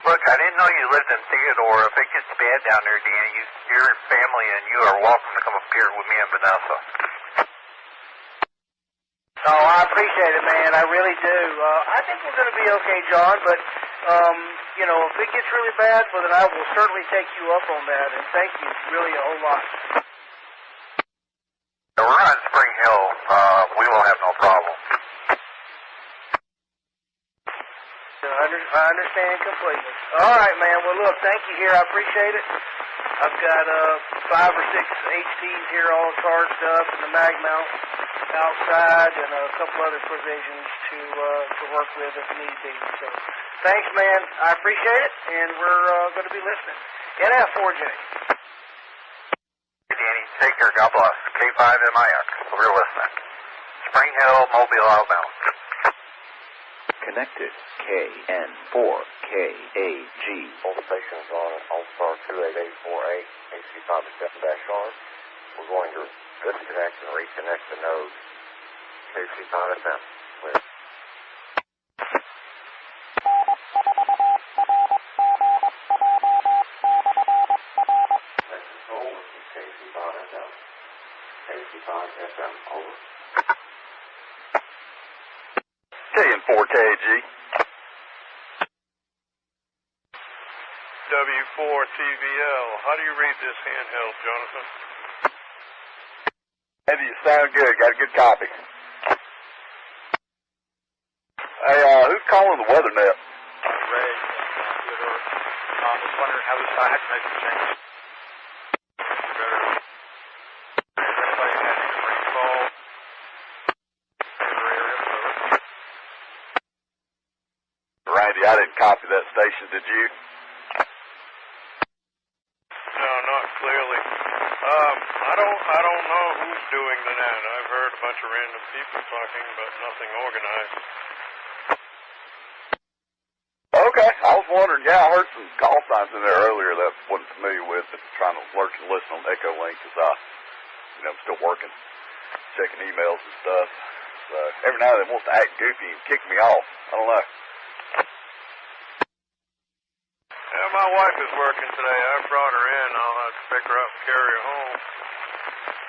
Look, I didn't know you lived in Theodore. If it gets bad down there, Danny, your family and you are welcome to come up here with me and Vanessa. No, I appreciate it, man. I really do. I think we're going to be okay, John, but, if it gets really bad, well, then I will certainly take you up on that, and thank you really a whole lot. We're on Spring Hill. We will have no problem. I understand completely. All right, man. Well, look, thank you here. I appreciate it. I've got 5 or 6 HTs here all charged up and the mag mount outside and a couple other provisions to work with if need be. So thanks, man. I appreciate it, and we're going to be listening. N4RGJ. Danny, Take care. God bless. K5MIX. We're listening. Spring Hill, Mobile, Alabama. Connected. KN4KAG. All stations on All-Star 28848, AC5-7-R. We're going to disconnect and reconnect the node. KC5FM. Clear. Over. KC5FM. KC5FM. Over. KN4KAG. W4TVL. How do you read this handheld, Jonathan? Eddie, you sound good. Got a good copy. Hey, who's calling the weather net? Ray, Theodore. I was wondering how this I had to make a change. Everybody had any rainfall in your area? Randy, I didn't copy that station, did you? No, not clearly. I don't know who's doing the net. I've heard a bunch of random people talking, but nothing organized. Okay, I was wondering. Yeah, I heard some call signs in there earlier that I wasn't familiar with, but trying to lurk and listen on Echo Link because I'm still working, checking emails and stuff. So every now and then wants to act goofy and kick me off. I don't know. Yeah, my wife is working today. I brought her in. I'll have to pick her up and carry her home.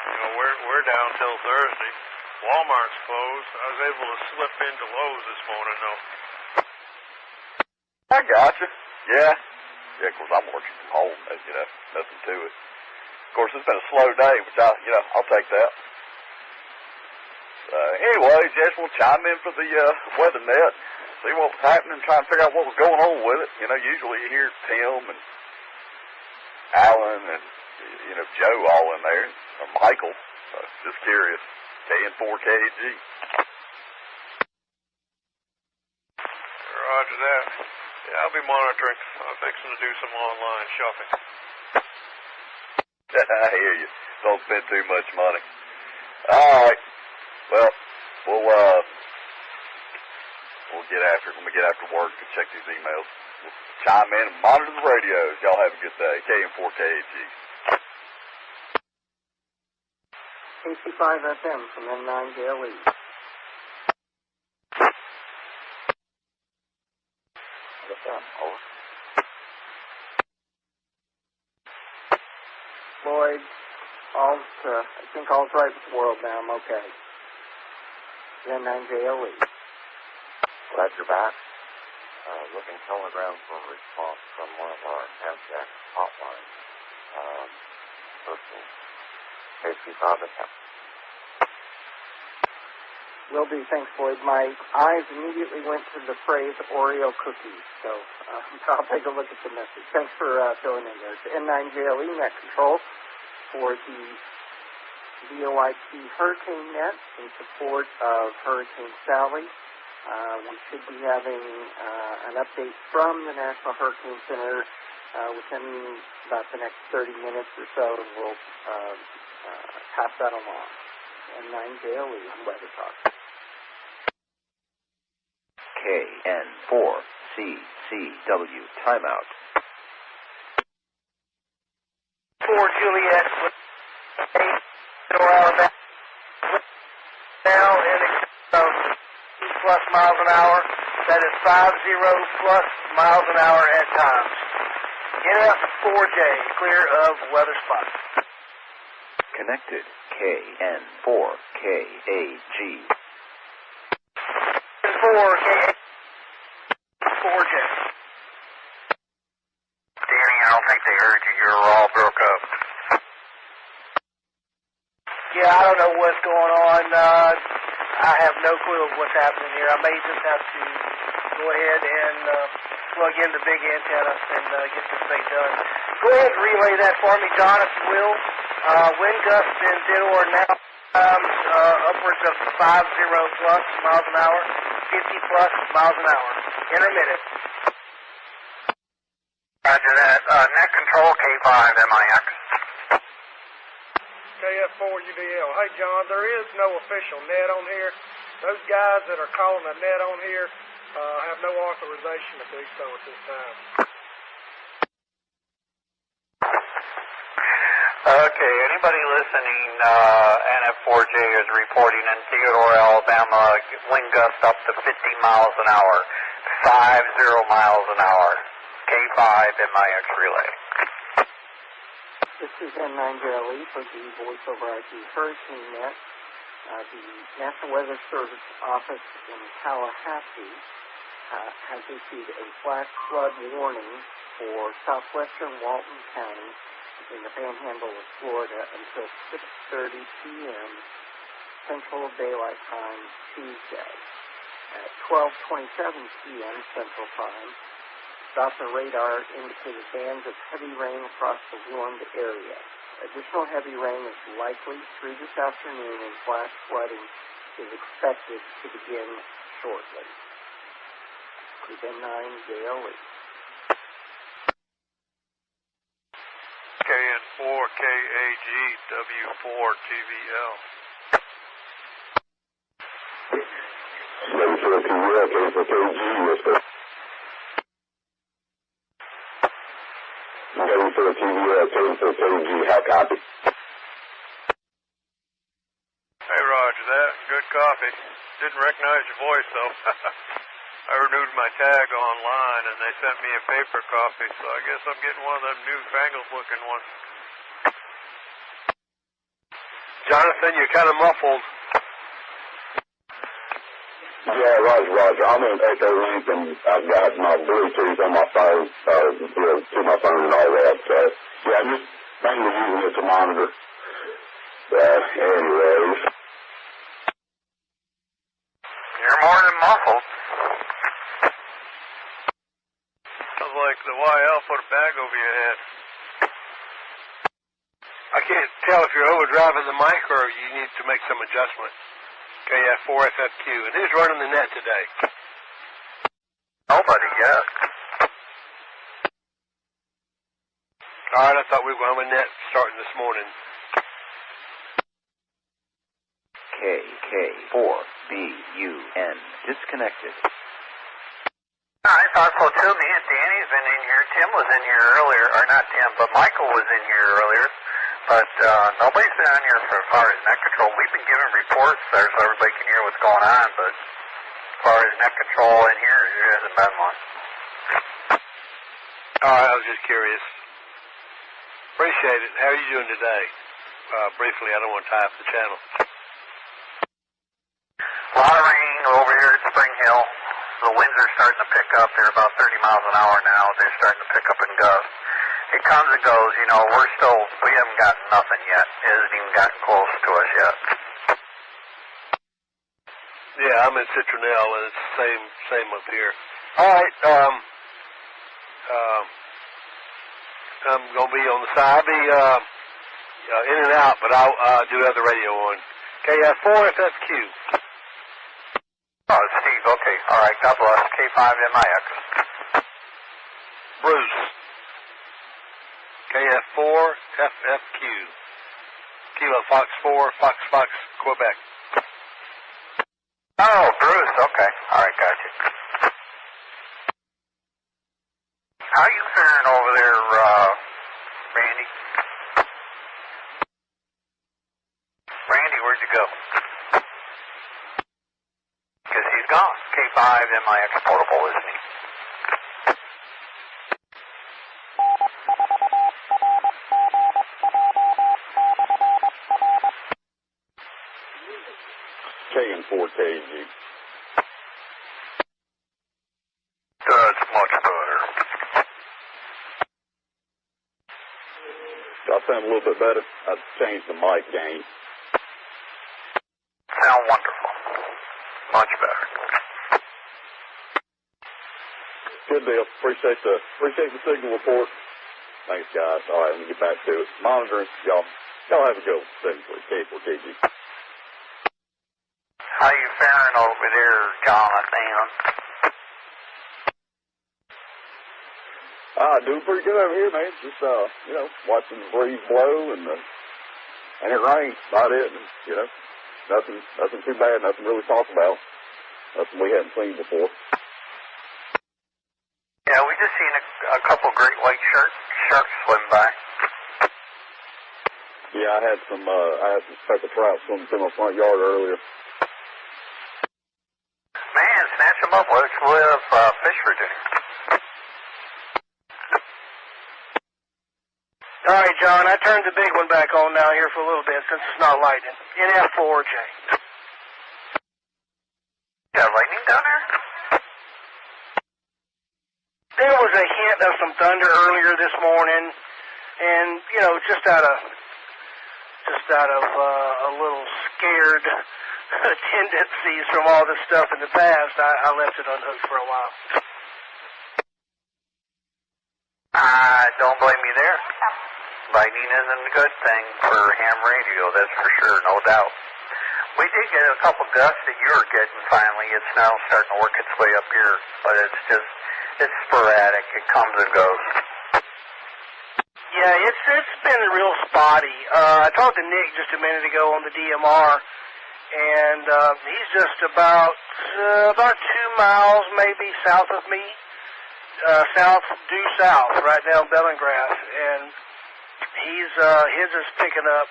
You know, we're down till Thursday. Walmart's closed. I was able to slip into Lowe's this morning, though. I gotcha. Yeah. Yeah, of course, I'm working from home. Nothing to it. Of course, it's been a slow day, which I'll take that. Anyways, yes, we'll chime in for the weather net, see what was happening, try and figure out what was going on with it. Usually you hear Tim and Alan and, Joe all in there, or Michael. Just curious. KN4KAG. Roger that. Yeah, I'll be monitoring. I'm fixing to do some online shopping. I hear you. Don't spend too much money. All right. Well, we'll get after it when we get after work and check these emails. We'll chime in and monitor the radios. Y'all have a good day. KN4KAG. KC5FM from N9JLE. Over. Lloyd, I think all's right with the world now. I'm okay. N9JLE. Glad you're back. Looking telegram for a response from one of our abstract hotlines. Person, KC5FM. Will do. Thanks, Lloyd. My eyes immediately went to the phrase Oreo cookies, so I'll take a look at the message. Thanks for filling in there. It's N9JLE Net Control for the VOIP Hurricane Net in support of Hurricane Sally. We should be having an update from the National Hurricane Center within about the next 30 minutes or so, and we'll pass that along. N9JLE Weather Talk. KN4CCW timeout. 4 Juliet, Alabama, now in excess of 2+ miles an hour. That is 50+ miles an hour at times. N4J, clear of weather spots. Connected. KN4KAG. N4KAG. 4J. Danny, I don't think they heard you. You're all broke up. Yeah, I don't know what's going on. I have no clue of what's happening here. I may just have to go ahead and plug in the big antenna and get this thing done. Go ahead and relay that for me, John, if you will. Wind gusts in Theodore now upwards of 50+ miles an hour, 50+ miles an hour. Intermittent. Roger that. Net control K5MIX. KF4UDL. Hey, John, there is no official net on here. Those guys that are calling a net on here have no authorization to do so at this time. Okay, anybody listening, NF4J is reporting in Theodore, Alabama, wind gust up to 50 miles an hour, 50 miles an hour. K5 MIX relay. This is N4RGJ for the Voice over IP Hurricane Net. The National Weather Service office in Tallahassee has issued a flash flood warning for southwestern Walton County in the Panhandle of Florida until 6:30 p.m. Central Daylight Time Tuesday. At 12:27 p.m. Central Time, Doppler radar indicated bands of heavy rain across the warmed area. Additional heavy rain is likely through this afternoon, and flash flooding is expected to begin shortly. Group N9 JLE. KN4KAG W4TVL. K4TVL, K4KG, yes, sir. K4TVL, K4KG, how copy? Hey, Roger that. Good copy. Didn't recognize your voice, though. I renewed my tag online, and they sent me a paper copy, so I guess I'm getting one of them newfangled-looking ones. Jonathan, you're kind of muffled. Yeah, Roger. I'm in Echo Link, and I've got my Bluetooth on my phone, to my phone and all that. So, yeah, I'm just mainly using it to monitor. Anyways. You're more than muffled. Sounds like the YL put a bag over your head. I can't tell if you're overdriving the mic or you need to make some adjustment. KF4FFQ. And who's running the net today? Nobody yet. All right, I thought we were going to have a net starting this morning. KK4BUN. Disconnected. I thought so too. Me and Danny's been in here. Tim was in here earlier, or not Tim, but Michael was in here earlier. But nobody's been on here as far as net control. We've been giving reports there so everybody can hear what's going on, but as far as net control in here, there hasn't been one. All right, I was just curious. Appreciate it. How are you doing today? Briefly, I don't want to tie up the channel. A lot of rain over here at Spring Hill. The winds are starting to pick up. They're about 30 miles an hour now. They're starting to pick up in gusts. It comes and goes. You know, we haven't gotten nothing yet. It hasn't even gotten close to us yet. Yeah, I'm in Citronelle, and it's the same up here. All right, I'm going to be on the side. I'll be in and out, but I'll do other radio on. KF4FFQ. Oh, it's Steve. Okay. All right. God bless. K5MIX. Bruce. KF4FFQ. Kilo Fox 4, Fox, Quebec. Oh, Bruce. Okay. All right. Gotcha. How you faring over there, Randy? Randy, where'd you go? Because he's gone. K5MIX portable, isn't he? KN4KG. That's much better. Do I sound a little bit better? I've changed the mic gain. Sound wonderful. Much better. Good deal. Appreciate the signal report. Thanks, guys. All right, let me get back to it. Monitoring. Y'all have a good one. K4KG. How you faring over there, Jonathan? Doing pretty good over here, man. Just, watching the breeze blow and the And it rained, about it, and, you know, nothing too bad, nothing really to talk about, nothing we hadn't seen before. Yeah, we just seen a couple great white sharks swim by. Yeah, I had some speckled trout swimming through my front yard earlier. Man, snatch them up. We'll have fish for dinner. All right, John, I turned the big one back on now here for a little bit since it's not lightning. N4RJ. Got lightning down there? There was a hint of some thunder earlier this morning, and, you know, just out of a little scared tendencies from all this stuff in the past, I left it unhooked for a while. Don't blame me there. Lightning isn't a good thing for ham radio, that's for sure, no doubt. We did get a couple gusts that you were getting finally. It's now starting to work its way up here, but it's sporadic. It comes and goes. Yeah, it's been real spotty. I talked to Nick just a minute ago on the DMR, and he's just about 2 miles maybe south of me, due south, right down Bellingrath, and his is picking up,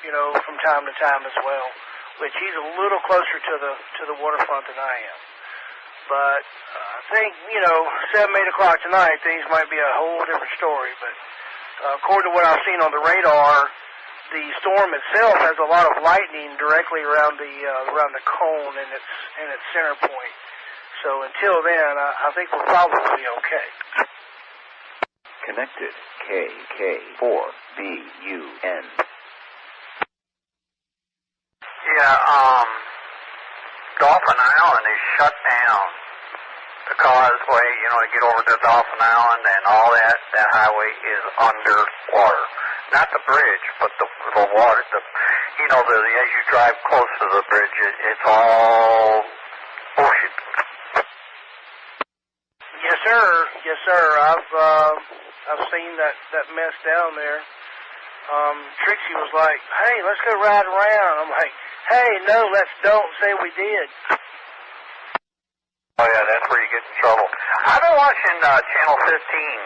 you know, from time to time as well, which he's a little closer to the waterfront than I am. But I think, you know, 7, 8 o'clock tonight, things might be a whole different story, but according to what I've seen on the radar, the storm itself has a lot of lightning directly around the cone and its center point. So until then, I think we'll probably be okay. Connected KK4BUN. Yeah, Dolphin Island is shut down. The causeway, you know, to get over to Dolphin Island and all that highway is underwater. Not the bridge, but the water. As you drive close to the bridge, it's all ocean. Yes, sir. Yes, sir. I've seen that mess down there. Trixie was like, "Hey, let's go ride around." I'm like, "Hey, no, don't say we did." Oh yeah, that's where you get in trouble. I've been watching Channel 15.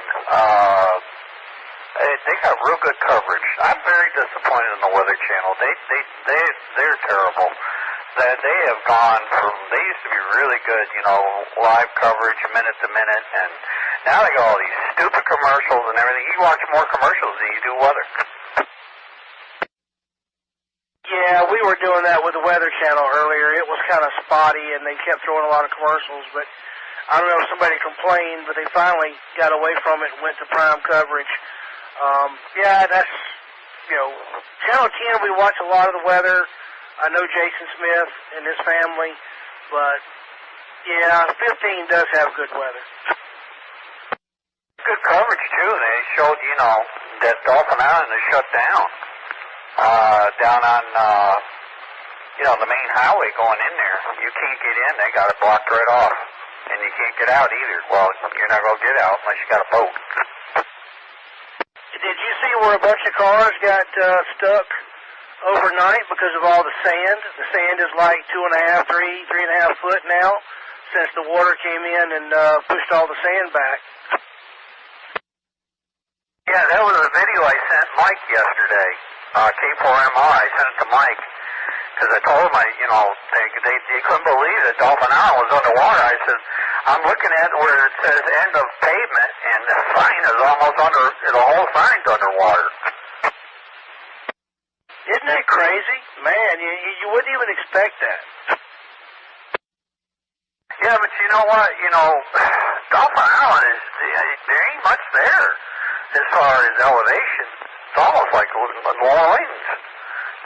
They got real good coverage. I'm very disappointed in the Weather Channel. They're terrible. They have gone from, they used to be really good, you know, live coverage, minute to minute, and now they got all these stupid commercials and everything. You watch more commercials than you do weather. Yeah, we were doing that with the Weather Channel earlier. It was kind of spotty, and they kept throwing a lot of commercials, but I don't know if somebody complained, but they finally got away from it and went to prime coverage. Yeah, that's, you know, Channel 10, we watch a lot of the weather. I know Jason Smith and his family, but, yeah, 15 does have good weather. Good coverage, too. They showed, you know, that Dolphin Island is shut down. Down on, the main highway going in there. You can't get in. They got it blocked right off. And you can't get out either. Well, you're not going to get out unless you got a boat. Did you see where a bunch of cars got stuck overnight because of all the sand? The sand is like 2.5, 3.5 foot now since the water came in and pushed all the sand back. Yeah, that was a video I sent Mike yesterday. K4MR, I sent it to Mike because I told him, they couldn't believe that Dolphin Island was underwater. I said, I'm looking at where it says end of pavement, and the sign is almost the whole sign's underwater. Isn't that crazy? Man, you wouldn't even expect that. Yeah, but you know what? You know, Dolphin Island there ain't much there as far as elevation. It's almost like New Orleans.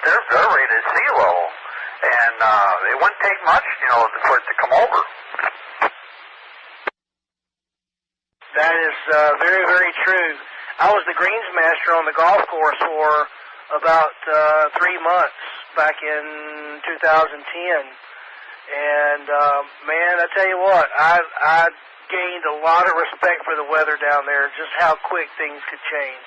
They're rated at sea level. And it wouldn't take much, you know, for it to come over. That is very, very true. I was the greensmaster on the golf course for about 3 months back in 2010. And, man, I tell you what, I gained a lot of respect for the weather down there, just how quick things could change.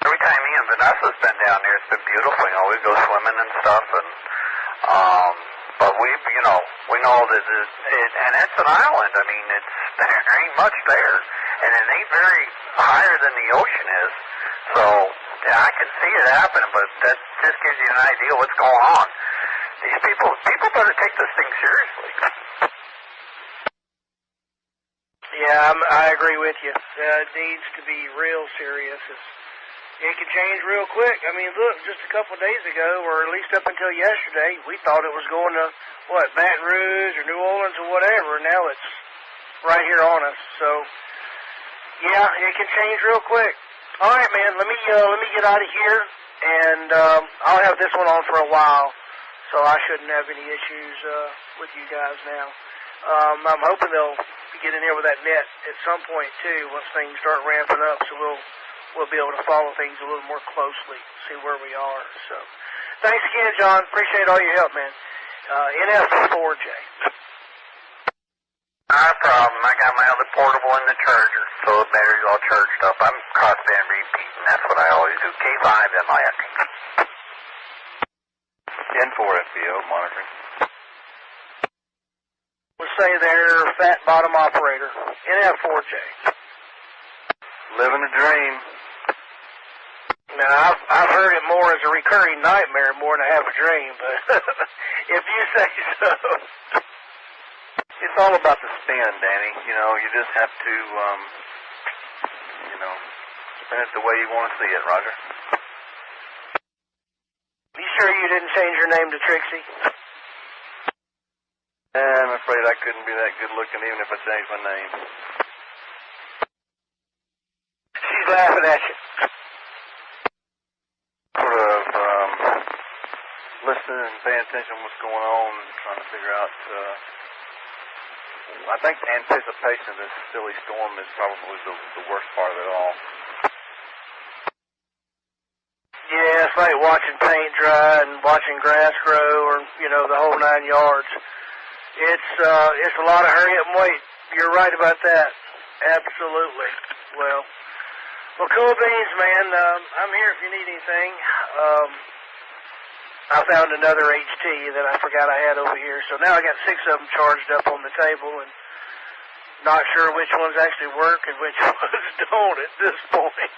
Every time me and Vanessa's been down there, it's been beautiful. You know, we go swimming and stuff, and but we know that and it's an island. I mean, there ain't much there, and it ain't very higher than the ocean is. So yeah, I can see it happening, but that just gives you an idea of what's going on. These people better take this thing seriously. Yeah, I agree with you. It needs to be real serious. It can change real quick. I mean, look, just a couple of days ago, or at least up until yesterday, we thought it was going to, Baton Rouge or New Orleans or whatever. Now it's right here on us. So, yeah, it can change real quick. All right, man, let me get out of here, and I'll have this one on for a while, so I shouldn't have any issues with you guys now. I'm hoping they'll get in here with that net at some point, too, once things start ramping up, so we'll be able to follow things a little more closely, see where we are. So, thanks again, John. Appreciate all your help, man. N4RGJ. Not a problem. I got my other portable in the charger, so the battery's all charged up. I'm crossband repeating. That's what I always do. K5MIX. N4FBO monitoring. We'll say they're fat bottom operator. N4RGJ. Living a dream. Now, I've heard it more as a recurring nightmare more than I have a dream, but if you say so. It's all about the spin, Danny. You know, you just have to, spin it the way you want to see it, Roger. You sure you didn't change your name to Trixie? I'm afraid I couldn't be that good looking even if I changed my name. She's laughing at you. Sort of listening and paying attention to what's going on and trying to figure out, I think the anticipation of this silly storm is probably the worst part of it all. Yeah, it's like watching paint dry and watching grass grow, or the whole 9 yards. It's a lot of hurry up and wait. You're right about that. Absolutely. Well, cool beans, man. I'm here if you need anything. I found another HT that I forgot I had over here, so now I got 6 of them charged up on the table, and not sure which ones actually work and which ones don't at this point.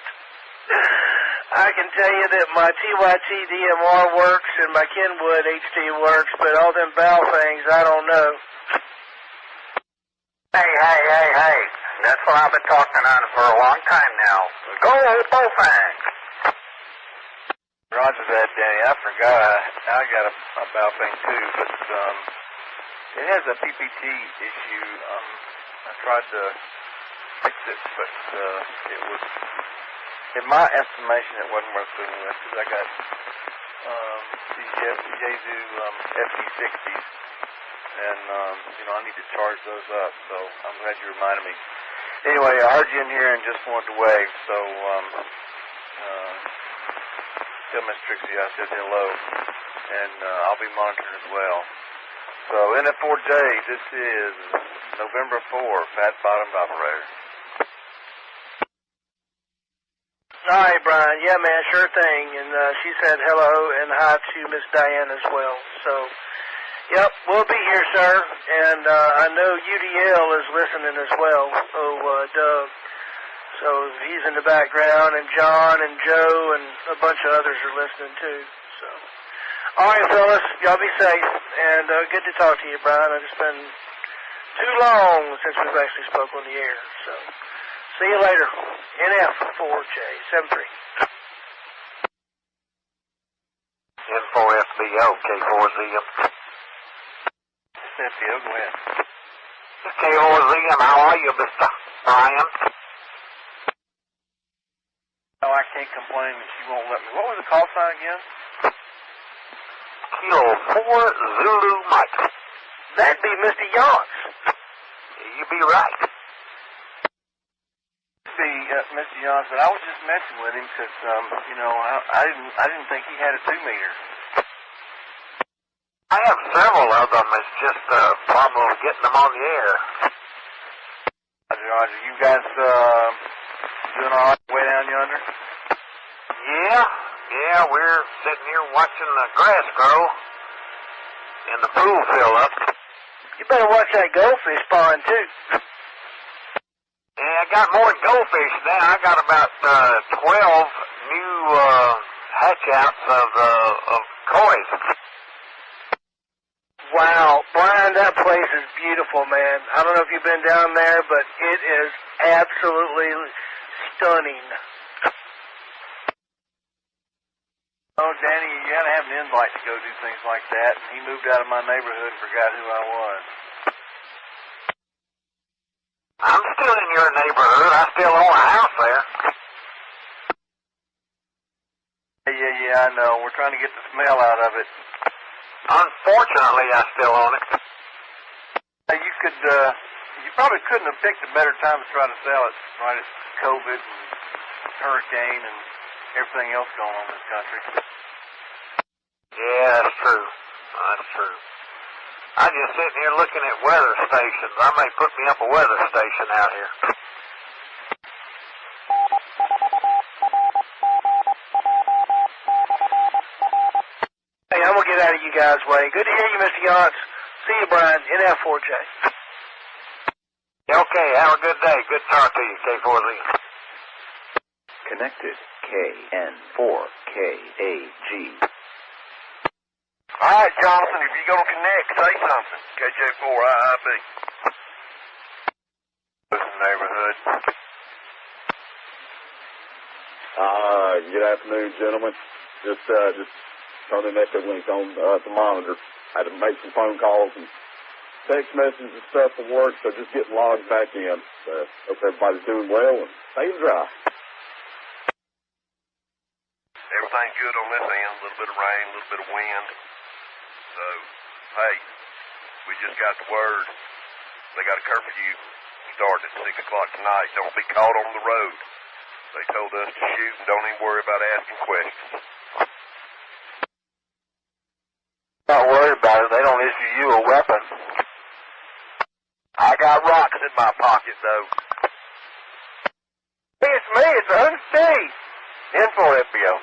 I can tell you that my TYT DMR works and my Kenwood HT works, but all them valve things, I don't know. Hey. That's what I've been talking on for a long time now. Go Bowfang. Roger that, Danny. I forgot. I got a valve thing too, but it has a PPT issue. I tried to fix it, but it was, in my estimation, it wasn't worth doing with because I got these Yaesu FD60s, and I need to charge those up. So I'm glad you reminded me. Anyway, I heard you in here and just wanted to wave. So tell Miss Trixie I said hello, and I'll be monitoring as well. So N4RGJ, this is November 4, fat bottomed operator. All right, Brian. Yeah, man, sure thing. And she said hello and hi to Miss Diane as well. So, yep, we'll be here, sir. And I know UDL is listening as well. Doug. So he's in the background, and John and Joe and a bunch of others are listening too. So, all right, fellas, y'all be safe, and good to talk to you, Brian. It's been too long since we've actually spoke on the air. So, see you later. N4RGJ 73. N4FBO K4ZM. FBO, go ahead. K4ZM, how are you, Mr. Brian? Oh, I can't complain that she won't let me. What was the call sign again? Kilo 4 Zulu Mike. That'd be Mr. Yonks. You be right. See, Mr. Yonks, but I was just messing with him because, I didn't think he had a 2-meter. I have several of them. It's just a problem of getting them on the air. Roger, you guys doing all right way down yonder? Yeah, we're sitting here watching the grass grow and the pool fill up. You better watch that goldfish pond, too. Yeah, I got more goldfish now. I got about 12 new hatch-outs of koi's. Wow, Brian, that place is beautiful, man. I don't know if you've been down there, but it is absolutely stunning. Oh, Danny, you gotta have an invite to go do things like that. And he moved out of my neighborhood and forgot who I was. I'm still in your neighborhood. I still own a house there. Yeah, I know. We're trying to get the smell out of it. Unfortunately, I still own it. You probably couldn't have picked a better time to try to sell it right as COVID and hurricane and everything else going on in this country. Yeah, that's true. That's true. I'm just sitting here looking at weather stations. I may put me up a weather station out here. Hey, I'm going to get out of you guys' way. Good to hear you, Mr. Yance. See you, Brian, N4RGJ. Okay, have a good day. Good talk to you, K4Z. Connected, KN4KAG. All right, Johnson, if you're going to connect, say something. KJ4IIB. This neighborhood. Good afternoon, gentlemen. Just turning echo link on the monitor. I had to make some phone calls and text messages and stuff for work, so just getting logged back in. Hope everybody's doing well and staying dry. Everything's good on this end. A little bit of rain, a little bit of wind. So, hey, we just got the word. They got a curfew starting at 6 o'clock tonight. Don't be caught on the road. They told us to shoot and don't even worry about asking questions. Not worried about it. They don't issue you a weapon. I got rocks in my pocket, though. Hey, it's me. It's 100 N4FBO.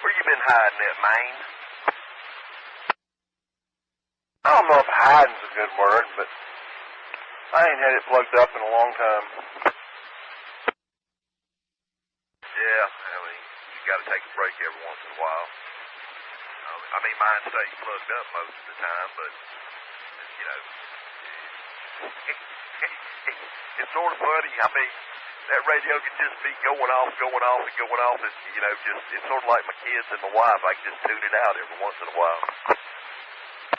Where you been hiding at, man? I don't know if hiding's a good word, but I ain't had it plugged up in a long time. Yeah, I mean, you got to take a break every once in a while. I mean, mine stays plugged up most of the time, but, you know, it's sort of funny. I mean, that radio can just be going off, and, you know, it's sort of like my kids and my wife. I can just tune it out every once in a while.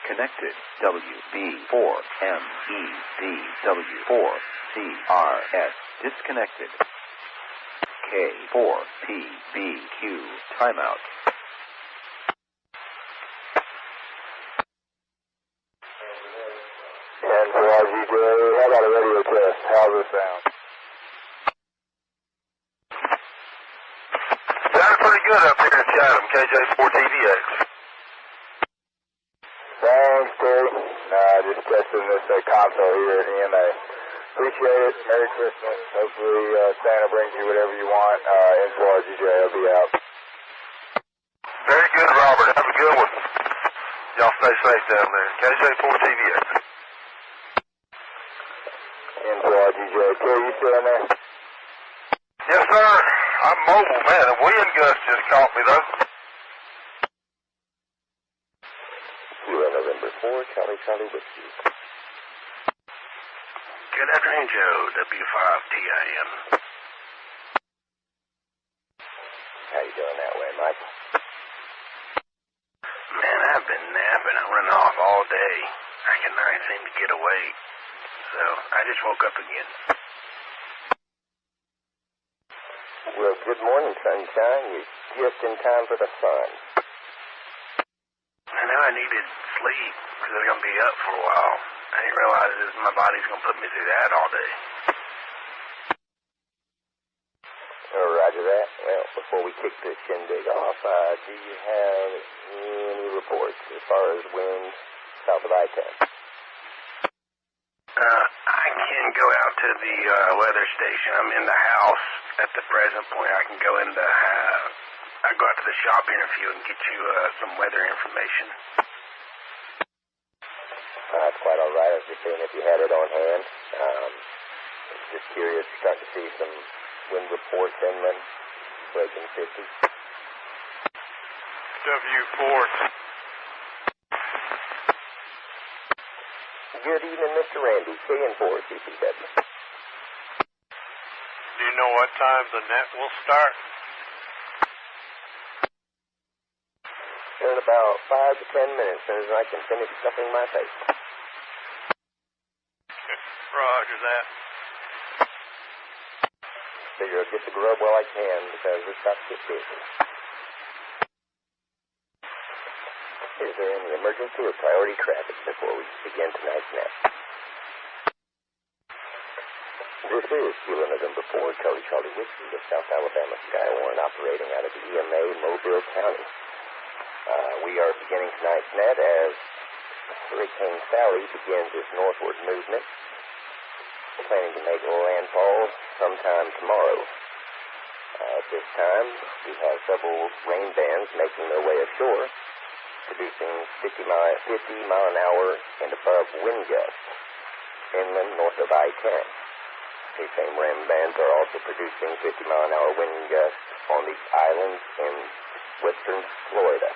Connected, WB4MEDW4CRS. Disconnected. K4PBQ. Timeout. N4RGJ, how about a radio test? How's it sound? Sounded pretty good up here in Chatham, KJ4TVX. Thanks, Terry. Just testing this console here at EMA. Appreciate it. Merry Christmas. Hopefully Santa brings you whatever you want. N4RGJ, I'll be out. Very good, Robert. Have a good one. Y'all stay safe down there. KJ4TVX. N4RGJ. Terry, you still in there? Yes, sir. I'm mobile, man. A wind gust just caught me, though. November 4, Charlie Whiskey. Good afternoon, Joe. W5TIM. How you doing that way, Mike? Man, I've been napping. I run off all day. I cannot seem to get awake. So, I just woke up again. Well, good morning, sunshine. You're just in time for the fun. I know I needed sleep because I'm going to be up for a while. I didn't realize my body's going to put me through that all day. Oh, roger that. Well, before we kick this shindig off, do you have any reports as far as winds south of I-10? I I can go out to the weather station. I'm in the house at the present point. I can go in the I go out to the shop interview and get you some weather information. That's quite all right. I was just seeing if you had it on hand. Just curious, starting to see some wind reports inland, breaking 50. W4. Good evening, Mr. Randy, N4RGJ. Do you know what time the net will start? In about 5 to 10 minutes, as soon as I can finish stuffing my face. Roger that. Figure I'll get the grub while I can because it's about to get busy. Is there any emergency or priority traffic before we begin tonight's net? This is Kilo November 4, Charlie Whiskey, the South Alabama Skywarn operating out of the EMA, Mobile County. We are beginning tonight's net as Hurricane Sally begins its northward movement, planning to make landfall sometime tomorrow. At this time, we have several rain bands making their way ashore, producing 50 mile an hour and above wind gusts inland north of I-10. These same rain bands are also producing 50 mile an hour wind gusts on the islands in western Florida.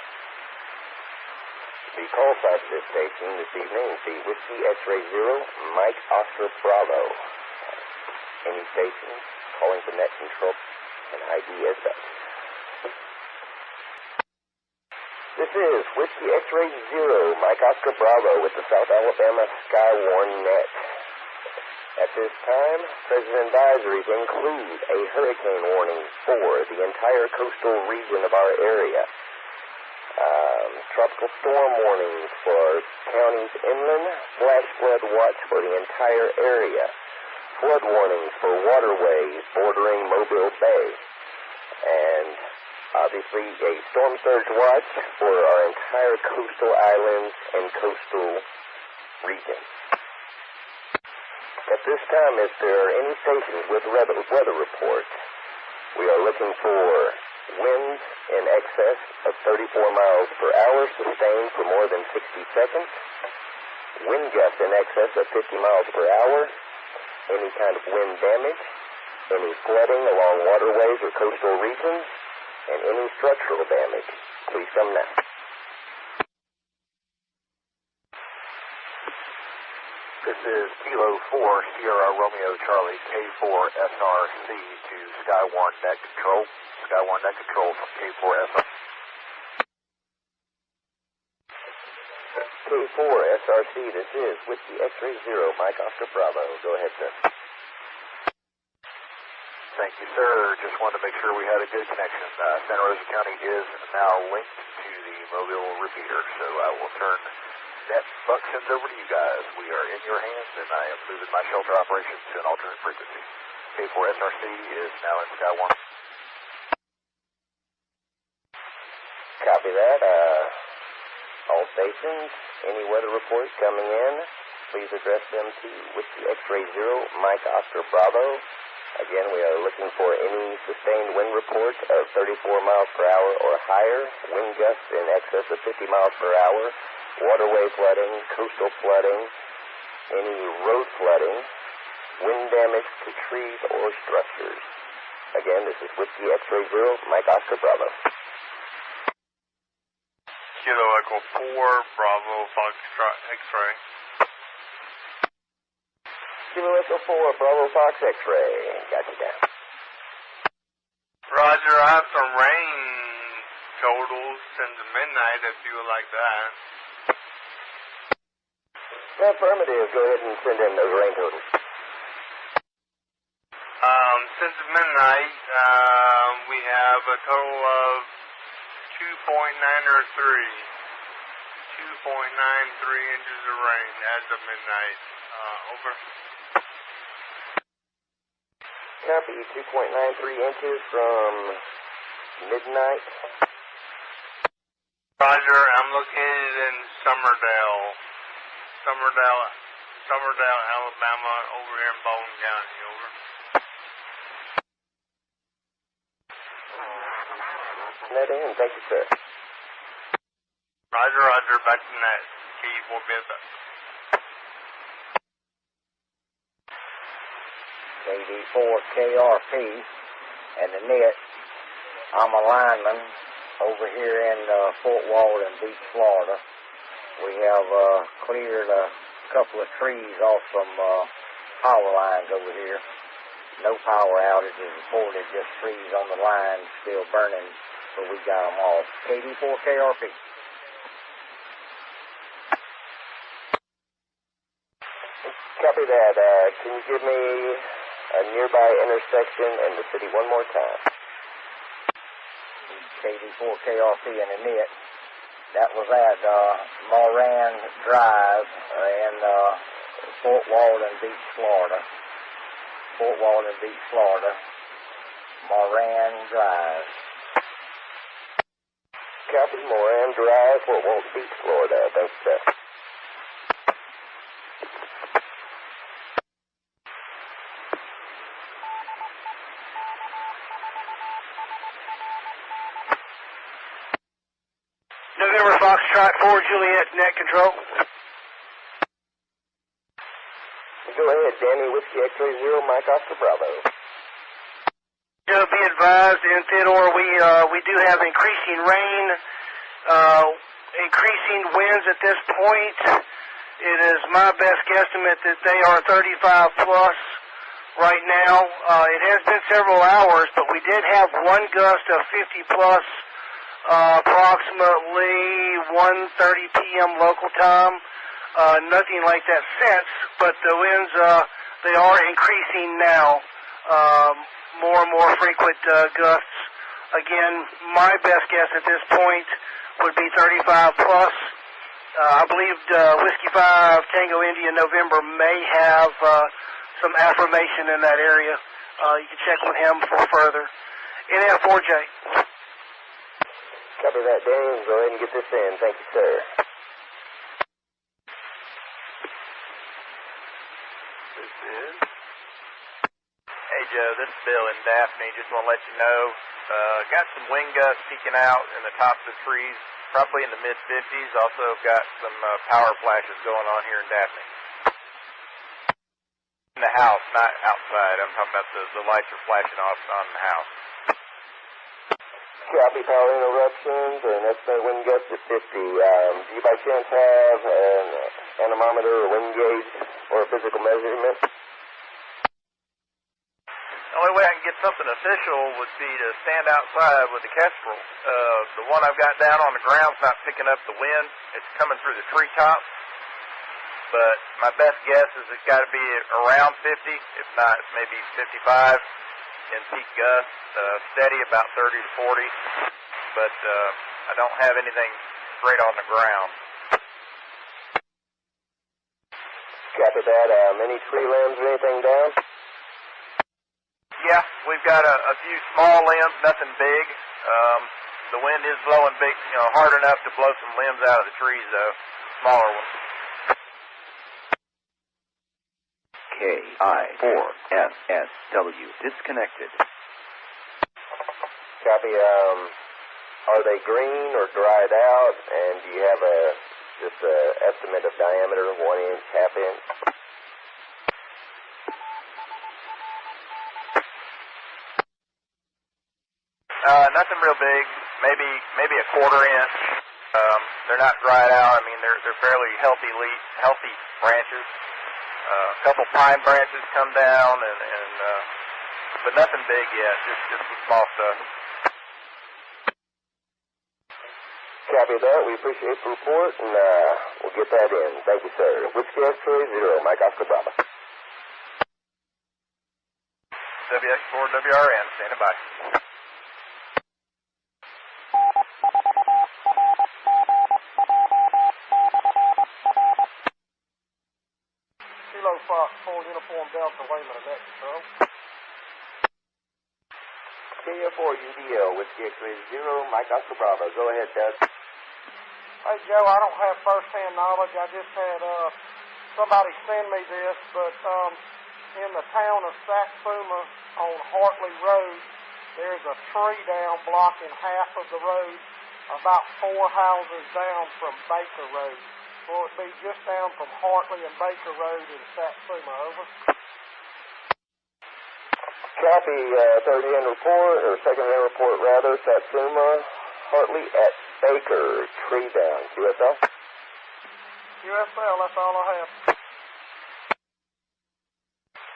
The call sign for this station this evening is the Whiskey X-Ray 0, Mike Oscar Bravo. Any station calling for net control and ID as such. This is Whiskey X-Ray 0, Mike Oscar Bravo with the South Alabama Skywarn net. At this time, present advisories include a hurricane warning for the entire coastal region of our area. Tropical storm warnings for counties inland, flash flood watch for the entire area, flood warnings for waterways bordering Mobile Bay, and obviously a storm surge watch for our entire coastal islands and coastal regions. At this time, if there are any stations with weather reports, we are looking for winds in excess of 34 miles per hour sustained for more than 60 seconds, wind gusts in excess of 50 miles per hour, any kind of wind damage, any flooding along waterways or coastal regions, and any structural damage. Please come now. This is Kilo 4, Sierra Romeo Charlie, K4SRC to Skywarn Net Control. Skywarn Net Control from K4SRC. K4SRC, this is Whiskey X-Ray 0, Mike Oscar Bravo. Go ahead, sir. Thank you, sir. Just wanted to make sure we had a good connection. Santa Rosa County is now linked to the Mobile repeater, so I will turn net functions over to you guys. We are in your hands, and I am moving my shelter operations to an alternate frequency. K4SRC is now in Skywarn. Copy that. All stations, any weather reports coming in, please address them to Whiskey X-Ray 0, Mike Oscar Bravo. Again, we are looking for any sustained wind reports of 34 miles per hour or higher, wind gusts in excess of 50 miles per hour, waterway flooding, coastal flooding, any road flooding, wind damage to trees or structures. Again, this is Whiskey X-Ray 0, Mike Oscar Bravo. Kilo Echo 4, Bravo, Foxtrot X-Ray. Kilo Echo 4, Bravo, Fox X-Ray. Got you down. Roger, I have some rain totals since midnight if you would like that. Affirmative. Go ahead and send in those rain totals. Since midnight, we have a total of 2.93 inches of rain as of midnight. Over. Copy, 2.93 inches from midnight. Roger, I'm located in Summerdale, Somerdale, Alabama, over here in Baldwin County, over. Net in. Thank you, sir. Roger, roger. Back to net. KD4 KD4KRP and the net. I'm a lineman over here in Fort Walton Beach, Florida. We have cleared a couple of trees off some power lines over here. No power outages reported, just trees on the line still burning, but we got them off. KD4KRP. Copy that. Can you give me a nearby intersection in the city one more time? KD4KRP and the net. That was at Moran Drive in Fort Walton Beach, Florida. Fort Walton Beach, Florida. Moran Drive. Copy, Moran Drive, Fort Walton Beach, Florida. Thanks, sir. November Foxtrot 4 Juliet, net control. Go ahead, Danny. Whiskey X-ray 0, Mike Oscar Bravo. Be advised, in Theodore, we do have increasing rain, increasing winds at this point. It is my best guesstimate that they are 35 plus right now. It has been several hours, but we did have one gust of 50 plus. Approximately 1:30 p.m. local time. Nothing like that since, but the winds, they are increasing now. More and more frequent gusts. Again, my best guess at this point would be 35 plus. I believe Whiskey 5 Tango India November may have some affirmation in that area. You can check with him for further. N4RGJ. Copy that, Danny. Go ahead and get this in. Thank you, sir. This is... Hey, Joe, this is Bill in Daphne. Just want to let you know, got some wind gusts peeking out in the tops of trees, probably in the mid-50s. Also got some power flashes going on here in Daphne. In the house, not outside. I'm talking about the lights are flashing off on the house. Copy, power interruptions, and estimate wind gust at 50. Do you by chance have an anemometer or wind gauge or a physical measurement? The only way I can get something official would be to stand outside with the Kestrel. The one I've got down on the ground's not picking up the wind. It's coming through the treetops. But my best guess is it's got to be around 50, if not maybe 55. In peak gusts, steady about 30 to 40, but I don't have anything straight on the ground. Copy that. Any tree limbs or anything down? Yeah, we've got a few small limbs, nothing big. The wind is blowing big, hard enough to blow some limbs out of the trees, though, smaller ones. KI4SSW disconnected. Copy. Are they green or dried out? And do you have just a estimate of diameter, 1 inch, half inch? Nothing real big. Maybe a quarter inch. They're not dried out. I mean, they're fairly healthy branches. A couple pine branches come down, but nothing big yet. Just some small stuff. Copy that. We appreciate the report, and we'll get that in. Thank you, sir. Whiskey X-ray 0, Mike Oscar Bravo. WX4WRN, standing by. Kilo Fox 4 Uniform Delta Wayman, net control. KF4UDL, Whiskey X-ray 0, Mike Oscar Bravo. Go ahead, Doug. Hey, Joe, I don't have first-hand knowledge. I just had somebody send me this, but in the town of Satsuma on Hartley Road, there's a tree down blocking half of the road, about 4 houses down from Baker Road. Will it be just down from Hartley and Baker Road in Satsuma? Over. Copy, third hand report, or second hand report rather, Satsuma, Hartley at Baker, tree down, QSL? QSL, that's all I have.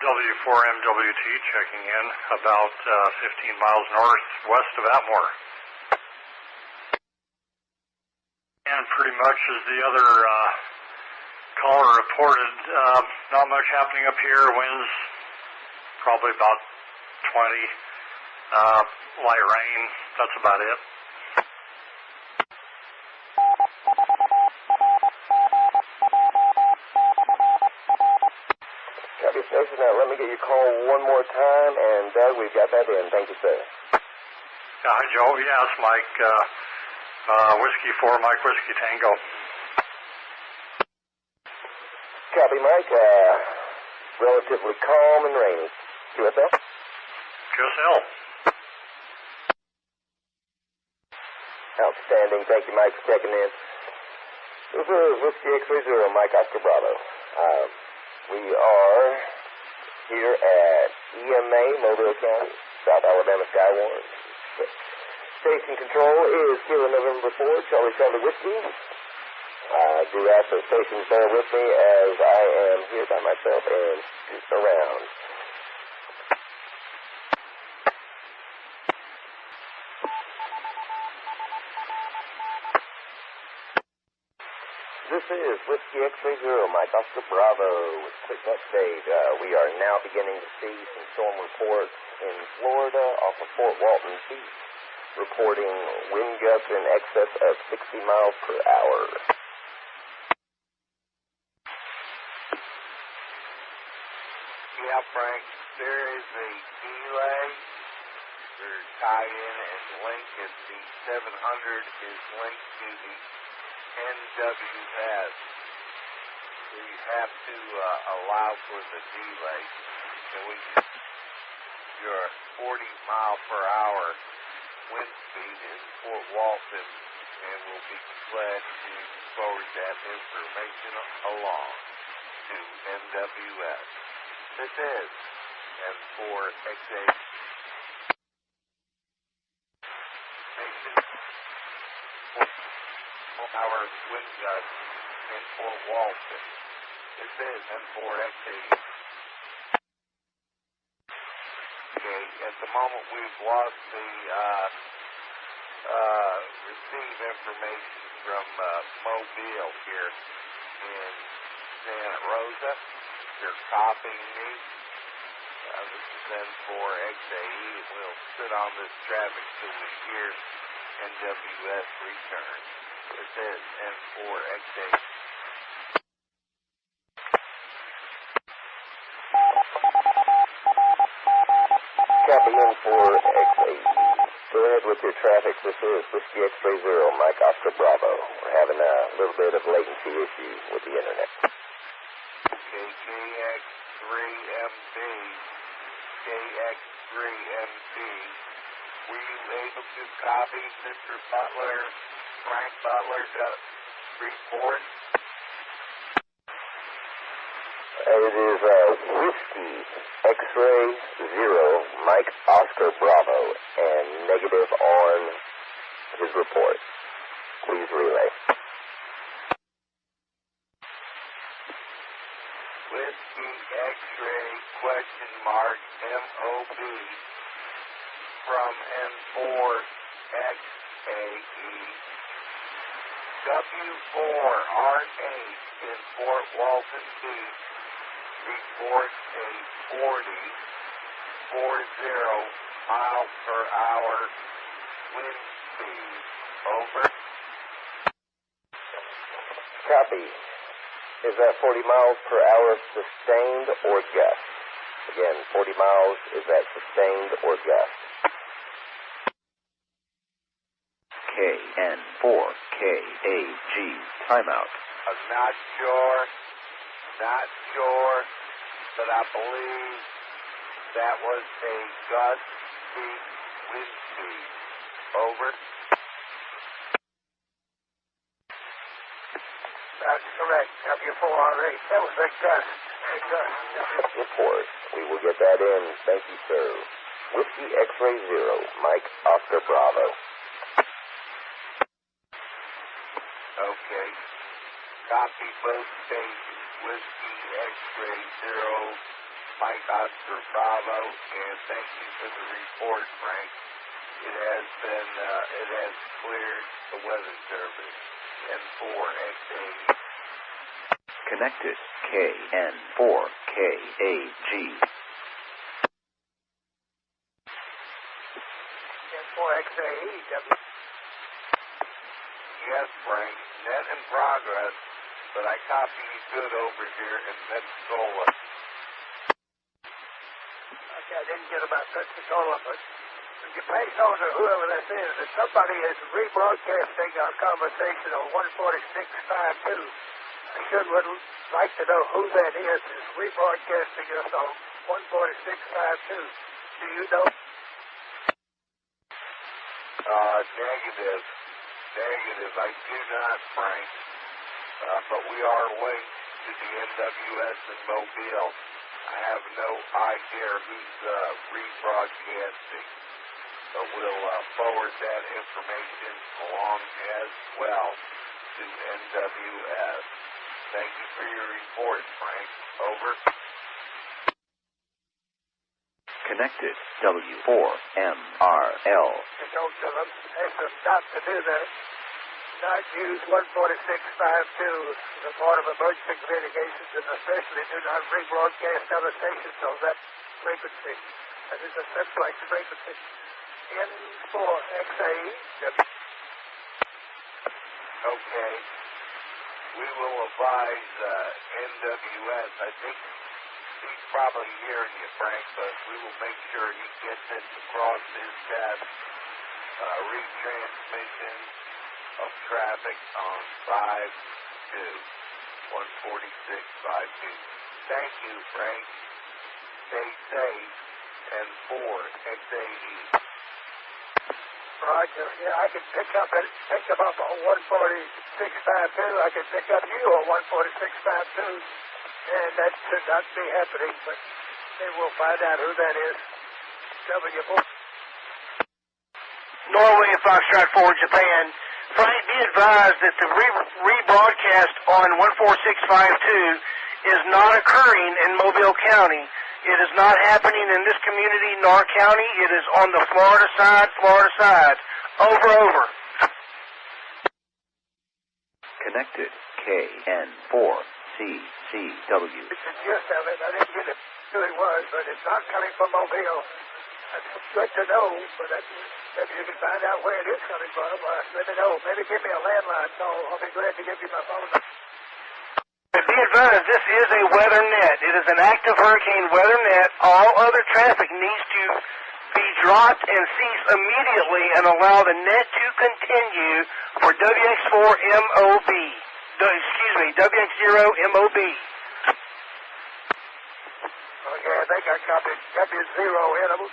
W4MWT checking in about 15 miles northwest of Atmore. And pretty much as the other caller reported, not much happening up here. Winds probably about 20. Light rain, that's about it. Copy station, now let me get your call one more time, and Doug, we've got that in. Thank you, sir. Hi, Joe. Yes, Mike. Whiskey 4, Mike Whiskey Tango. Copy, Mike. Relatively calm and rainy. QSL? QSL. Outstanding. Thank you, Mike, for checking in. This is Whiskey X-Ray 0, Mike Oscar Bravo. We are here at EMA, Mobile County, South Alabama Skywarn. Station control is Kilo November 4, Charlie Whiskey. I do ask that stations bear with me as I am here by myself and scooting around. This is Whiskey X-Ray 0, Mike Oscar Bravo with a quick update. We are now beginning to see some storm reports in Florida off of Fort Walton Beach, reporting wind gusts in excess of 60 miles per hour. Yeah, Frank, there is a delay. There's tie-in and link at the 700 is linked to the NWS. So you have to allow for the delay. And your 40 mile per hour wind speed in Fort Walton, and we'll be glad to forward that information along to NWS. This is N4RGJ. Our wind gusts in Fort Walton. This is N4RGJ. Okay, at the moment we've lost the receive information from Mobile here in Santa Rosa. You're copying me. This is N4RGJ. We'll sit on this traffic till we hear NWS return. This is N4RGJ. Copy N4RGJ. Go ahead with your traffic. This is Whiskey X-Ray 0, Mike Oscar Bravo. We're having a little bit of latency issue with the internet. KX3MB. KX3MB. Were you able to copy Mr. Butler, Frank Butler's report? It is Whiskey X-Ray 0, Mike Oscar Bravo, and negative on his report. Please relay. Whiskey X-Ray question mark MOB from N4RGJ. W4RH in Fort Walton Beach reports a 40 mile per hour wind speed. Over. Copy. Is that 40 miles per hour sustained or gust? Again, 40 miles, is that sustained or gust? KN4KAG timeout. I'm not sure. Not sure, but I believe that was a gust speed wind speed. Over. That's correct. W4R8. That was a gust. Report. We will get that in. Thank you, sir. Whiskey X-Ray 0, Mike Oscar Bravo. Okay. Copy both stations. Whiskey X-Ray 0, Mike Oscar Bravo, and thank you for the report, Frank. It has cleared the weather service. N4XA. Connected KN4KAG. N4XAE. Yes, Frank. Net in progress, but I copy you good over here in Pensacola. Okay, I didn't get about Pensacola, but when you pass on to whoever that is, if somebody is rebroadcasting our conversation on 146.52, I sure would like to know who that is rebroadcasting us on 146.52. Do you know? Negative. I do not, Frank. But we are linked to the NWS in Mobile. I have no idea who's rebroadcasting, but we'll forward that information along as well to NWS. Thank you for your report, Frank. Over. Connected W4MRL. Don't tell them. Ask them not to do that. Not use 146.52 as a part of emergency communications, and especially do not rebroadcast other stations on that frequency. That is a simplex frequency. N4XAE. Okay. We will advise NWS. I think he's probably hearing you, Frank, but we will make sure he gets it across his desk. Retransmission of traffic on 146.52. Thank you, Frank. Stay safe. N4XAE. Roger. Yeah, I can pick them up on 146.52. I can pick up you on 146.52. And that should not be happening, but they will find out who that is. W4. Norway, Foxtrot 4, Japan. Frank, be advised that the rebroadcast on 146.52 is not occurring in Mobile County. It is not happening in this community nor county. It is on the Florida side. Over. Connected KN4CCW. It's the gist of it. I didn't get it who it was, but it's not coming from Mobile. That's good to know, but maybe you can find out where it is coming from. Let me know. Maybe give me a landline call. I'll be glad to give you my phone number. Be advised, this is a weather net. It is an active hurricane weather net. All other traffic needs to be dropped and cease immediately and allow the net to continue for WX4MOB. WX0MOB. Okay, I think I copied W0MOB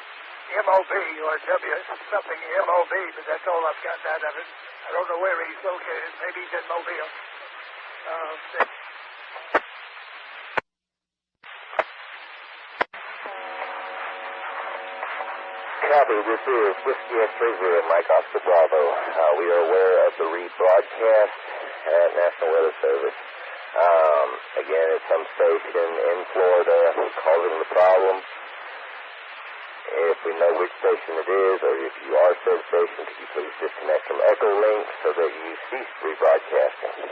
or W something MOB, but that's all I've got out of it. I don't know where he's located. Maybe he's in Mobile. Copy. This is Whiskey X-Ray 0, Mike Oscar Bravo. We are aware of the rebroadcast at National Weather Service. Again, it's some station in Florida causing the problem. If we know which station it is, or if you are said station, could you please disconnect from Echo Link so that you cease rebroadcasting?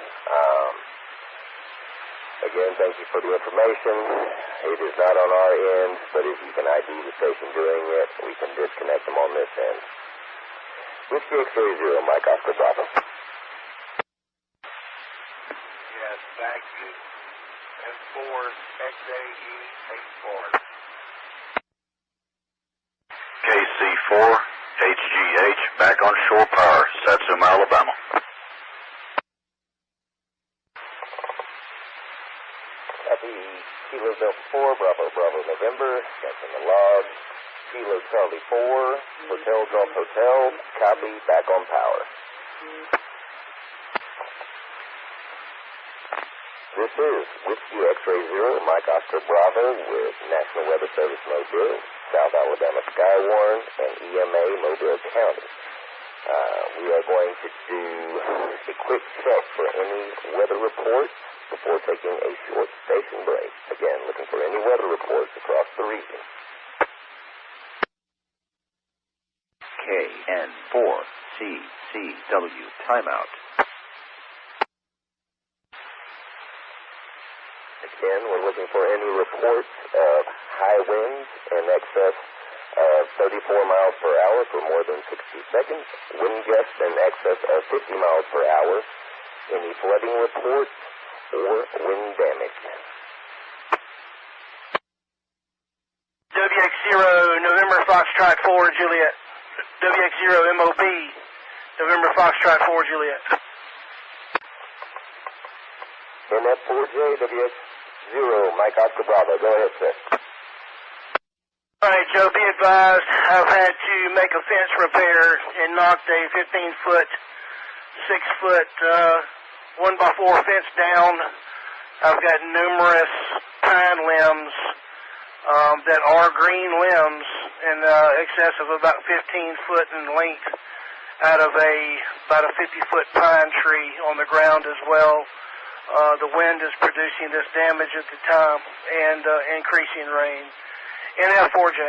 Again, thank you for the information. It is not on our end, but if you can ID the station doing it, we can disconnect them on this end. Whiskey X-Ray 0, Mike Oscar Bravo. Yes, thank you. N4XAE 84. KC4HGH back on shore power, Satsuma, Alabama. Copy. Delta 4, Bravo, Bravo, November. That's in the log. Kilo Charlie 4, Hotel Golf Hotel. Copy, back on power. This is Whiskey X-Ray Zero, Mike Oscar Bravo with National Weather Service Mobile, South Alabama Skywarn, and EMA Mobile County. We are going to do a quick check for any weather reports before taking a short station break. Again, looking for any weather reports across the region. N4RGJ timeout. Again, we're looking for any reports of high winds in excess of 34 miles per hour for more than 60 seconds, wind gusts in excess of 50 miles per hour, any flooding reports, or wind damage. WX0, November Foxtrot 4, Juliet. WX0, MOB, November Foxtrot 4, Juliet. N4RGJ, WX0, Mike Oscar Bravo. Go ahead, sir. All right, Joe, be advised, I've had to make a fence repair and knocked a 15-foot, 6-foot, 1x4 fence down. I've got numerous pine limbs that are green limbs in excess of about 15 foot in length out of about a 50-foot pine tree on the ground as well. The wind is producing this damage at the time and increasing rain. NF4J.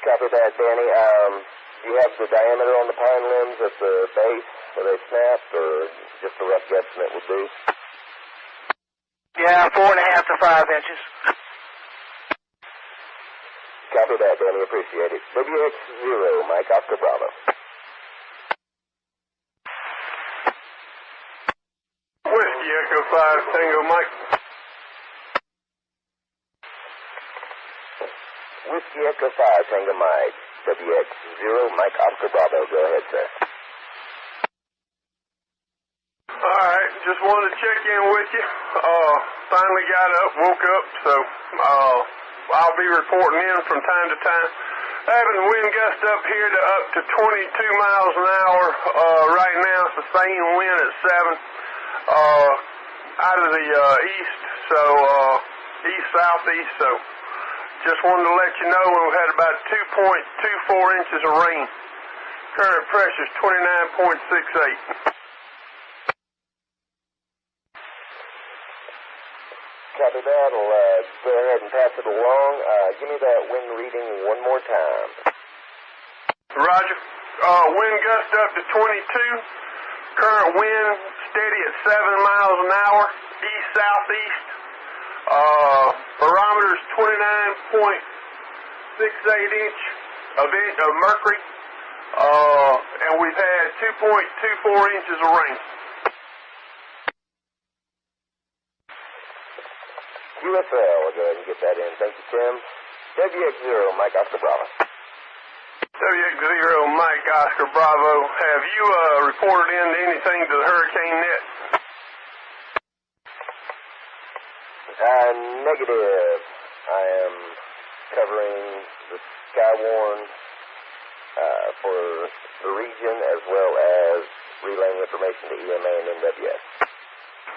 Copy that, Danny. Do you have the diameter on the pine limbs at the base where they snapped, or just a rough guesstimate would be? Yeah, 4.5 to 5 inches. Copy that, Danny. Appreciate it. WX0, Mike Oscar Bravo. Whiskey Echo 5, Tango Mike. Whiskey Echo 5, Tango Mike. WX0, Mike Oscar Bravo. Go ahead, sir. Alright, just wanted to check in with you. Finally got up, woke up, so I'll be reporting in from time to time. Having wind gust up here to up to 22 miles an hour right now, sustained wind at 7 out of the east, so east-southeast, so just wanted to let you know we've had about 2.24 inches of rain. Current pressure is 29.68. Copy that. I'll go ahead and pass it along. Give me that wind reading one more time. Roger. Wind gust up to 22. Current wind steady at 7 miles an hour, east-southeast. Barometer is 29.68 inch of mercury. And we've had 2.24 inches of rain. USL, I'll go ahead and get that in. Thank you, Tim. WX0, Mike Oscar Bravo. WX0, Mike Oscar Bravo. Have you reported in anything to the hurricane net? Negative. I am covering the Skywarn for the region as well as relaying information to EMA and NWS.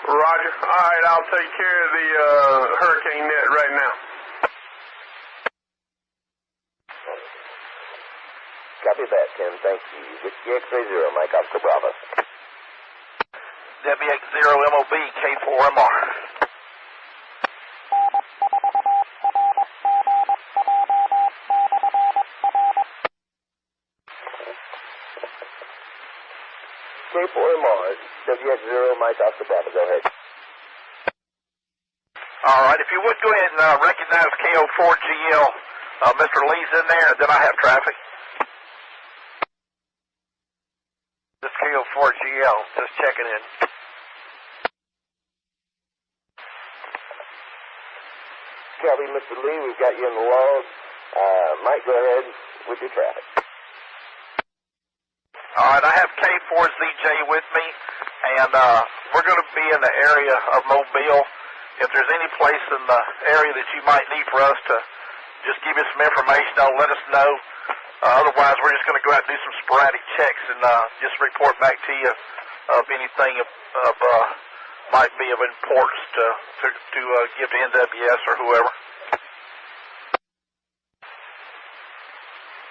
Roger. All right, I'll take care of the hurricane net right now. Copy that, Tim. Thank you. Whiskey X-Ray 0, Mike Oscar Bravo. WX0 MOB K4MR. K4MR, WX0, Mike Oscar Bravo. Go ahead. All right, if you would go ahead and recognize KO4GL. Mr. Lee's in there, and then I have traffic. This KO4GL, just checking in. Copy, Mr. Lee. We've got you in the log. Mike, go ahead with your traffic. All right, I have K4ZJ with me, and we're going to be in the area of Mobile, if there's any place in the area that you might need for us to just give you some information on, let us know. Otherwise, we're just going to go out and do some sporadic checks and just report back to you of anything of might be of importance to give to NWS or whoever.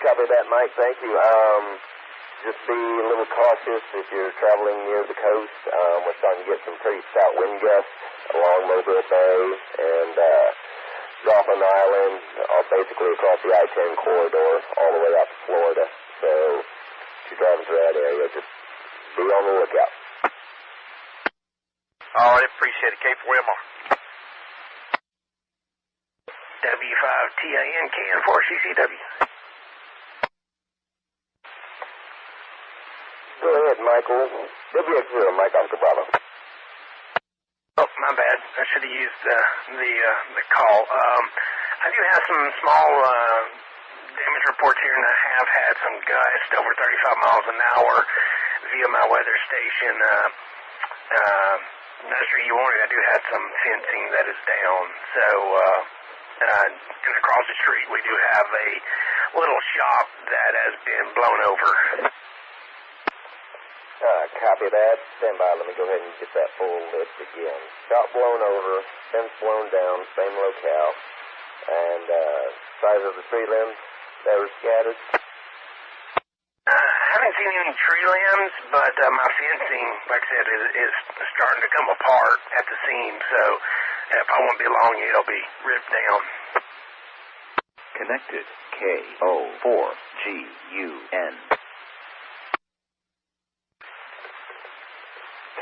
Copy that, Mike. Thank you. Just be a little cautious if you're traveling near the coast. We're starting to get some pretty stout wind gusts along Mobile Bay and Dauphin Island, basically across the I-10 corridor all the way out to Florida. So if you're driving through that area, just be on the lookout. All right, appreciate it. K4MR. W5TANK N4RGJ. Go ahead, Michael. WX0, Mike Oscar Bravo. Oh, my bad. I should have used the call. I do have some small damage reports here, and I have had some gusts over 35 miles an hour via my weather station. Not sure you wanted. I do have some fencing that is down. So, and across the street, we do have a little shop that has been blown over. Copy that. Stand by. Let me go ahead and get that full list again. Shop blown over, fence blown down, same locale, and size of the tree limbs that were scattered. I haven't seen any tree limbs, but my fencing, like I said, is starting to come apart at the seam, so if I won't be long, it'll be ripped down. Connected. K04GUN.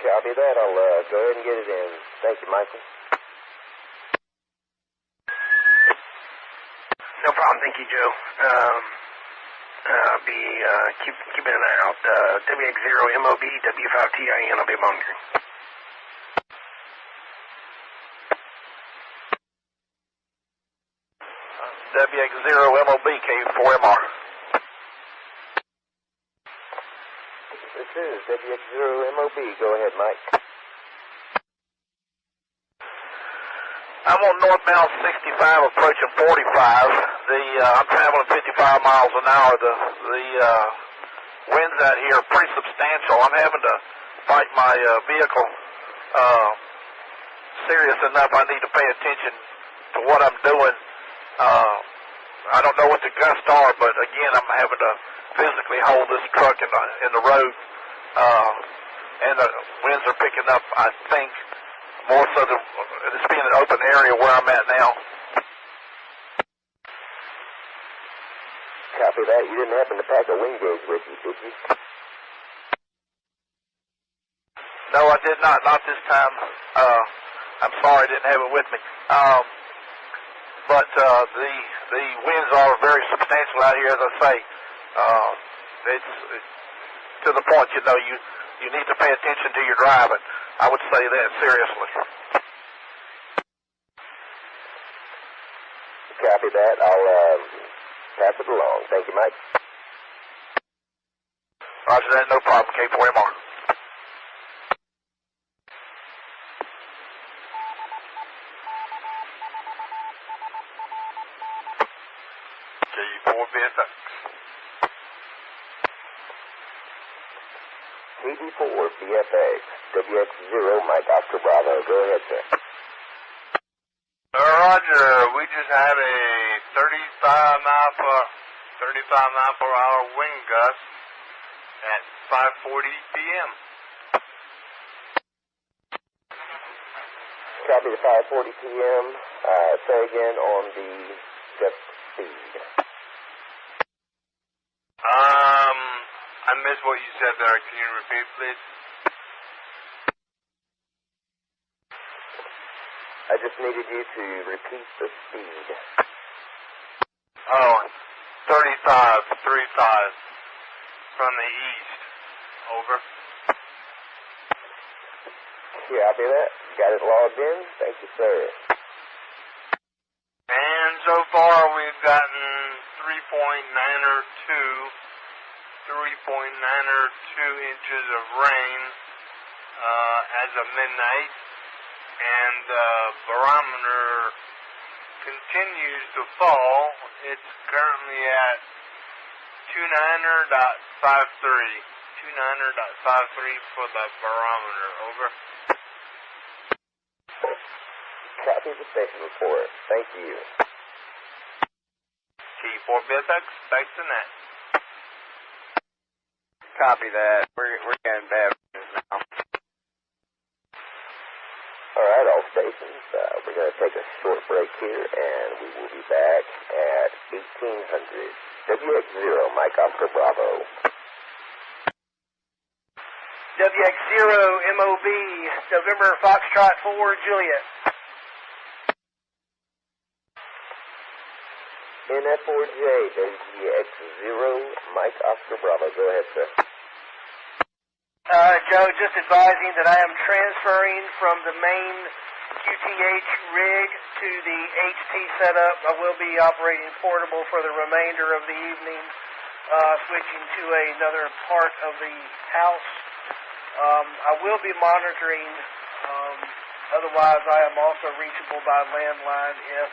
Copy that. I'll go ahead and get it in. Thank you, Michael. No problem. Thank you, Joe. I'll be keeping an eye out. WX0MOB, W5TIN. I'll be monitoring. WX0MOB, K4MR. This is WX0MOB. Go ahead, Mike. I'm on northbound 65, approaching 45. I'm traveling 55 miles an hour. The winds out here are pretty substantial. I'm having to fight my vehicle serious enough. I need to pay attention to what I'm doing. I don't know what the gusts are, but again, I'm having to physically hold this truck in the road. And the winds are picking up, I think, more so than it's being an open area where I'm at now. Copy that. You didn't happen to pack a wind gauge with you, did you? No, I did not. Not this time. I'm sorry I didn't have it with me. But the winds are very substantial out here, as I say. It's to the point, you know, you need to pay attention to your driving. I would say that seriously. Copy that. I'll pass it along. Thank you, Mike. Roger that. No problem. K4MR. J4VFX. TD4BFX. WX0 Mike Oscar Bravo. Go ahead, sir. Roger, we just had a 35 mile per hour wind gust at 5:40 p.m. Copy the 5:40 p.m. Say again on the gust speed. I missed what you said there. Can you repeat, please? I just needed you to repeat the speed. Oh, 35 from the east. Over. Copy that. Got it logged in. Thank you, sir. And so far we've gotten 3.902 inches of rain as of midnight. and the barometer continues to fall. It's currently at 29.53. 29.53 for the barometer. Over. Copy the station report. Thank you. T4BSX, thanks to that. Copy that. We're getting bad now. All right, all stations. We're going to take a short break here, and we will be back at 1800. WX0, Mike Oscar Bravo. WX0 MOB, November Foxtrot 4 Juliet. N4RGJ WX0, Mike Oscar Bravo. Go ahead, sir. Joe, just advising that I am transferring from the main QTH rig to the HT setup. I will be operating portable for the remainder of the evening, switching to another part of the house. I will be monitoring. Otherwise, I am also reachable by landline if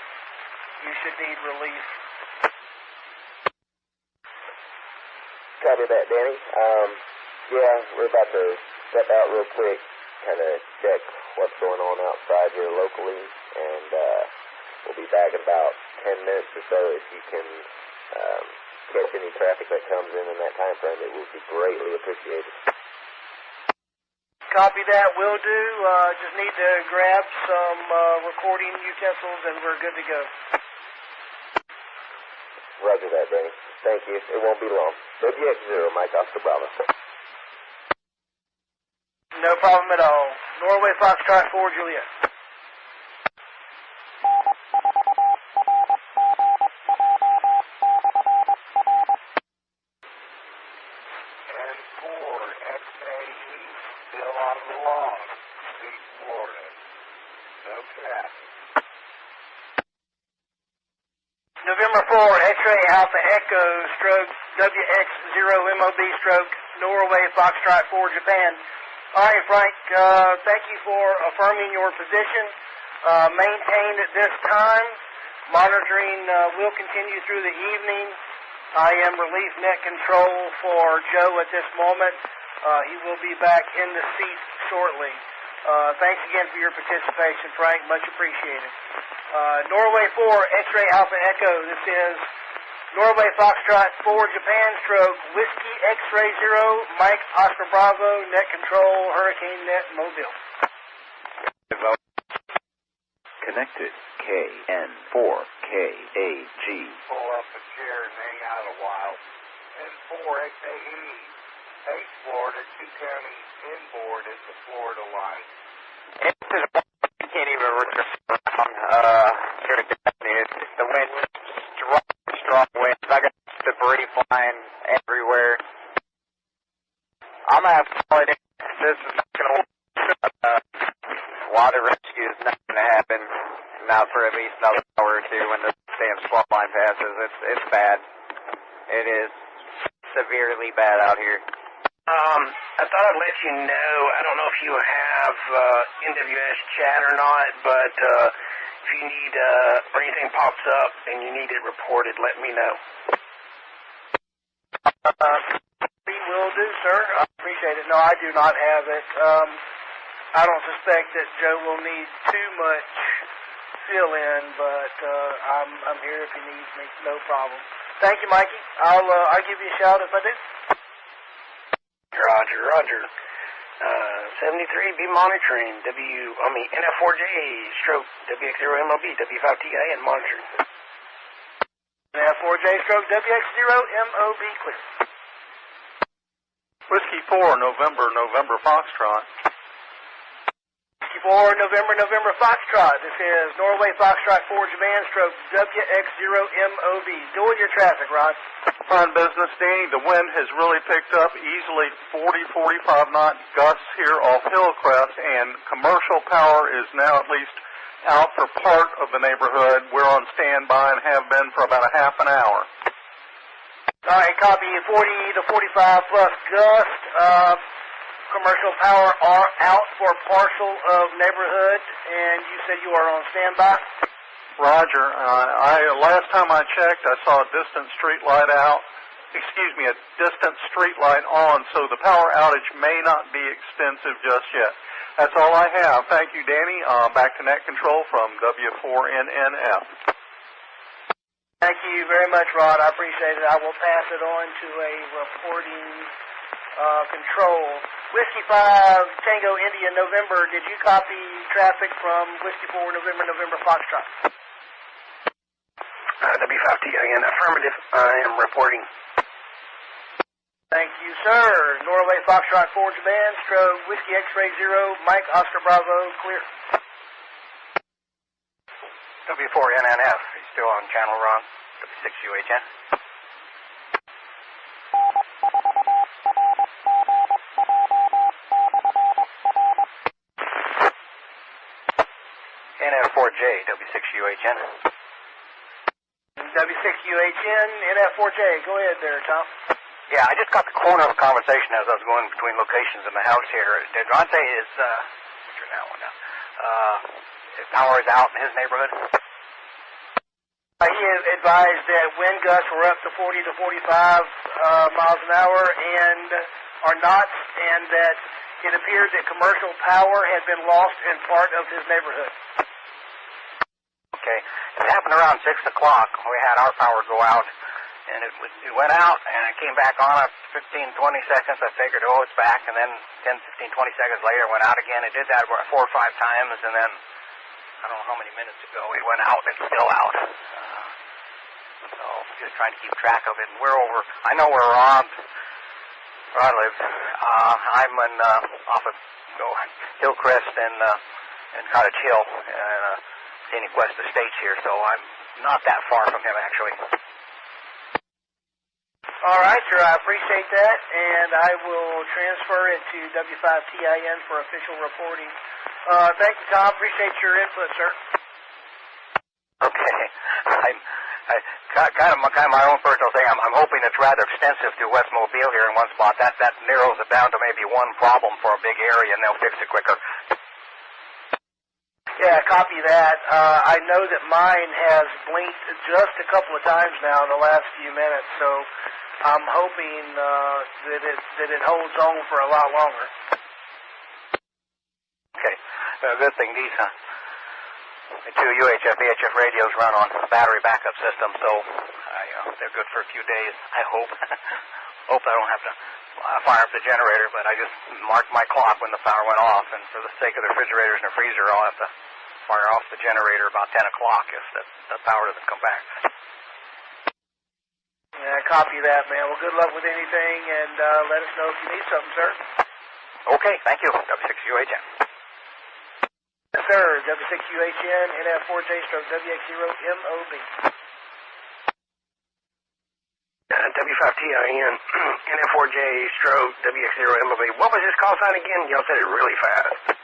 you should need relief. Copy that, Danny. Yeah, we're about to step out real quick, kind of check what's going on outside here locally, and we'll be back in about 10 minutes or so. If you can catch any traffic that comes in that time frame, it would be greatly appreciated. Copy that, will do. Just need to grab some recording utensils, and we're good to go. Roger that, Danny. Thank you. It won't be long. WX0, Mike Oscar Bravo. No problem at all. Norway Foxtrot 4 Juliet. N4XAE, still on the log. Speed Florida. No traffic. November 4, X-Ray Alpha Echo stroke WX0 MOB stroke Norway Foxtrot 4 Japan. All right, Frank, thank you for affirming your position. Maintained at this time. Monitoring will continue through the evening. I am relief net control for Joe at this moment. He will be back in the seat shortly. Thanks again for your participation, Frank. Much appreciated. Norway 4, X-Ray Alpha Echo. This is Norway Foxtrot 4 Japan stroke Whiskey X-Ray 0, Mike Oscar Bravo, net control, Hurricane Net, Mobile. Connected KN4KAG. Pull up a chair and hang out a while. N4XAE, 8 Florida, 2 counties inboard at the Florida line. I can't even reach around here to get me. The wind, strong winds. I got debris flying everywhere. I'm going to have to call it in. This is not going to work. Water rescue is not going to happen now for at least another hour or two when the damn swamp line passes. It's bad. It is severely bad out here. I thought I'd let you know. I don't know if you have NWS chat or not, but if you need or anything pops up and you need it reported, let me know. We will do, sir. I appreciate it. No, I do not have it. I don't suspect that Joe will need too much fill-in, but I'm here if he needs me. No problem. Thank you, Mikey. I'll give you a shout if I do. Roger. 73, be monitoring. N4RGJ stroke WX0 MOB, W5TA, and monitoring. N4RGJ stroke WX0 MOB clear. Whiskey 4, November Foxtrot. Whiskey 4, November Foxtrot. This is Norway Foxtrot 4 Japan stroke WX0 MOB. Doing your traffic, Rod. Fine business, Danny. The wind has really picked up, easily 40-45 knot gusts here off Hillcrest, and commercial power is now at least out for part of the neighborhood. We're on standby and have been for about a half an hour. All right, copy 40 to 45 plus gust. commercial power are out for a parcel of neighborhood, and you said you are on standby? Roger. Last time I checked, I saw a distant street light out. Excuse me, a distant street light on, so the power outage may not be extensive just yet. That's all I have. Thank you, Danny. Back to net control from W4NNF. Thank you very much, Rod. I appreciate it. I will pass it on to a reporting control. Whiskey 5, Tango India, November. Did you copy traffic from Whiskey 4, November, Foxtrot? W5TIN, affirmative. I am reporting. Thank you, sir. Norway Foxtrot 4 Japan, stroke Whiskey X-Ray 0, Mike Oscar Bravo, clear. W4NNF, he's still on channel wrong. W6UHN. N4RGJ, W6UHN. W6UHN, NF4J. Go ahead there, Tom. Yeah, I just got the corner of a conversation as I was going between locations in the house here. Did Ron say what's your now one now? His power is out in his neighborhood? He advised that wind gusts were up to 40 to 45 miles an hour and are not, and that it appeared that commercial power had been lost in part of his neighborhood. Okay. It happened around 6 o'clock. We had our power go out, and it went out, and it came back on at 15, 20 seconds. I figured, oh, it's back, and then 10, 15, 20 seconds later, it went out again. It did that 4 or 5 times, and then I don't know how many minutes ago it went out, and it's still out. So just trying to keep track of it. And we're over, I know where Rod lives. I'm in, off of Hillcrest and Cottage Hill, Scenic West Estates here, so I'm not that far from him, actually. All right, sir, I appreciate that, and I will transfer it to W5TIN for official reporting. Thank you, Tom. Appreciate your input, sir. Okay. Kind of my own personal thing. I'm hoping it's rather extensive to West Mobile here in one spot. That narrows it down to maybe one problem for a big area, and they'll fix it quicker. Yeah, copy that. I know that mine has blinked just a couple of times now in the last few minutes, so I'm hoping that it holds on for a lot longer. Okay. Good thing these the two UHF, VHF radios run on a battery backup system, so they're good for a few days, I hope. Hope I don't have to fire up the generator, but I just marked my clock when the power went off, and for the sake of the refrigerators and the freezer, I'll have to fire off the generator about 10 o'clock if the power doesn't come back. Yeah, copy that, man. Well, good luck with anything, and let us know if you need something, sir. Okay, thank you. W6UHN. Yes, sir. W6UHN, NF4J stroke WX0MOB. W5TIN, NF4J stroke WX0MOB. What was this call sign again? Y'all said it really fast.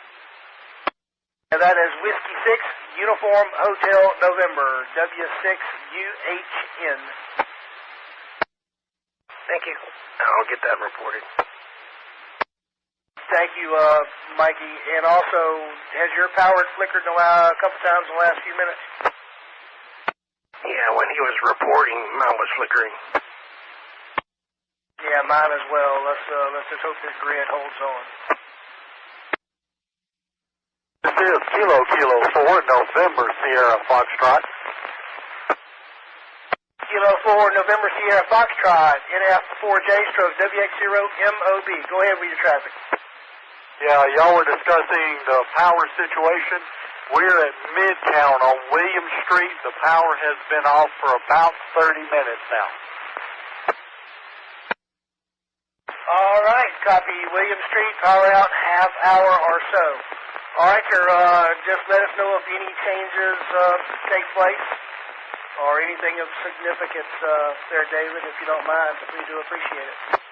And that is Whiskey 6, Uniform Hotel November, W6UHN. Thank you. I'll get that reported. Thank you, Mikey. And also, has your power flickered a couple times in the last few minutes? Yeah, when he was reporting, mine was flickering. Yeah, mine as well. Let's just hope this grid holds on. This is Kilo 4, November Sierra Foxtrot. Kilo 4, November Sierra Foxtrot, NF4J stroke WX0MOB. Go ahead with your traffic. Yeah, y'all were discussing the power situation. We're at Midtown on William Street. The power has been off for about 30 minutes now. All right, copy William Street, power out, half hour or so. All right, sir, just let us know if any changes take place or anything of significance there, David, if you don't mind. We do appreciate it.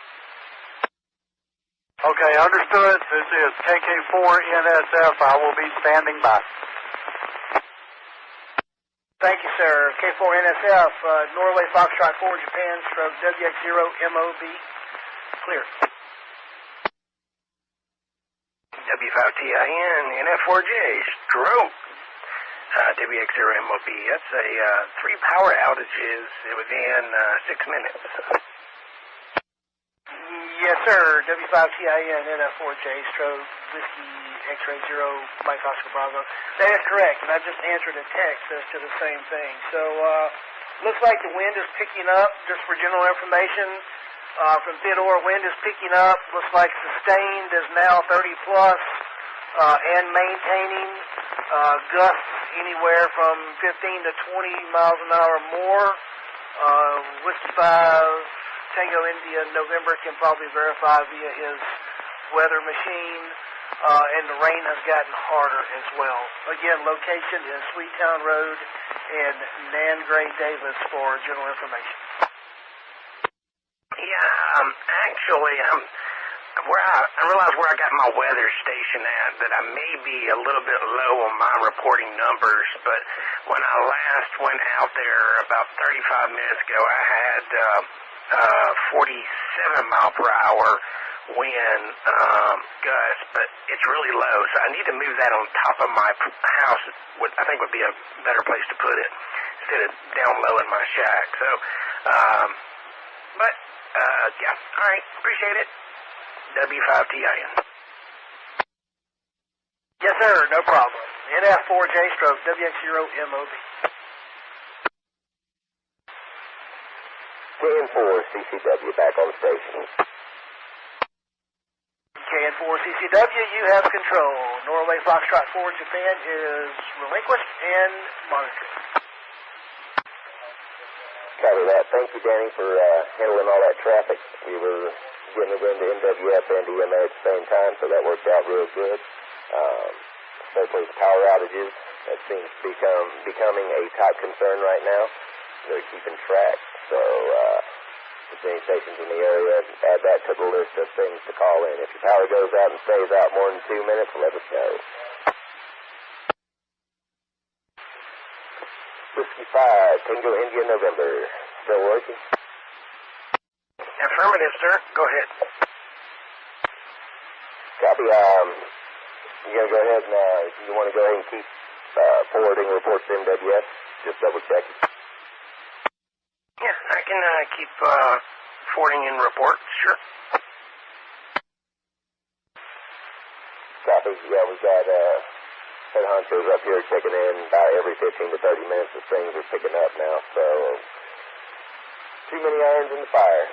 Okay, understood. This is KK4NSF. I will be standing by. Thank you, sir. K4NSF, Norway Foxtrot 4 Japan, stroke WX0MOB. Clear. W5TIN, N4RGJ stroke WX0MOB. That's a 3 power outages within 6 minutes. Yes, sir. W5TIN, N4RJ stroke Whiskey X-ray 0 Mike Oscar Bravo. That is correct, and I just answered a text as to the same thing. So, looks like the wind is picking up, just for general information. From Theodore, wind is picking up. Looks like sustained is now 30 plus, and maintaining gusts anywhere from 15 to 20 miles an hour or more. Whiskey 5 Tango India November can probably verify via his weather machine, and the rain has gotten harder as well. Again, location is Sweetown Road in Nan Gray Davis for general information. Yeah, actually, I realize where I got my weather station at, that I may be a little bit low on my reporting numbers, but when I last went out there about 35 minutes ago, I had 47 mile per hour wind gusts, but it's really low, so I need to move that on top of my house, I think would be a better place to put it, instead of down low in my shack. So, yeah, all right, appreciate it. W5TIN. Yes, sir, no problem. NF4J stroke WX0MOB. N4CCW back on station. KN4CCW, you have control. Norway Foxtrot 4 Japan is relinquished and monitored. Copy that. Thank you, Danny, for handling all that traffic. We were getting it into NWF and EMA at the same time, so that worked out real good. Especially the power outages. That seems to be becoming a top concern right now. They're keeping track. So, if there's any stations in the area, add that to the list of things to call in. If your power goes out and stays out more than 2 minutes, let us know. Whiskey 5, Tango India November. Still working? Affirmative, sir. Go ahead. Copy. You gonna go ahead and you want to go ahead and keep forwarding reports to MWS? Just double check. Yeah, I can keep forwarding in reports, sure. Copy. Yeah, we've got head honchos up here checking in about every 15 to 30 minutes as things are picking up now, so too many irons in the fire.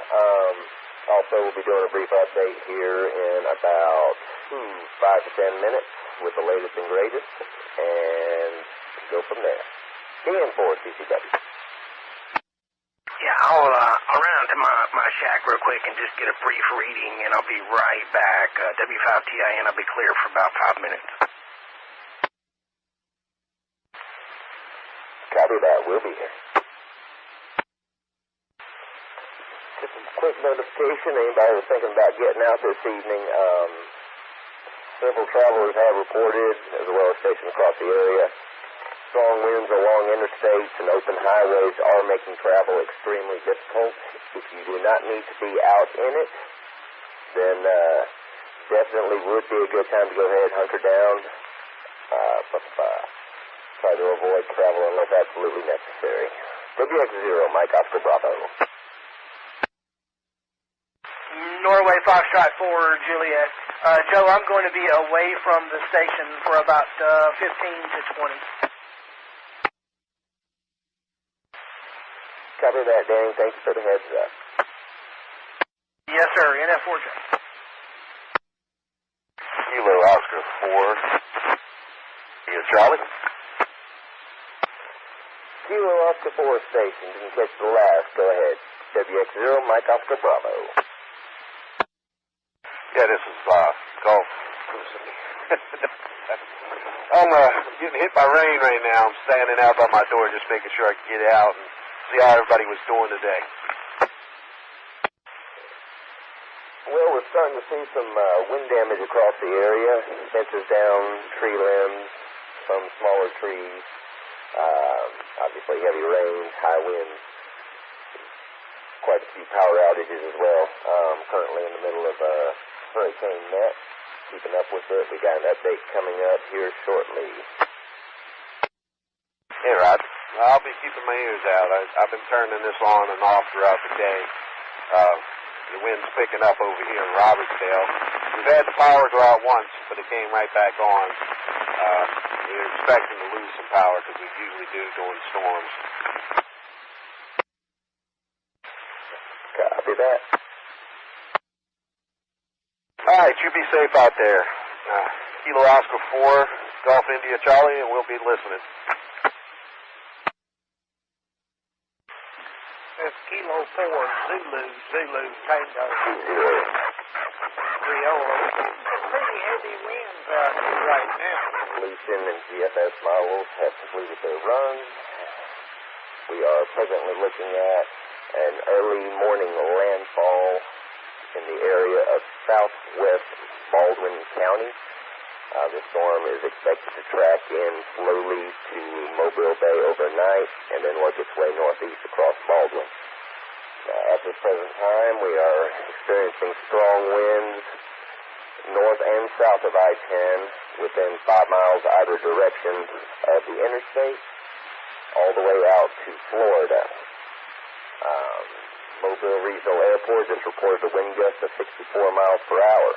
Also, we'll be doing a brief update here in about 5 to 10 minutes with the latest and greatest, and go from there. N4CCW. Yeah, I'll run to my shack real quick and just get a brief reading, and I'll be right back. W5TIN, I'll be clear for about 5 minutes. Copy that. We'll be here. Just a quick notification. Anybody who's thinking about getting out this evening, several travelers have reported, as well as stations across the area. Strong winds along interstates and open highways are making travel extremely difficult. If you do not need to be out in it, then definitely would be a good time to go ahead and hunker down. Try to avoid travel unless absolutely necessary. WX0, Mike Oscar Bravo. Norway Foxtrot 4 Juliet. Joe, I'm going to be away from the station for about 15 to 20. Copy that, Danny. Thank you for the heads up. Yes, sir. NF4J. Kilo Oscar 4. Here, Charlie. Kilo Oscar 4 station. Didn't catch the last. Go ahead. WX0, Mike Oscar Bravo. Yeah, this is Golf. I'm getting hit by rain right now. I'm standing out by my door just making sure I can get out and see how everybody was doing today. Well, we're starting to see some wind damage across the area. Fences down, tree limbs, some smaller trees. Obviously heavy rains, high winds. Quite a few power outages as well. Currently in the middle of Hurricane Net. keeping up with it. We got an update coming up here shortly. Hey, Rod. I'll be keeping my ears out. I've been turning this on and off throughout the day. The wind's picking up over here in Robertsdale. We've had the power go out once, but it came right back on. We're expecting to lose some power because we usually do during storms. Copy that. All right, you be safe out there. Kilo Oscar 4, Golf India Charlie, and we'll be listening. That's Kilo 4, Zulu, Tango. Criolla. Pretty heavy winds out here right now. Lucian and GFS models have completed their runs. We are presently looking at an early morning landfall in the area of southwest Baldwin County. The storm is expected to track in slowly to Mobile Bay overnight and then work its way northeast across Baldwin. At this present time, we are experiencing strong winds north and south of I-10 within 5 miles either direction of the interstate, all the way out to Florida. Mobile Regional Airport just reported a wind gust of 64 miles per hour.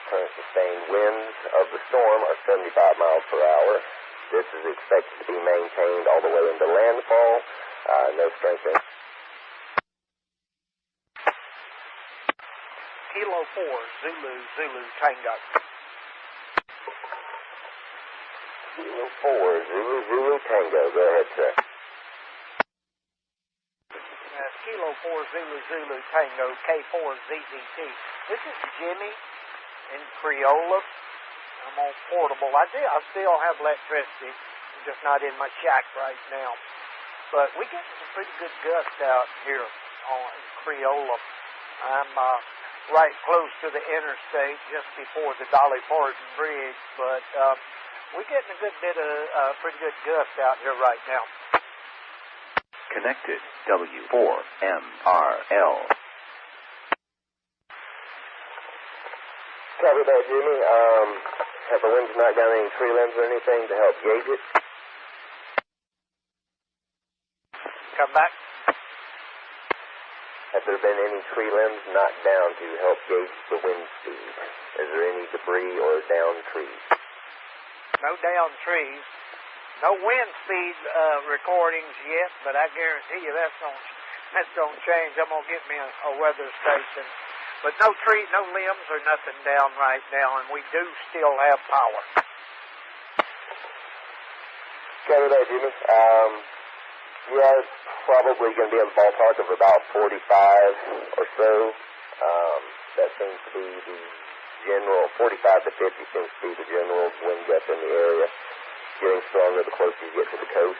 Current sustained winds of the storm are 75 miles per hour. This is expected to be maintained all the way into landfall. No strength in. Kilo 4, Zulu, Tango. Kilo 4, Zulu, Tango. Go ahead, sir. Kilo 4, Zulu, Tango, K4, ZZT. This is Jimmy in Criolla. I'm on portable. I still have electricity. I'm just not in my shack right now. But we get some pretty good gusts out here on Criolla. I'm right close to the interstate, just before the Dolly Parton Bridge. But we're getting a good bit of pretty good gusts out here right now. Connected, W4MRL. Copy that, Jimmy. Have the winds knocked down any tree limbs or anything to help gauge it? Come back. Have there been any tree limbs knocked down to help gauge the wind speed? Is there any debris or downed trees? No downed trees. No wind speed recordings yet, but I guarantee you that's gonna change. I'm gonna get me a weather station. But no tree, no limbs or nothing down right now, and we do still have power. Copy that, Jimmy. Yeah, it's probably going to be in the ballpark of about 45 or so. That seems to be the general, 45 to 50 seems to be the general wind gust in the area. Getting stronger the closer you get to the coast.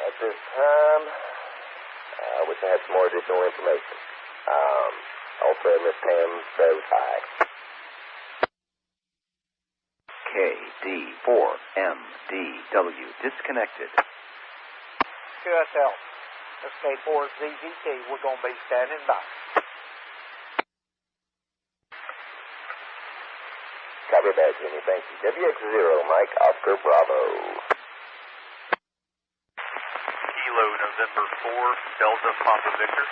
At this time, I wish I had some more additional information. Also, Miss Pam says hi. KD4MDW disconnected. QSL, SK4ZZT, we're going to be standing by. Copy that, Jimmy. Thank you. WX0, Mike, Oscar Bravo. Kilo November 4, Delta Papa Victor.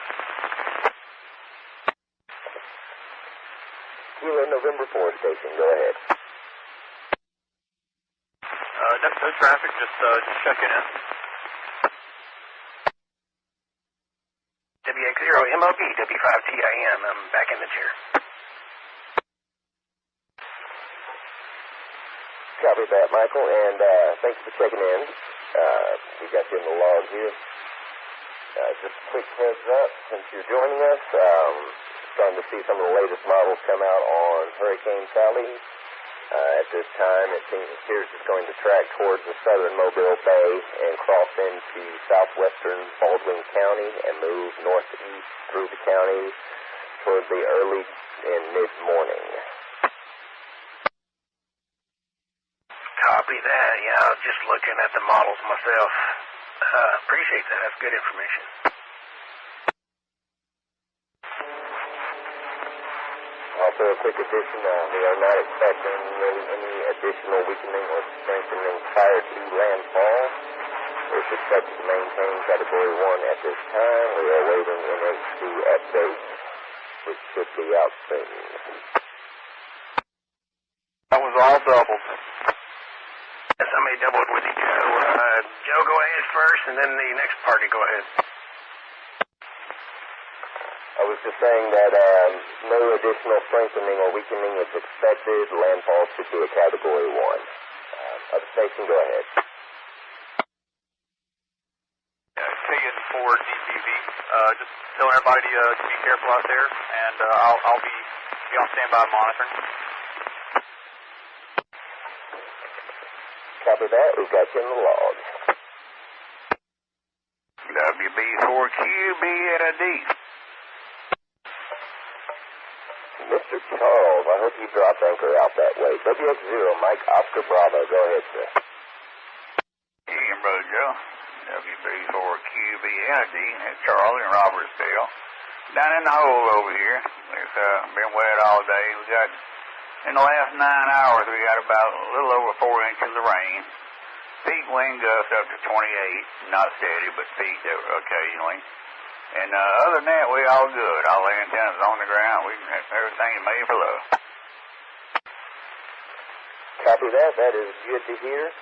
Kilo November 4 station, go ahead. No traffic, just checking in. WX0 MOB, W5TIM, I'm back in the chair. Copy that, Michael, and thanks for checking in. We got you in the log here. Just a quick heads up, since you're joining us, starting to see some of the latest models come out on Hurricane Sally. At this time, it appears it's going to track towards the southern Mobile Bay and cross into southwestern Baldwin County and move northeast through the county toward the early and mid-morning. Copy that. Yeah, I was just looking at the models myself. Appreciate that. That's good information. Also, a quick addition, we are not expecting any additional weakening or strengthening prior to landfall. We're expected to maintain Category 1 at this time. We are awaiting NHC updates, which should be out soon. That was all doubled. Yes, I may double it with you, Joe. Joe, go ahead first, and then the next party, go ahead. I was just saying that no additional strengthening or weakening is expected. Landfall should be a Category 1. Other station, go ahead. N4RGJ. Just telling everybody to be careful out there, and I'll be on standby monitoring. Copy that. We've got you in the log. WB4QBND. Mr. Charles, I hope you dropped anchor out that way. WX0, Mike Oscar Bravo. Go ahead, sir. Hey, Brother Joe. WB4QBND. That's Charlie in Robertsdale. Down in the hole over here. It's been wet all day. We got, in the last 9 hours, we got about a little over 4 inches of rain. Peak wind gusts up to 28. Not steady, but peak occasionally. And other than that, we all good. All the antennas on the ground. Everything's made for love. Copy that. That is good to hear.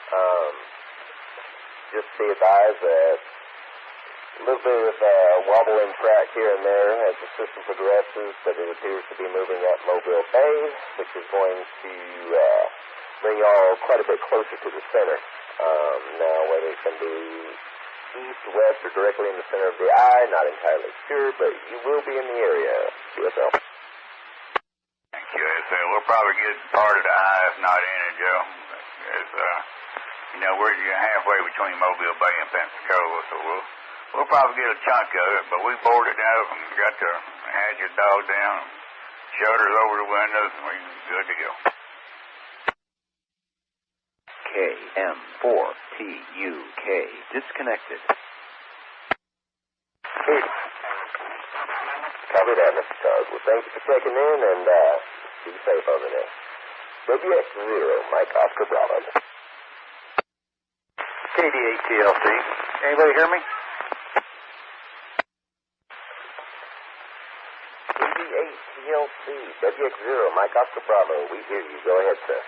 Just be advised that a little bit of wobble in track here and there as the system progresses, but it appears to be moving up Mobile Bay, which is going to bring y'all quite a bit closer to the center. Now, whether it's going to be east, west, or directly in the center of the eye, not entirely sure, but you will be in the area, QSL. Thank you, QSL. We'll probably get part of the eye, if not in it, Joe. We're halfway between Mobile Bay and Pensacola, so we'll probably get a chunk of it, but we boarded it out and got the hatchet dog down, shutters over the windows, and we're good to go. KM4TUK disconnected. Copy that, Mr. Charles. Well, thank you for checking in, and be safe over there. WX0, Mike Oscar Bravo. KD8TLC. Anybody hear me? KD8TLC, WX0, Mike Oscar Bravo. We hear you. Go ahead, sir.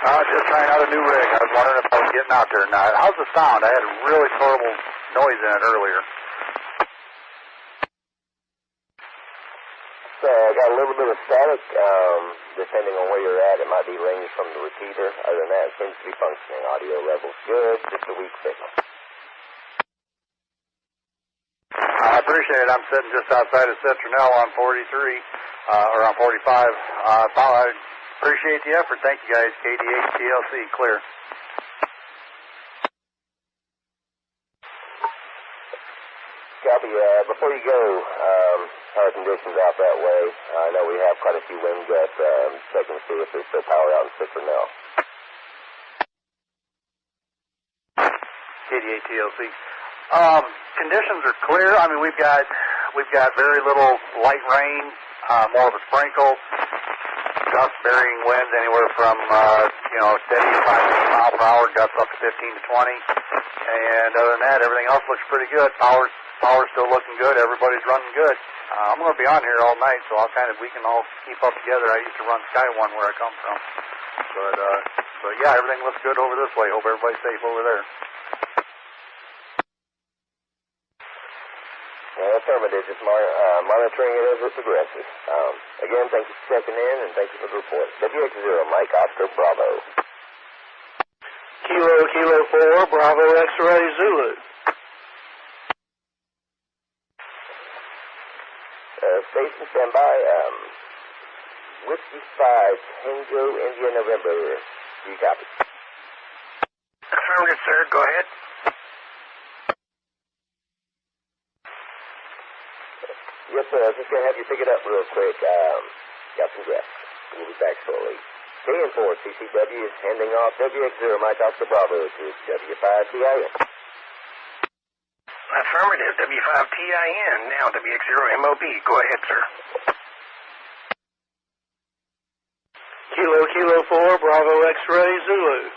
Just trying out a new rig. I was wondering if I was getting out there or not. How's the sound? I had a really horrible noise in it earlier. So I got a little bit of static. Depending on where you're at, it might be ringing from the repeater. Other than that, it seems to be functioning. Audio level's good. Just a weak signal. I appreciate it. I'm sitting just outside of Citronelle on 43, or on 45. I appreciate the effort. Thank you, guys. KD8TLC, clear. Copy. Before you go, how are conditions out that way? I know we have quite a few wind gusts. Checking to see if there's still power out in Citronelle. KD8TLC. Conditions are clear. I mean, we've got very little light rain, more of a sprinkle. Gust varying winds anywhere from steady 5 miles per hour, gusts up to 15 to 20. And other than that, everything else looks pretty good. Power's still looking good. Everybody's running good. I'm going to be on here all night, so we can all keep up together. I used to run Sky One where I come from. But yeah, everything looks good over this way. Hope everybody's safe over there. Affirmative. Just monitoring it as it progresses. Again, thank you for checking in, and thank you for the report. WX0, Mike Oscar Bravo. Kilo 4, Bravo X-Ray Zulu. Station standby. Whiskey 5, Tango, India, November. Do you copy? Affirmative, sir. Go ahead. Yes, sir. I was just going to have you pick it up real quick. Got some guests. We'll be back shortly. KN4 CCW is handing off WX0 Mike Oscar Bravo to W5TIN. Affirmative, W5TIN, now WX0MOB. Go ahead, sir. Kilo 4, Bravo X-ray, Zulu.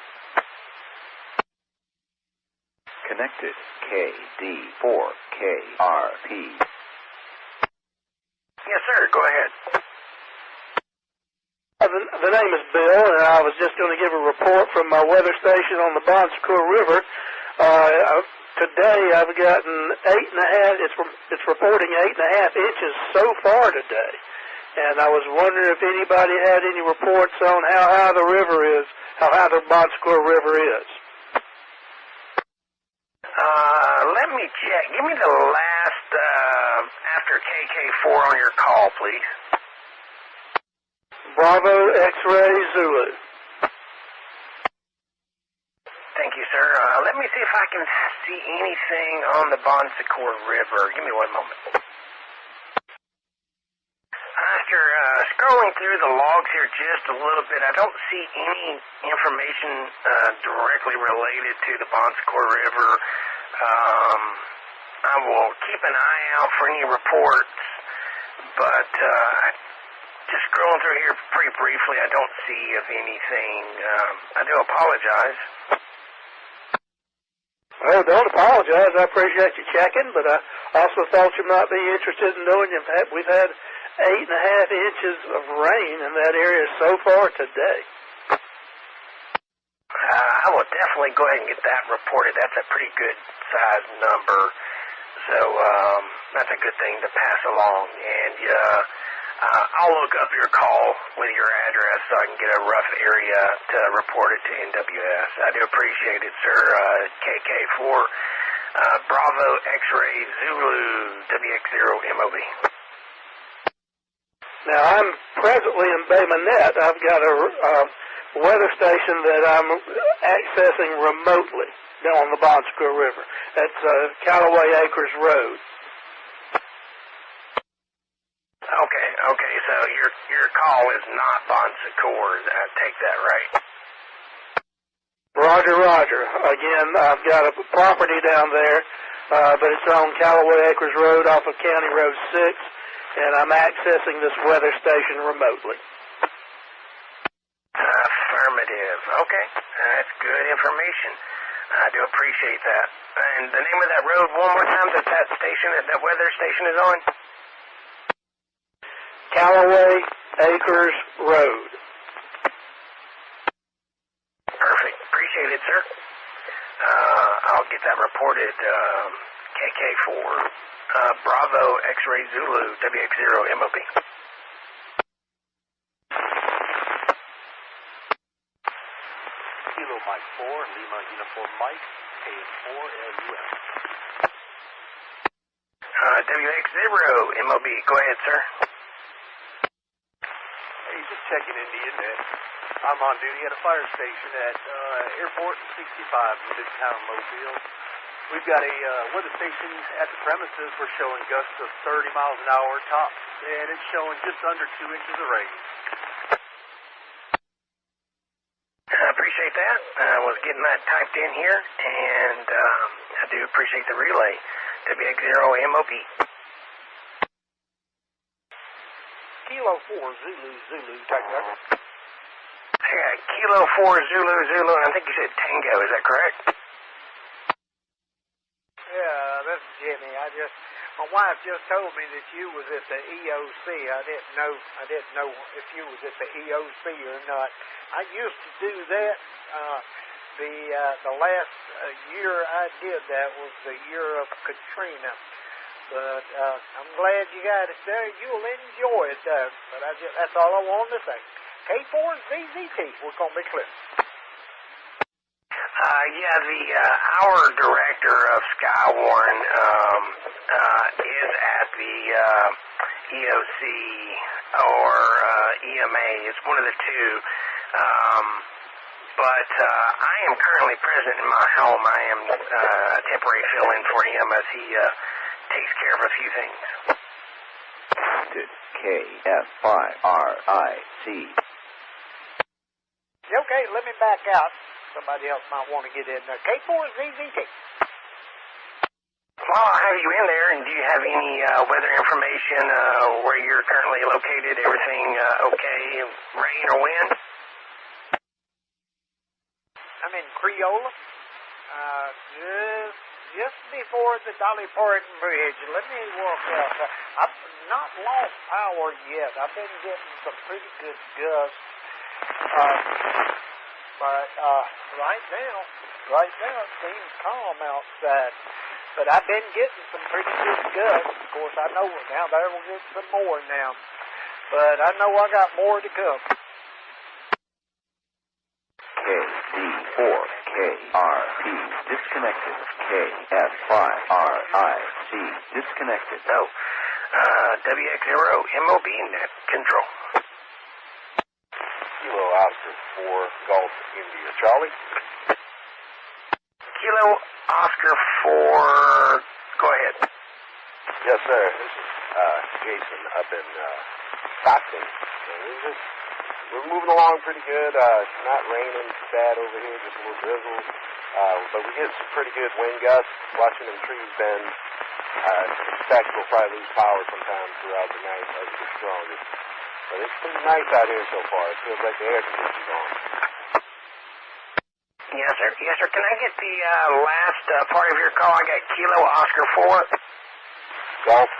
Connected, KD4KRP. Yes, sir, go ahead. The name is Bill, and I was just going to give a report from my weather station on the Bon Secours River. Today I've gotten 8.5, it's reporting 8.5 inches so far today. And I was wondering if anybody had any reports on how high the river is, how high the Bon Secours River is. Let me check. Give me the last after KK4 on your call, please. Bravo X-ray Zulu. Thank you, sir. Let me see if I can see anything on the Bon Secours River. Give me one moment. After scrolling through the logs here just a little bit, I don't see any information directly related to the Bon Secours River. I will keep an eye out for any reports, but just scrolling through here pretty briefly, I don't see of anything. I do apologize. Well, don't apologize. I appreciate you checking, but I also thought you might be interested in knowing we've had 8.5 inches of rain in that area so far today. I will definitely go ahead and get that reported. That's a pretty good size number, so that's a good thing to pass along. And I'll look up your call with your address so I can get a rough area to report it to NWS. I do appreciate it, sir. KK4, Bravo X-ray Zulu WX0MOB. Now, I'm presently in Bay Minette. I've got a weather station that I'm accessing remotely down on the Bon Secours River. That's Callaway Acres Road. Okay, so your call is not Bon Secours. I take that right. Roger. Again, I've got a property down there, but it's on Callaway Acres Road off of County Road 6, and I'm accessing this weather station remotely. Affirmative. Okay, that's good information. I do appreciate that. And the name of that road one more time that weather station is on? Callaway Acres Road. Perfect. Appreciate it, sir. I'll get that reported. KK4, Bravo X-ray Zulu WX0MOB. Kilo Mike 4, Lima Uniform Mike, KN4LUS. WX0MOB. Go ahead, sir. Hey, just checking into you that I'm on duty at a fire station at Airport 65 in Midtown Mobile. We've got a weather station at the premises. We're showing gusts of 30 miles an hour tops, and it's showing just under 2 inches of rain. I appreciate that. I was getting that typed in here, and I do appreciate the relay. WX0MOB. Kilo 4 Zulu, Tango. Yeah, Kilo 4 Zulu, and I think you said Tango, is that correct? Yeah, that's Jimmy. My wife just told me that you was at the EOC. I didn't know if you was at the EOC or not. I used to do that. The last year I did that was the year of Katrina. But I'm glad you got it there. You'll enjoy it, though. But that's all I wanted to say. K4ZZT, we're going to be clear. Our director of Skywarn is at the EOC or EMA. It's one of the two. But I am currently present in my home. I am a temporary fill-in for him as he takes care of a few things. KF5RIC. Okay, let me back out. Somebody else might want to get in there. K4ZZT. while I have you in there, and do you have any weather information where you're currently located? Everything okay? Rain or wind? I'm in Creola, just before the Dolly Parton Bridge. Let me walk out. I've not lost power yet. I've been getting some pretty good gusts. But right now it seems calm outside. But I've been getting some pretty good gusts. Of course, I know now there will get some more now. But I know I got more to come. KD4KRP disconnected. KF5RIC disconnected. No. WX0 MOB net control. Kilo Oscar 4 Golf India Charlie. Kilo Oscar 4. Go ahead. Yes, sir. This is Jason up in Stockton. We're moving along pretty good. It's not raining too bad over here, just a little drizzle. But we get some pretty good wind gusts. Watching them trees bend. Expect we'll probably lose power sometime throughout the night as it gets stronger. But it's pretty nice out here so far. It feels like the air conditioning's on. Yes, sir. Yes, sir. Can I get the last part of your call? I got Kilo Oscar 4. Golf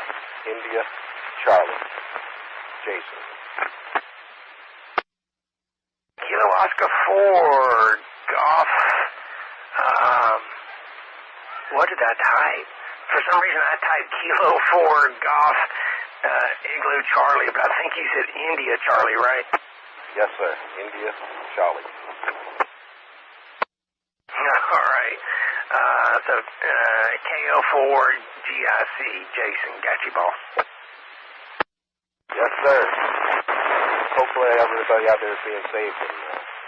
India Charlie. Jason. Kilo Oscar 4 Golf. What did I type? For some reason I typed Kilo 4 Golf Igloo Charlie, but I think you said India Charlie, right? Yes, sir. India Charlie. All right. So KO4GIC, Jason, got you, boss. Yes, sir. Hopefully everybody out there is being safe, and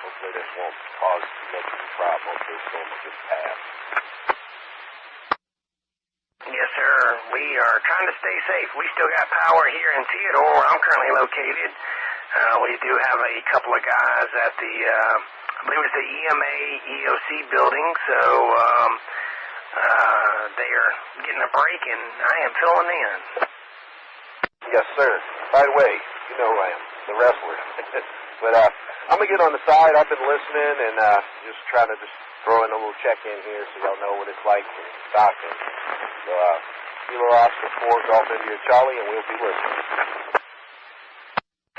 hopefully this won't cause much of a problem. Hopefully this storm will just pass. Yes, sir. We are trying to stay safe. We still got power here in Theodore, where I'm currently located. We do have a couple of guys at the, I believe it's the EMA EOC building, so they are getting a break, and I am filling in. Yes, sir. By the way, you know who I am, the wrestler. But I'm going to get on the side. I've been listening and just trying to just throw in a little check-in here so y'all know what it's like in Stockton. So, Kilo Oscar 4 Golf India Charlie, and we'll be listening.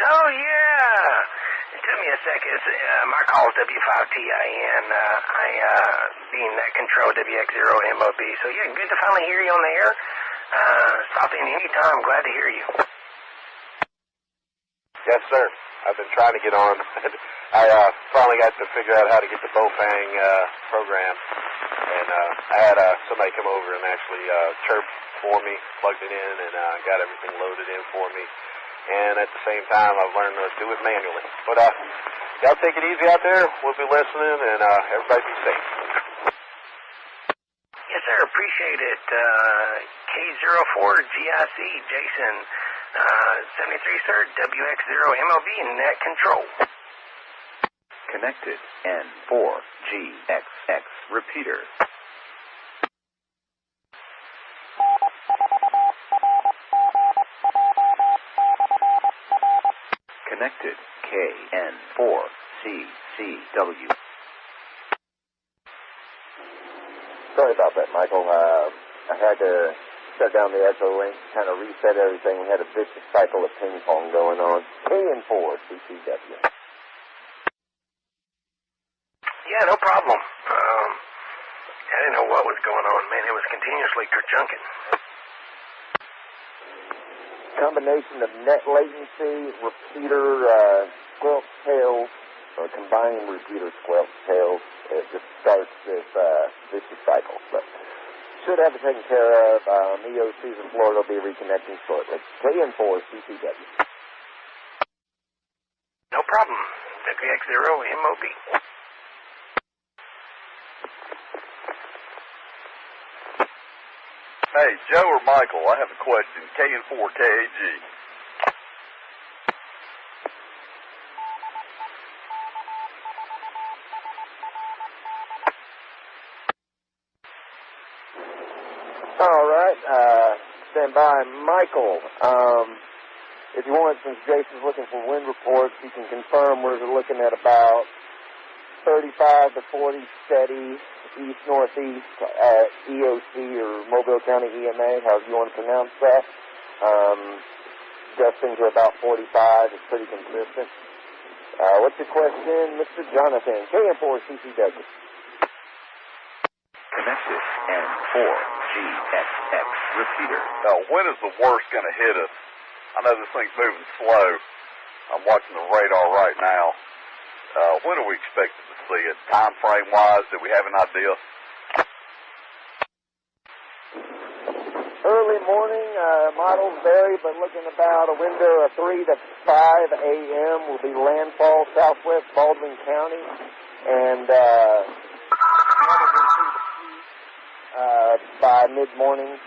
Oh, yeah. It took me a second. My call is W5TIN. Being that control WX0MOB. So, yeah, good to finally hear you on the air. Stop in anytime. Glad to hear you. Yes, sir. I've been trying to get on. I finally got to figure out how to get the Bofang program. And I had somebody come over and actually chirp for me, plugged it in, and got everything loaded in for me. And at the same time, I've learned to do it manually. But y'all take it easy out there. We'll be listening, and everybody be safe. Yes, sir. Appreciate it. K04GIC, Jason. 73, sir. WX0MOB, net control. Connected. N4GXX repeater. Connected. KN4CCW. Sorry about that, Michael. I had to shut down the echo link, kind of reset everything. We had a vicious cycle of ping pong going on. KN4CCW. Yeah, no problem. I didn't know what was going on, man. It was continuously kerchunking. Combination of net latency, repeater squelch tails, or combining repeater squelch tails. It just starts this vicious cycle. But should have it taken care of. EOCs in Florida will be reconnecting shortly. KN4CCW. No problem. WX0MOB. Hey, Joe or Michael, I have a question. KN4KAG. All right. NetNet, stand by. Michael, if you want, since Jason's looking for wind reports, you can confirm we're looking at about 35 to 40 steady east-northeast at EOC or Mobile County EMA, however you want to pronounce that. Gusting to about 45 is pretty consistent. What's your question, Mr. Jonathan? KM4CCW. Connected N4GXX repeater. When is the worst going to hit us? I know this thing's moving slow. I'm watching the radar right now. When are we expected to see it? Time frame wise, do we have an idea? Early morning, models vary, but looking about a window of 3 to 5 a.m. will be landfall southwest Baldwin County, and by mid-morning.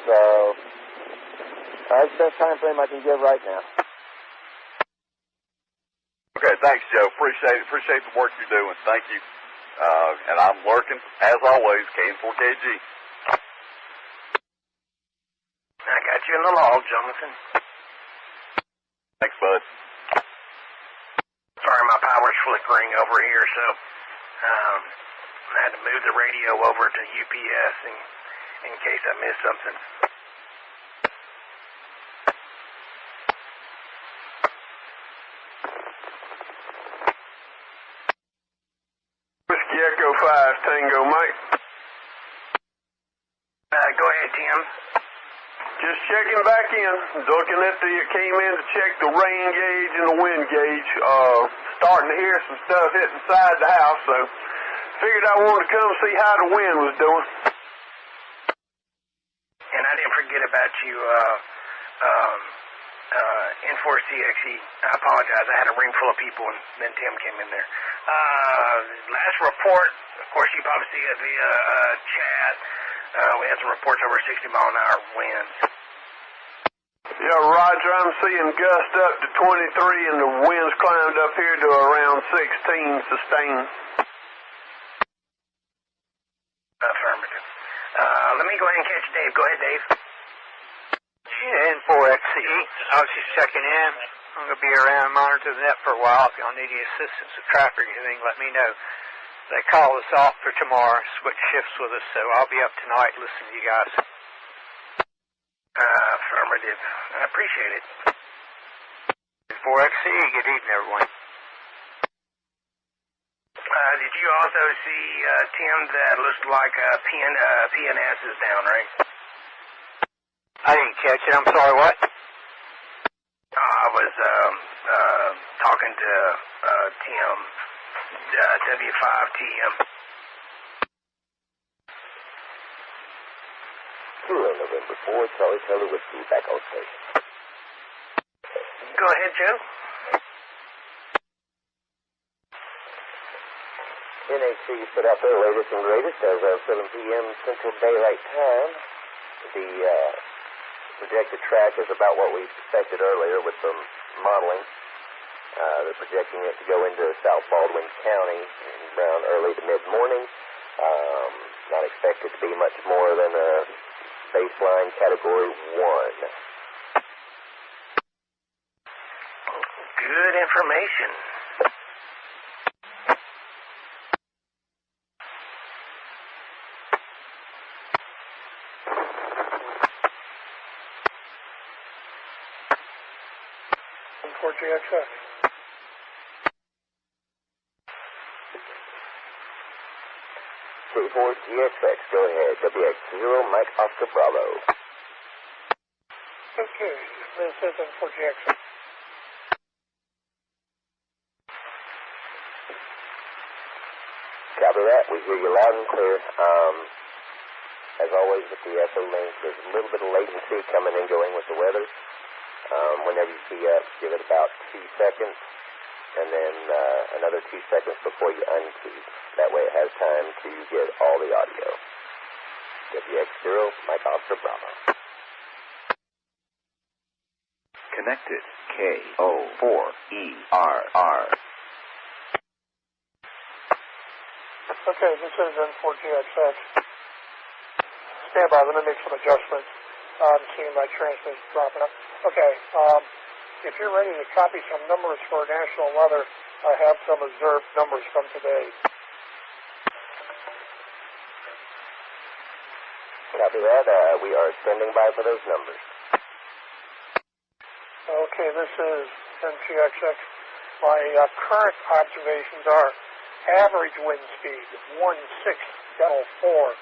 So that's the best time frame I can give right now. Okay, thanks, Joe. Appreciate the work you're doing. Thank you. And I'm working, as always, KN4KG. I got you in the log, Jonathan. Thanks, bud. Sorry, my power's flickering over here, so I had to move the radio over to UPS in case I missed something. Whiskey Echo 5, Tango, Mike. Go ahead, Tim. Just checking back in, looking at came in to check the rain gauge and the wind gauge. Starting to hear some stuff hitting inside the house, so figured I wanted to come see how the wind was doing. And I didn't forget about you, N4CXE. I apologize. I had a room full of people, and then Tim came in there. Last report, of course, you probably see it via chat. We had some reports over 60-mile-an-hour winds. Yeah, Roger, I'm seeing gust up to 23, and the winds climbed up here to around 16 sustained. Affirmative. Let me go ahead and catch Dave. Go ahead, Dave. N4XE. I was just checking in. I'm going to be around monitor the net for a while. If y'all need any assistance with traffic or anything, let me know. They call us off for tomorrow, switch shifts with us, so I'll be up tonight listening to you guys. Affirmative. I appreciate it. N4XE, good evening, everyone. Did you also see, Tim, that looks like PNS is down, right? I didn't catch it. I'm sorry, what? I was talking to Tim, W5TM. Kilo November 4, Charlie Whiskey, back on station. Go ahead, Joe. NHC put out their latest and greatest as of 7 p.m. Central Daylight Time. The projected track is about what we expected earlier with some modeling. They're projecting it to go into South Baldwin County around early to mid-morning. Not expected to be much more than a baseline Category 1. Good information. N4GXX. N4GXX, go ahead. WX0, Mike Oscar Bravo. Okay, this is N4GXX. Copy that. We hear you loud and clear. As always with the SO link, there's a little bit of latency coming and going with the weather. Whenever you see us, give it about 2 seconds, and then another 2 seconds before you unkey. That way it has time to get all the audio. WX0, Mike Oscar Bravo. Connected KO4ERR. Okay, this is N4GXX. stand by. Let me make some adjustments. I'm seeing my transmission dropping up. Okay, if you're ready to copy some numbers for national weather, I have some observed numbers from today. Copy that. We are standing by for those numbers. Okay, this is NTXX. My current observations are average wind speed, 16.4.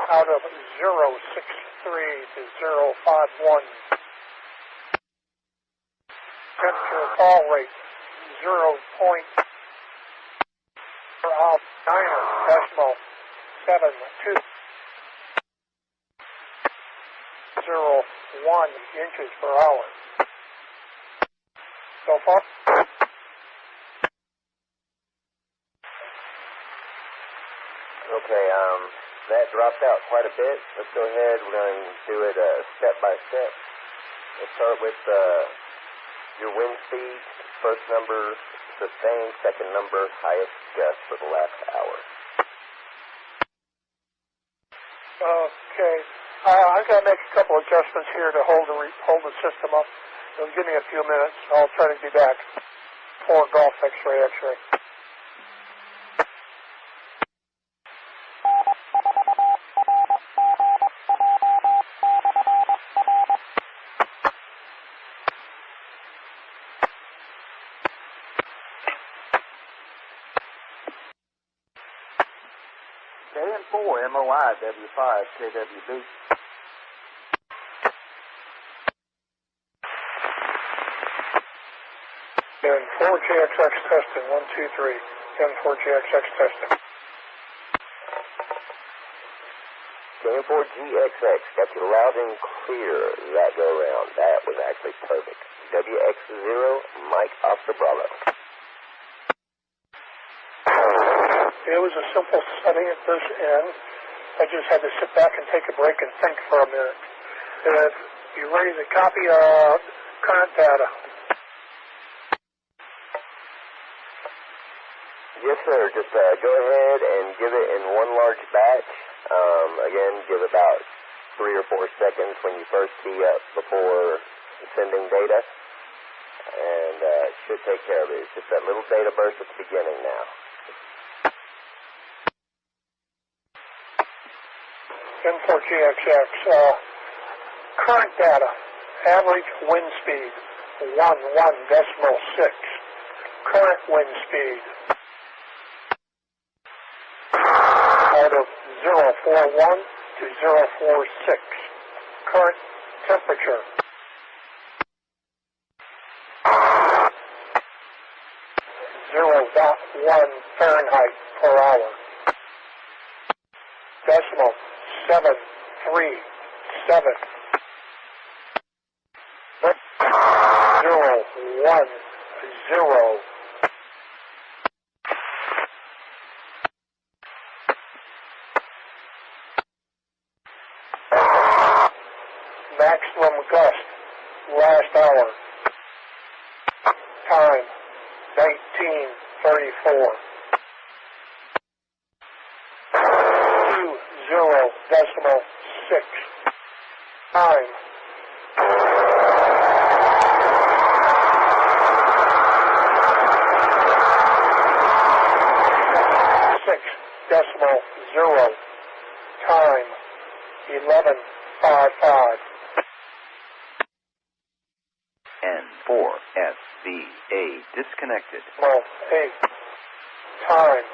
Out of 063 to 051. Temperature fall rate, 0.9.72. 0.1 inches per hour. So far. Okay, that dropped out quite a bit. Let's go ahead. We're going to do it step by step. Let's start with your wind speed. First number, sustained. Second number, highest gust for the last hour. Okay. I've got to make a couple adjustments here to hold the system up. It'll give me a few minutes. I'll try to be back for Golf X-ray. N4 MOI W5 KWB. N4GXX testing, 1, 2, 3. N4GXX testing. N4GXX, got you loud and clear that go around. That was actually perfect. WX0, Mike Oscar Bravo. It was a simple setting at this end. I just had to sit back and take a break and think for a minute. If you're ready to copy current data. Yes, sir. Just go ahead and give it in one large batch. Again, give about 3 or 4 seconds when you first tee up before sending data. And it should take care of it. It's just that little data burst at the beginning now. N4GXX. Current data. Average wind speed, 11.6. Current wind speed. Out of 041 to 046. Current temperature. .1 Fahrenheit per hour. Decimal 737. 010. Maximum gust last hour. Time 19:34. 20.6. Time 6.0. Time 11:55. N4SBA disconnected. 8. Time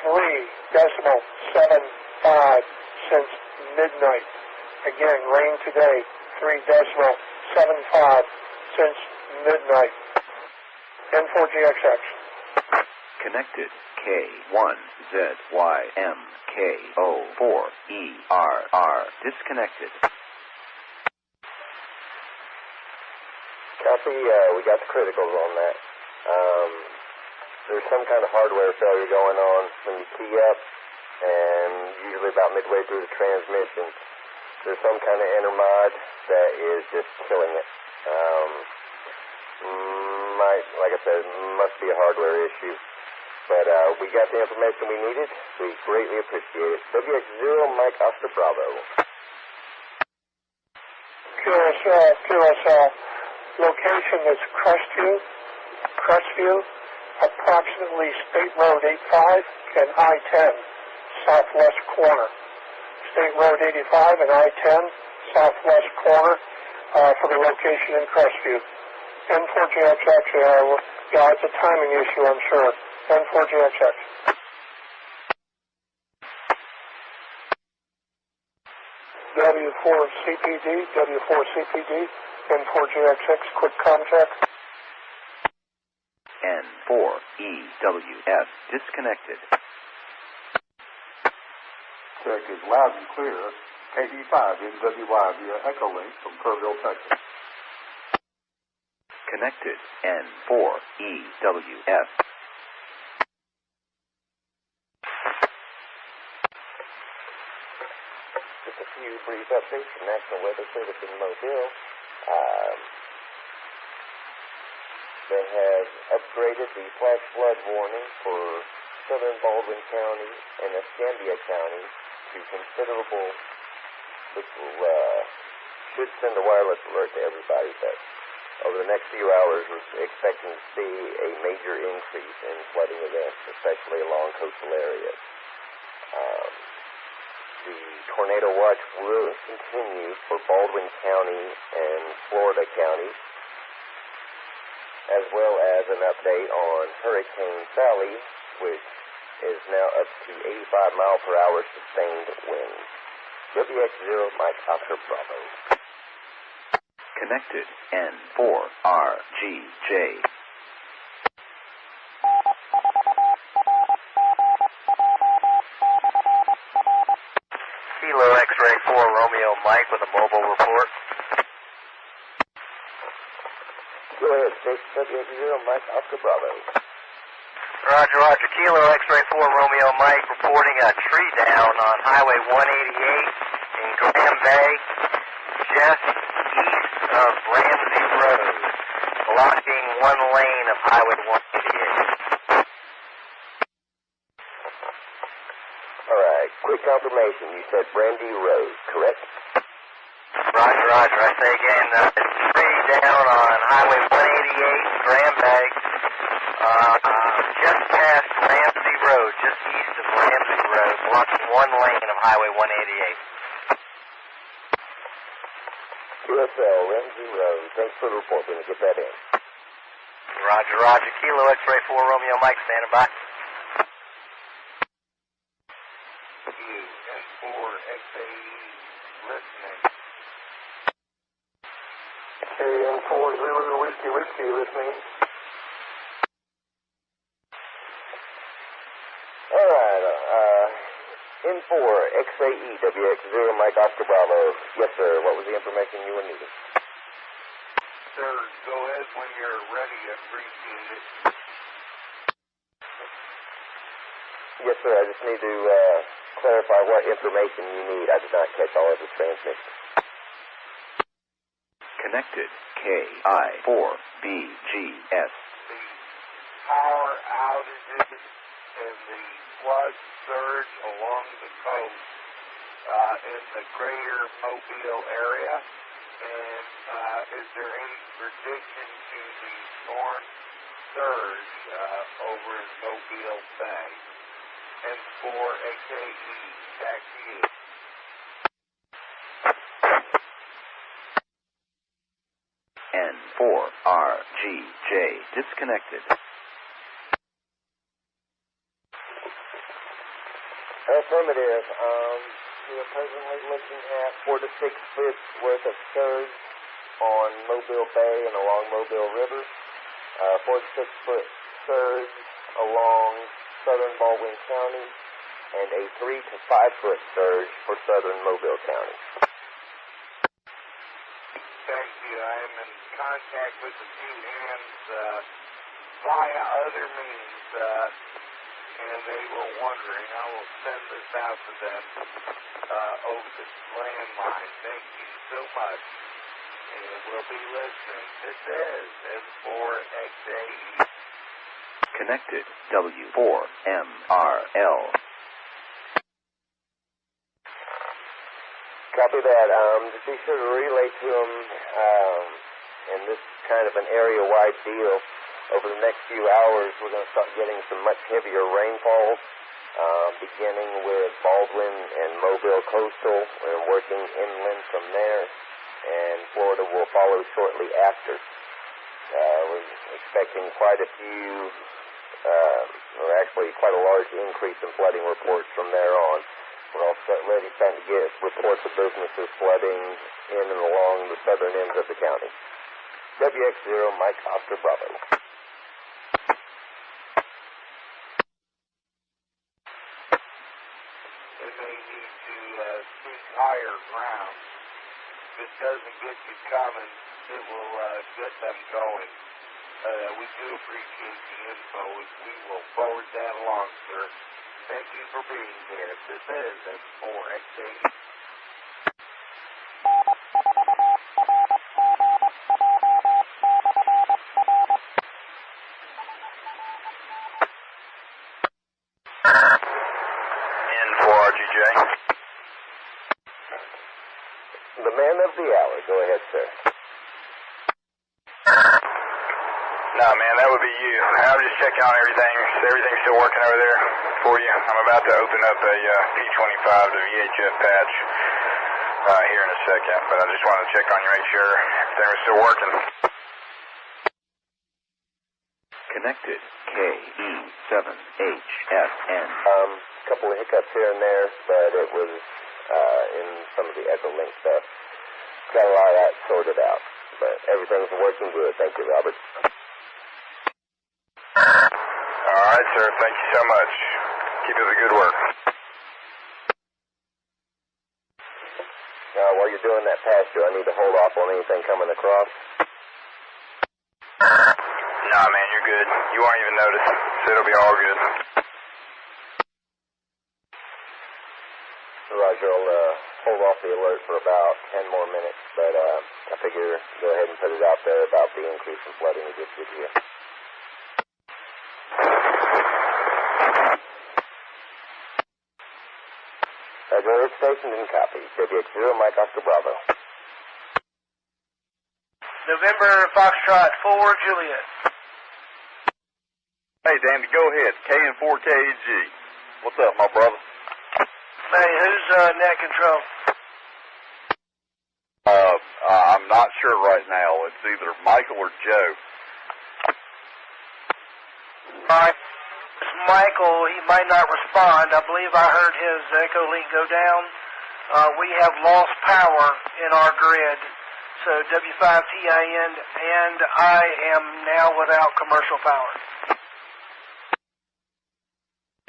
3.75 since midnight. Again, rain today. 3.75 since midnight. N4GXX. Connected. K1ZYMKO4ERR disconnected. Copy, we got the criticals on that. There's some kind of hardware failure going on when you key up, and usually about midway through the transmission, there's some kind of intermod that is just killing it. like I said, must be a hardware issue. But we got the information we needed. We greatly appreciate it. WX0, Mike Oscar Bravo. QSL. Location is Crestview, approximately State Road 85 and I-10, southwest corner. State Road 85 and I-10, southwest corner for the location in Crestview. N4GXX, yeah, it's a timing issue, I'm sure. N4GXX. W4CPD, N4GXX, quick contact. N4EWF disconnected. Check is loud and clear. KD5NWY via Echolink from Kerrville, Texas. Connected. N4EWF. Just a few brief updates from National Weather Service in Mobile. They have upgraded the flash flood warning for southern Baldwin County and Escambia County to considerable. This will, should send a wireless alert to everybody, but over the next few hours we're expecting to see a major increase in flooding events, especially along coastal areas. The tornado watch will continue for Baldwin County and Florida County, as well as an update on Hurricane Sally, which is now up to 85 mile per hour sustained winds. WX0, Mike Oscar Bravo. Connected. N4RGJ. Kilo X-Ray 4 Romeo Mike with a mobile report. Go ahead, WX0, Mike Oscar Bravo. Roger, Roger. Kilo X-Ray 4 Romeo Mike reporting a tree down on Highway 188 in Graham Bay, just east of Ramsey Road, blocking one lane of Highway 188. All right, quick confirmation. You said Brandy Road, correct? Roger, Roger. I say again, tree down on Highway 188, Graham Bay, just past Ramsey Road, just east of Ramsey Road, blocking one lane of Highway 188. QSL, Ramsey Road. Thanks for the report. We're going to get that in. Roger, Roger. Kilo X-Ray 4 Romeo Mike, standing by. N4XAE listening. N4 Zulu Whiskey listening. All right, N4XAE WX0 Mike Oscar Bravo. Yes, sir. What was the information you were needing? Sir, go ahead when you're ready. Appreciate it. Yes, sir. I just need to clarify what information you need. I did not catch all of the transmission. Connected. KI4BGS. The power outages and the flood surge along the coast in the greater Mobile area. And is there any prediction to the storm surge over in Mobile Bay? N4XAE, back to you. N4RGJ disconnected. Affirmative. We are presently looking at 4 to 6 foot worth of surge on Mobile Bay and along Mobile River. 4 to 6 foot surge along southern Baldwin County, and a 3 to 5 foot surge for southern Mobile County. Thank you. I am in contact with a few hands via other means, and they were wondering. I will send this out to them over the landline. Thank you so much. and we'll be listening. This is N4RGJ. Connected W4MRL. Copy that. Just be sure to relay to them, and this is kind of an area-wide deal. Over the next few hours, we're going to start getting some much heavier rainfall, beginning with Baldwin and Mobile Coastal, and working inland from there, and Florida will follow shortly after. We're expecting quite a few, or actually quite a large increase in flooding reports from there on. We're already starting to get reports of businesses flooding in and along the southern ends of the county. WX0, Mike Oscar Bravo. They may need to seek higher ground. If it doesn't get you coming, it will get them going. We do appreciate the info. We will forward that along, sir. Thank you for being here. This is N4RGJ. N4RGJ. The man of the hour. Go ahead, sir. No, man, that would be you. I'm just checking on everything. Everything's still working over there for you. I'm about to open up a P25 to VHF patch here in a second, but I just wanted to check on you, make sure everything was still working. Connected KE7HFN. Couple of hiccups here and there, but it was in some of the echo link stuff. Got a lot of that sorted out, but everything's working good. Thank you, Robert. All right, sir. Thank you so much. Keep up the good work. Now, while you're doing that pass, do I need to hold off on anything coming across? Nah, man, you're good. You won't even notice, so it'll be all good. Roger, I'll hold off the alert for about 10 more minutes, but I figure go ahead and put it out there about the increase in flooding we just did here. Roger, station and copy. WX0, Mike Oscar Bravo. November Foxtrot 4, Juliet. Hey, Danny, go ahead. KN4KG. What's up, my brother? Hey, who's net control? I'm not sure right now. It's either Michael or Joe. All right. Michael, he might not respond. I believe I heard his echo link go down. We have lost power in our grid. So W5TIN, and I am now without commercial power.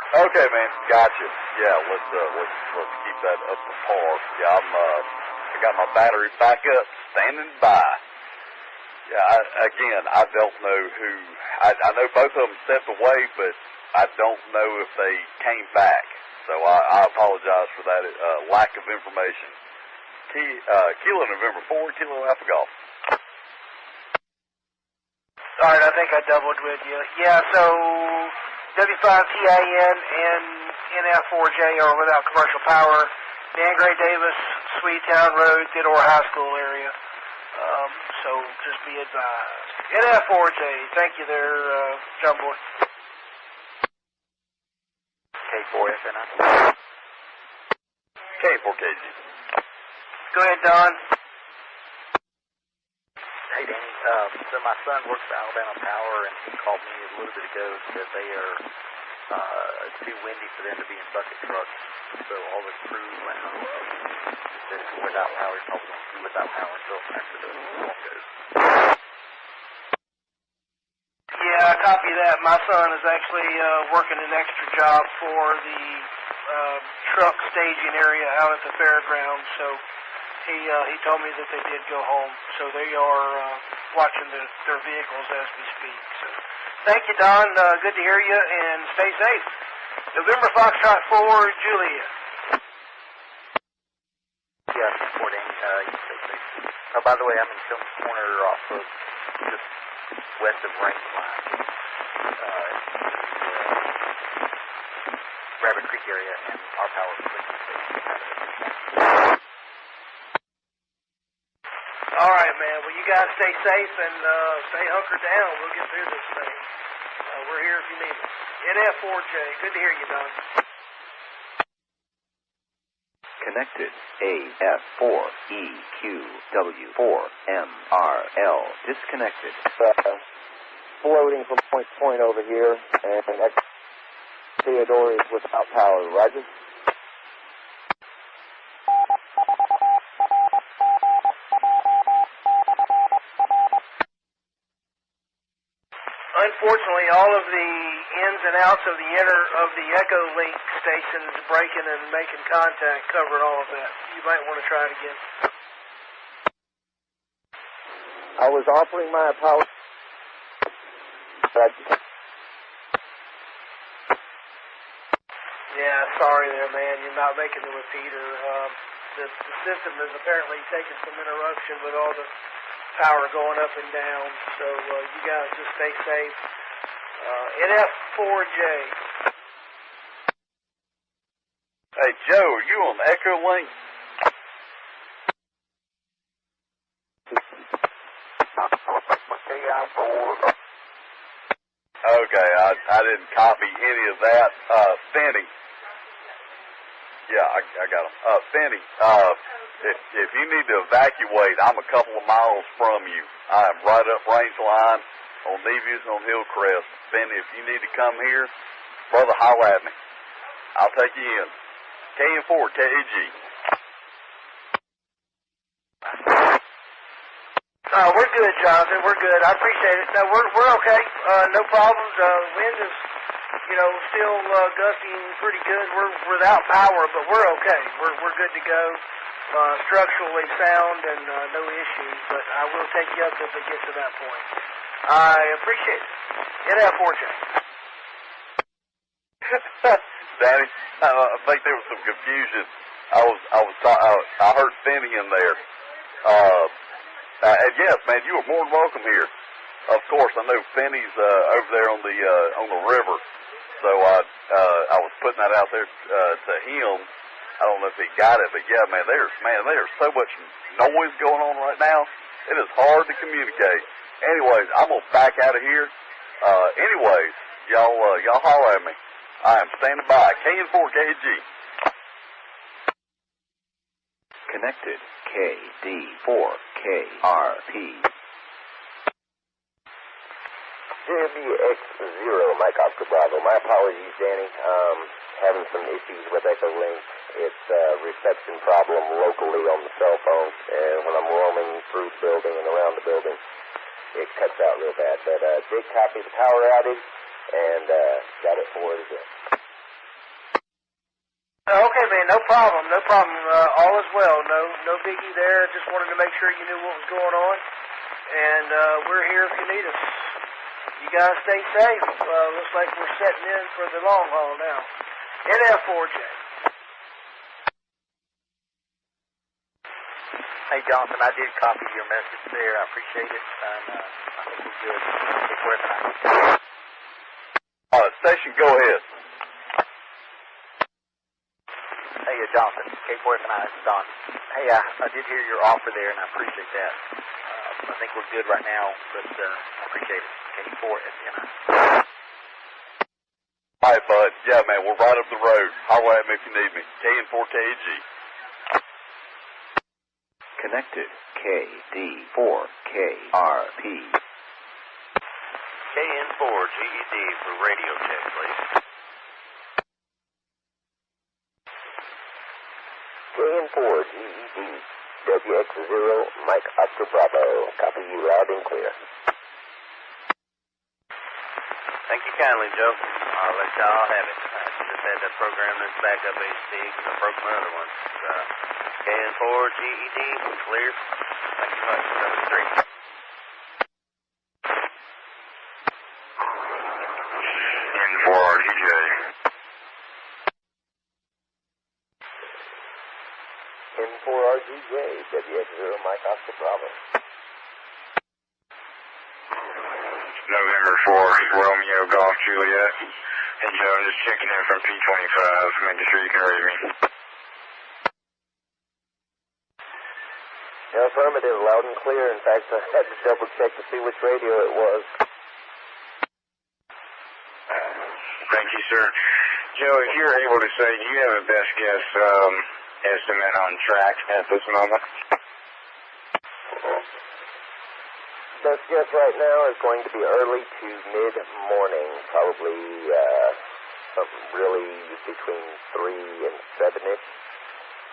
Okay, man, gotcha. Yeah, let's keep that up to par. Yeah, I got my battery back up, standing by. Yeah, I don't know who. I know both of them stepped away, but I don't know if they came back. So I apologize for that lack of information. Kilo November 4, Kilo Alpha Golf. All right, I think I doubled with you. Yeah, so W5TIN and N4RGJ are without commercial power. Dan Gray Davis, Sweetown Road, Theodore High School area. So just be advised. N4RGJ, thank you there, John Boy. K4FN. K4KG. Go ahead, Don. Hey, Danny. So my son works for Alabama Power, and he called me a little bit ago and said they are it's too windy for them to be in bucket trucks. So all the crew went home. He said if we're without power, he's probably going to be without power until after the storm goes. Yeah, I copy that. My son is actually working an extra job for the truck staging area out at the fairgrounds. So he told me that they did go home. So they are watching their vehicles as we speak. So thank you, Don. Good to hear you, and stay safe. November Foxtrot 4, Juliet. Yeah, 4, Danny. You stay safe. Bye-bye. by the way, I'm in Films Corner off of just west of Range Line, Rabbit Creek area, and our power is All right, man. Well, you guys stay safe and stay hunkered down. We'll get through this thing. We're here if you need us. N4RGJ, good to hear you, Don. Connected. AF4EQW4MRL. Disconnected. Floating from point to point over here, and Theodore is without power. Roger. Unfortunately, all of the ins and outs of the Echo Link stations breaking and making contact covered all of that. You might want to try it again. I was offering my apology. Yeah, sorry there, man. You're not making the repeater. The system is apparently taking some interruption with all the power going up and down, so you guys just stay safe. N4RGJ. Hey, Joe, are you on Echo Link? Okay, I didn't copy any of that. Finney. Yeah, I got him. Finney, if you need to evacuate, I'm a couple of miles from you. I am right up Range Line on Nevius and on Hillcrest. Finney, if you need to come here, brother, holler at me. I'll take you in. KN4, KAG. We're good, Jonathan. We're good. I appreciate it. No, we're okay. No problems. Wind is, still gusting pretty good. We're without power, but we're okay. We're good to go. Structurally sound and no issues. But I will take you up if it gets to that point. I appreciate it. N4RGJ. Danny, I think there was some confusion. I heard Finney in there. And yes, man, you are more than welcome here. Of course, I know Finney's over there on the river, so I was putting that out there to him. I don't know if he got it, but yeah, man, there's so much noise going on right now. It is hard to communicate. Anyways, I'm gonna back out of here. Anyways, y'all holler at me. I am standing by. KN4KG. Connected. KD4KRP. WX0, Mike Oscar Bravo. My apologies, Danny. Having some issues with Echo Link. It's a reception problem locally on the cell phone, and when I'm roaming through the building and around the building, it cuts out real bad. But did copy the power outage, and got it forwarded again. Okay, man, no problem. All is well. No biggie there. Just wanted to make sure you knew what was going on, and we're here if you need us. You guys stay safe. Looks like we're setting in for the long haul now. N4RGJ. Hey, Jonathan, I did copy your message there. I appreciate it, and I think we're good. Take care tonight. Station, go ahead. Hey, Jonathan, K4 tonight, it's Don. Hey, I did hear your offer there, and I appreciate that. I think we're good right now, but I appreciate it. K4 tonight. All right, bud. Yeah, man, we're right up the road. Holler at me if you need me. KN4KG. Connected. KD4KRP. KN4GED for radio check, please. KN4GED. WX0, Mike Oscar Bravo. Copy you loud and clear. Thank you kindly, Joe. I'll let y'all have it. I just had to program this backup HD because I broke my other one. KN4GED, clear. Thank you much. Number 3. N4RGJ. N4RGJ, WX0 Mike Oscar Bravo. November 4, Romeo Golf Juliet. Hey Joe, I'm just checking in from P25, making sure you can read me. Affirmative, loud and clear. In fact, I had to double check to see which radio it was. Thank you, sir. Joe, if you're able to say, do you have a best guess estimate on track at this moment? Best guess right now is going to be early to mid-morning, probably something really between 3 and 7-ish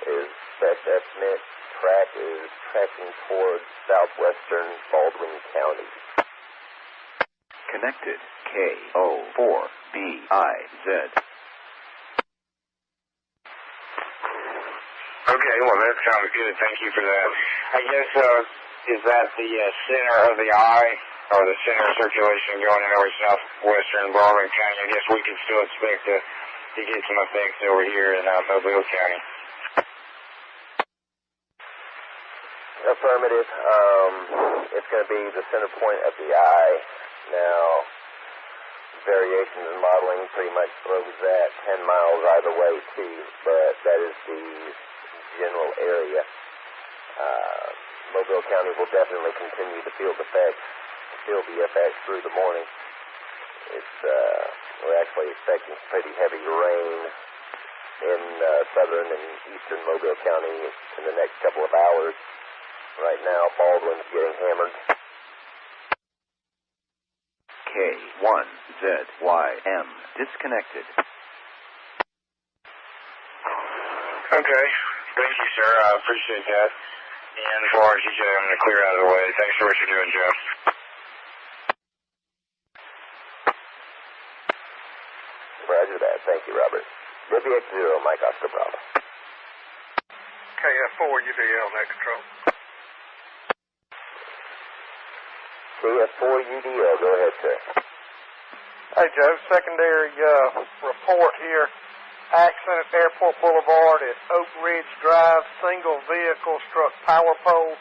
is best estimate. Track is tracking towards southwestern Baldwin County. Connected, K04BIZ. Okay, well, that sounds good. Thank you for that. I guess, is that the center of the eye, or the center of circulation going in over southwestern Baldwin County? I guess we can still expect to get some effects over here in Mobile County. Affirmative. It's going to be the center point of the eye. Now, variations in modeling pretty much throws that 10 miles either way, too, but that is the general area. Mobile County will definitely continue to feel the effects through the morning. We're actually expecting pretty heavy rain in southern and eastern Mobile County in the next couple of hours. Right now, Baldwin's getting hammered. K1ZYM disconnected. Okay. Thank you, sir. I appreciate that. And as far as you say, I'm going to clear out of the way. Thanks for what you're doing, Joe. Roger that. Thank you, Robert. WX0, Mike Oscar Bravo. KF4UDL, net control. KF4UDL, go ahead, sir. Hey, Joe, secondary report here. Accident at Airport Boulevard at Oak Ridge Drive. Single vehicle struck power pole.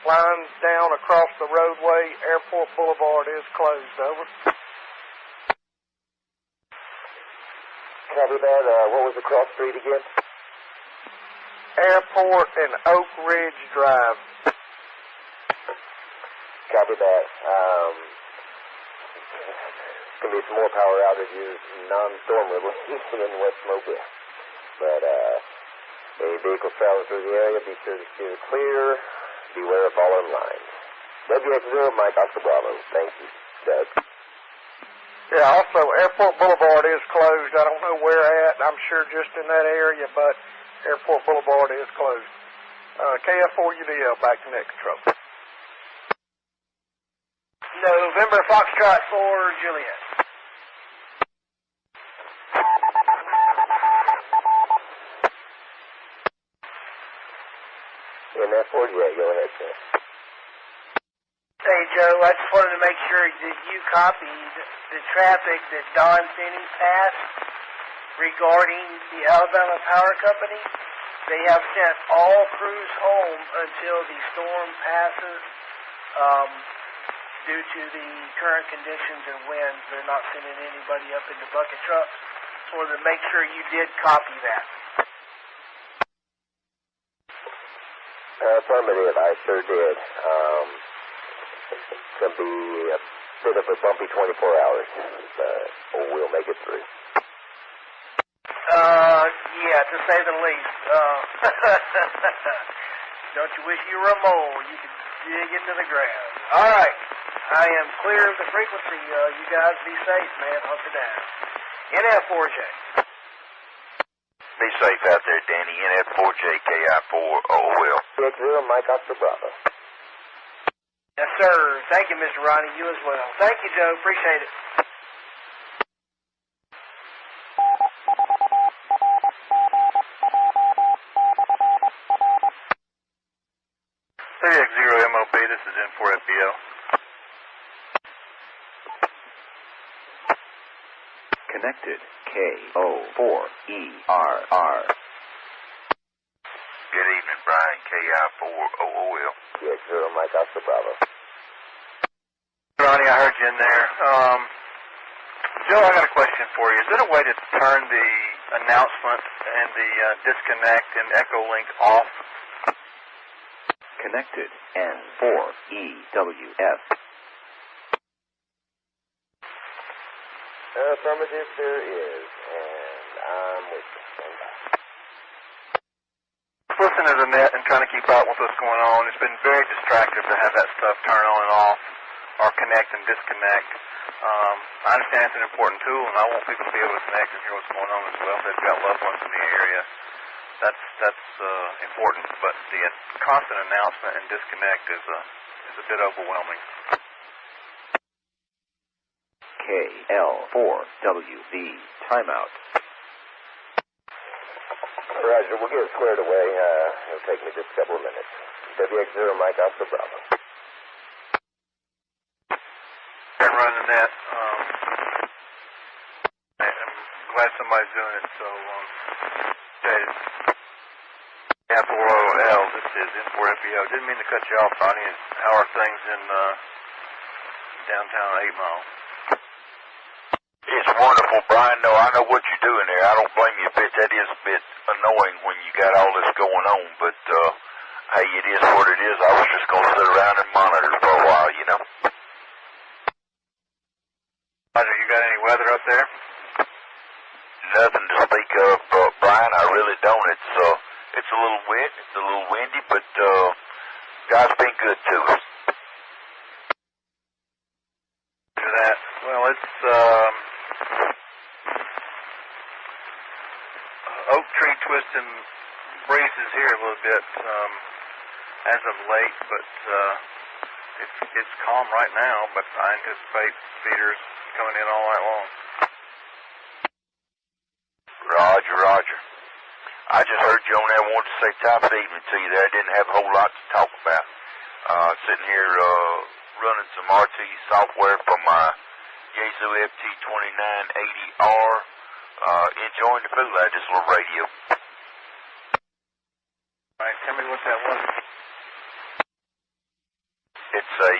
Lines down across the roadway. Airport Boulevard is closed. Over. Copy that. What was the cross street again? Airport and Oak Ridge Drive. Copy that. Going to be some more power outages, non-storm relief in West Mobile. But any vehicles traveling through the area, be sure to steer clear. Beware of fallen lines. WX0, Mike Oscar Bravo. Thank you, Doug. Yeah, also, Airport Boulevard is closed. I don't know where at. I'm sure just in that area, but Airport Boulevard is closed. KF4UDL, back to net control. November Foxtrot 4, Juliet. N4RGJ, go ahead, sir. Hey, Joe, I just wanted to make sure that you copied the traffic that Don Finney passed regarding the Alabama Power Company. They have sent all crews home until the storm passes. Due to the current conditions and winds, they're not sending anybody up into bucket trucks. Just wanted to make sure you did copy that. Affirmative, I sure did. It's going to be a bit of a bumpy 24 hours, but we'll make it through. Yeah, to say the least. Don't you wish you were a mole? You could dig into the ground. All right. I am clear of the frequency. You guys be safe, man. Hunker down. NF4J. Be safe out there, Danny. NF4J, KI4OL. WX0, Mike Oscar Bravo. Yes, sir. Thank you, Mr. Ronnie. You as well. Thank you, Joe. Appreciate it. WX0 MOB, this is N4FBL. Connected, KO4ERR. Good evening, Brian. KI4OOL. DX0 Mike Oscar Bravo. Ronnie, I heard you in there. Joe, I got a question for you. Is there a way to turn the announcement and the disconnect and echo link off? Connected N4EWF. Affirmative, there is, and I'm with you. Stand by. Listening to the net and trying to keep up with what's going on, it's been very distracting to have that stuff turn on and off or connect and disconnect. I understand it's an important tool, and I want people to be able to connect and hear what's going on as well. If they've got loved ones in the area, that's important. But the constant announcement and disconnect is a bit overwhelming. KL4WB timeout. Roger, we'll get it squared away. It'll take me just a couple of minutes. WX0 Mike Oscar Bravo. And running the net. I'm glad somebody's doing it. So, N4OL, this is N4FBO. Didn't mean to cut you off, Ronnie. How are things in downtown 8 Mile? It's wonderful, Brian. No, I know what you're doing there. I don't blame you a bit. That is a bit annoying when you got all this going on, but hey, it is what it is. I was just going to sit around and monitor for a while, you know. Roger, you got any weather up there? Nothing to speak of, Brian. I really don't. It's a little wet. It's a little windy, but God's been good to us. That. Well, it's oak tree twisting breezes here a little bit as of late, but it's calm right now. But I anticipate feeders coming in all night long. Roger. I just heard you on there. I wanted to say top of the evening to you there. I didn't have a whole lot to talk about. Sitting here running some RT software from my Yaesu FT2980R. Enjoying the food out of this little radio. All right, tell me what that was. It's a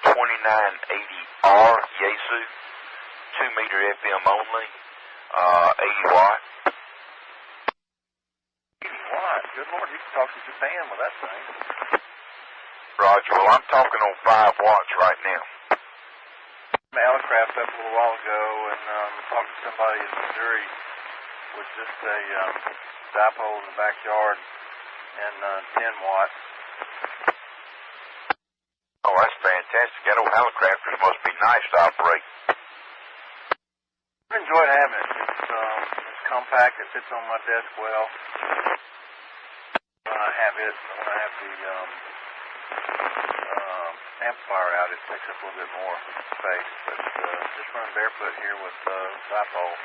FT2980R Yaesu, 2-meter FM only, 80 watt. 80 watt? Good Lord, you can talk to Japan with that thing. Roger, well, I'm talking on 5 watts right now. Aircraft up a little while ago and talked to somebody in Missouri with just a dipole in the backyard and 10 watts. Oh, that's fantastic. That old helicopter must be nice to operate. I've enjoyed having it. It's compact. It fits on my desk well. When I have it, when I have the amplifier out, it takes up a little bit more space. But just running barefoot here with dipole,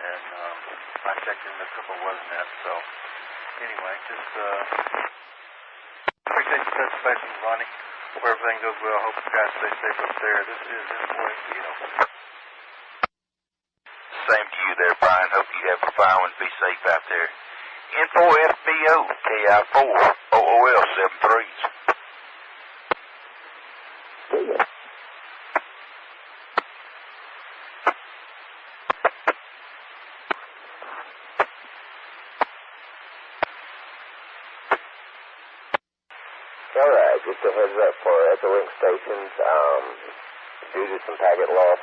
and I checked in a couple of weather nets. So anyway, just appreciate the touch base with Ronnie. Hope everything goes well. Hope you guys stay safe up there. This is N4FBO. Same to you there, Brian. Hope you have a fine one. Be safe out there. N4FBO, KI4OOL 73s. All right, just a heads up for Echo Link stations. Due to some packet loss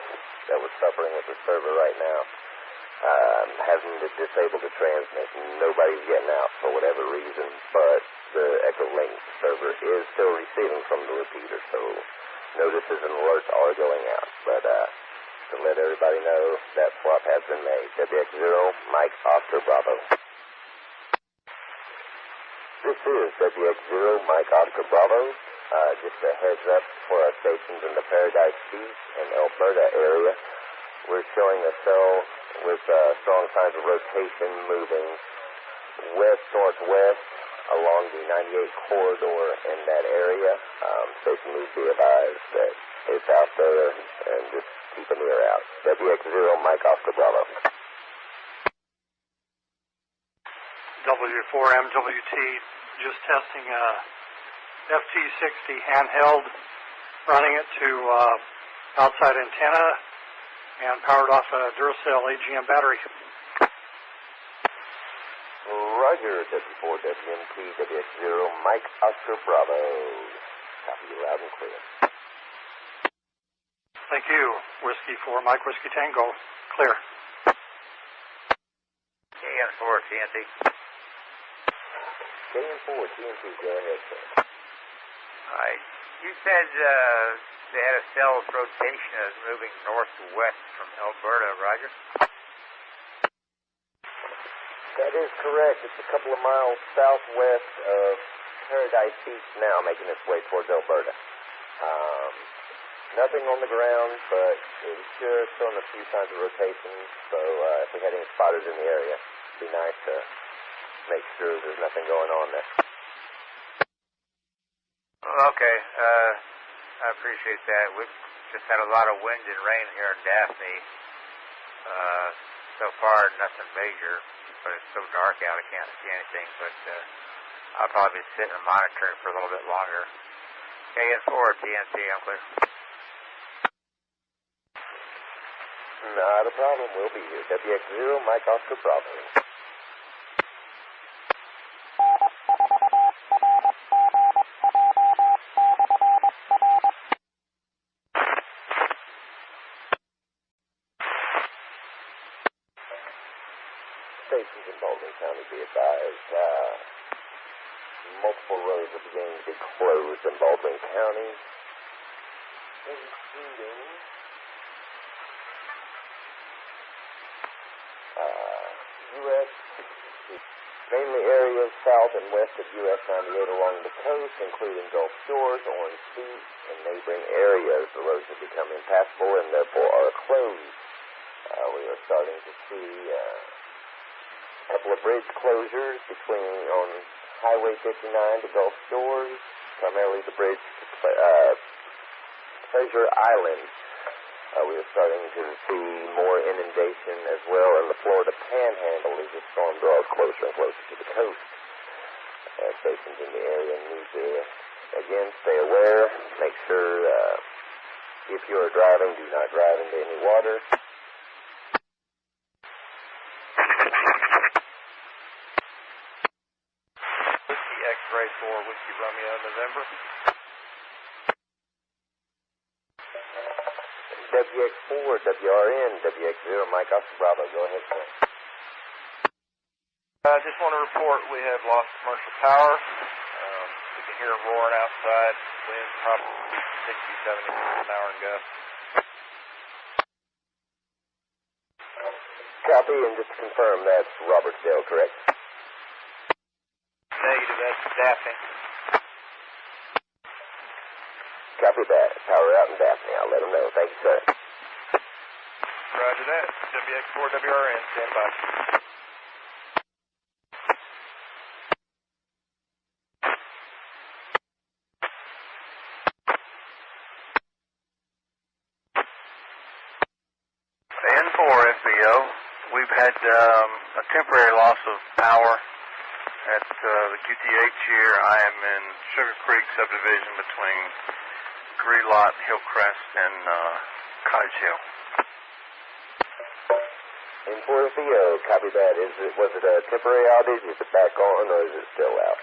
that we're suffering with the server right now, having to disable the transmit. Nobody's getting out for whatever reason, but the Echo Link server is still receiving from the repeater, so notices and alerts are going out. But to let everybody know, that swap has been made. WX0, Mike Oscar Bravo. This is WX0, Mike Oscar Bravo. Just a heads up for our stations in the Paradise Beach and Alberta area. We're showing a cell with strong signs of rotation moving west-northwest along the 98 corridor in that area. Station needs to be advised that it's out there and just keep an ear out. WX0, Mike Oscar Bravo. W4MWT, just testing a FT60 handheld, running it to outside antenna, and powered off a Duracell AGM battery. Roger, W4WMT, WX0, Mike Oscar Bravo. Copy you loud and clear. Thank you. Whiskey 4, Mike Whiskey Tango. Clear. KN4 TNT. KN4 TNT, go ahead, sir. All right. You said they had a cell's rotation as moving north to west from Alberta, Roger? That is correct. It's a couple of miles southwest of Paradise Beach now, making its way towards Alberta. Nothing on the ground, but it's sure showing a few signs of rotation, so if we had any spotters in the area, it'd be nice to make sure there's nothing going on there. Okay. I appreciate that. We've just had a lot of wind and rain here in Daphne. So far, nothing major, but it's so dark out I can't see anything, but I'll probably be sitting and monitoring for a little bit longer. KN4 TNT, I'm clear. Not a problem. We'll be here. WX0, Mike Oscar Bravo. Stations in Baldwin County, be advised. Multiple roads are beginning to be closed in Baldwin County, including U.S. mainly areas south and west of U.S. 98 along the coast, including Gulf Shores, Orange Beach, and neighboring areas. The roads have become impassable and therefore are closed. We are starting to see a couple of bridge closures on Highway 59 to Gulf Shores, primarily the bridge to Pleasure Island. We are starting to see more inundation as well in the Florida Panhandle as the storm draws closer and closer to the coast. Stations in the area need to, again, stay aware. Make sure if you are driving, do not drive into any water. Whiskey X-Ray 4, Whiskey Romeo, November. WX4, WRN, WX0, Mike Oscar Bravo. Go ahead, sir. I just want to report we have lost commercial power. We can hear it roaring outside. Winds probably 60, 70 miles an hour in gusts. Copy, and just to confirm, that's Robertsdale, correct? Negative, that's Daphne. Copy that. Power out in Daphne. I'll let them know. Thank you, sir. Roger that. WX4 WRN, stand by. N4RGJ, we've had a temporary loss of power at the QTH here. I am in Sugar Creek subdivision between Greenlot, Hillcrest, and Cottage Hill. N4RGJ, copy that. Was it a temporary outage? Is it back on, or is it still out?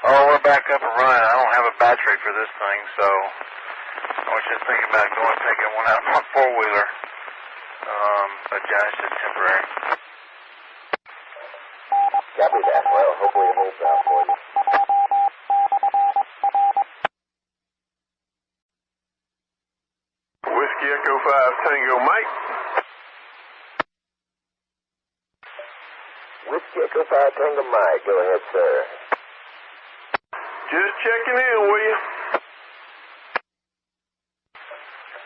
Oh, we're back up and running. I don't have a battery for this thing, so I was just thinking about going and taking one out of my four-wheeler. But yeah, it's just temporary. Copy that. Well, hopefully it holds out for you. Whiskey Echo 5 Tango Mike. Whiskey Echo 5 Tango Mike. Go ahead, sir. Just checking in, will you?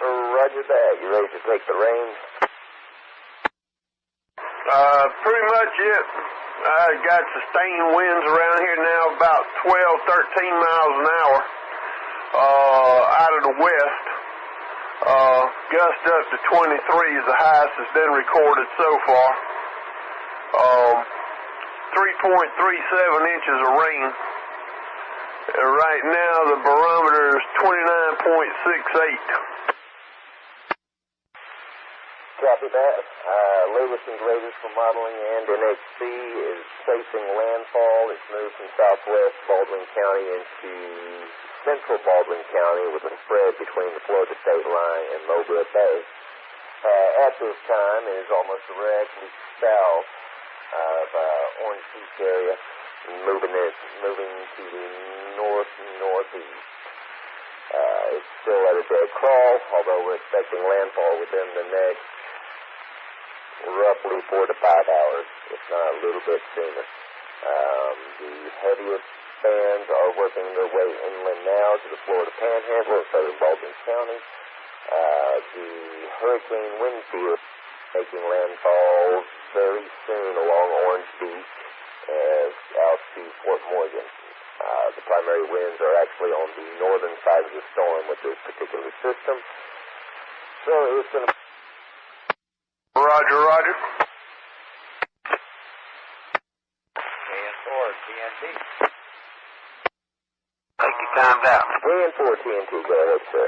Roger that. You ready to take the reins? Pretty much it. I got sustained winds around here now about 12, 13 miles an hour out of the west. Gust up to 23 is the highest that's been recorded so far. 3.37 inches of rain. Right now, the barometer is 29.68. Copy that. Latest and greatest for modeling and NHC is facing landfall. It's moved from southwest Baldwin County into central Baldwin County with a spread between the Florida state line and Mobile Bay. At this time, it is almost directly south of Orange Beach area, moving to the north and northeast. It's still at a dead crawl, although we're expecting landfall within the next roughly 4 to 5 hours, if not a little bit sooner. The heaviest bands are working their way inland now to the Florida Panhandle of southern Baldwin County. The hurricane wind field making landfall very soon along Orange Beach out to Fort Morgan. The primary winds are actually on the northern side of the storm with this particular system. So it's going to... Roger, roger. N4RGJ. Thank you, timed out. N4RGJ, go ahead, sir.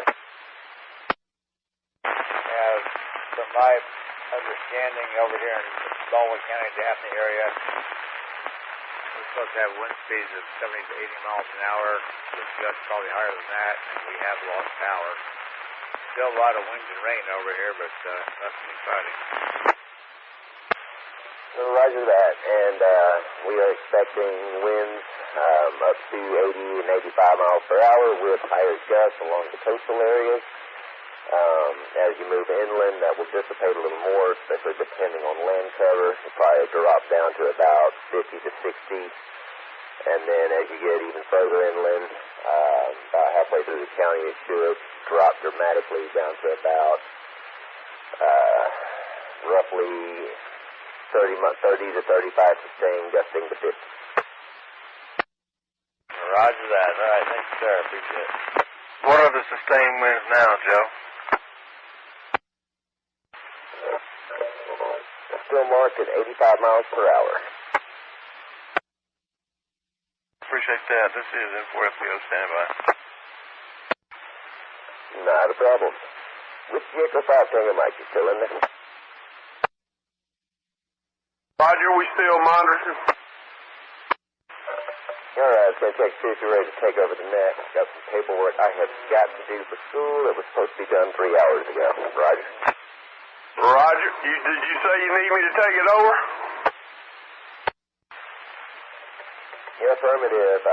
From my understanding over here in Baldwin County, Daphne area, we're supposed to have wind speeds of 70 to 80 miles an hour, with gusts probably higher than that, and we have lost power. Still a lot of wind and rain over here, but nothing exciting. Roger that, and we are expecting winds up to 80 and 85 miles per hour with higher gusts along the coastal areas. As you move inland, that will dissipate a little more, especially depending on land cover. It'll probably drop down to about 50 to 60. And then as you get even further inland, about halfway through the county, it should drop dramatically down to about roughly 30 to 35 sustained, gusting to 50. Roger that. All right, thanks, sir. Appreciate it. What are the sustained winds now, Joe? Still marked at 85 miles per hour. Appreciate that. This is N4FBO standby. Not a problem. Whiskey Echo 5 Tango Mike, you still in there? Roger, we still monitoring. All right, it's going to take 2 if you're ready to take over the net. I've got some paperwork I have got to do for school that was supposed to be done 3 hours ago. Roger. Roger, did you say you need me to take it over? Yeah, affirmative.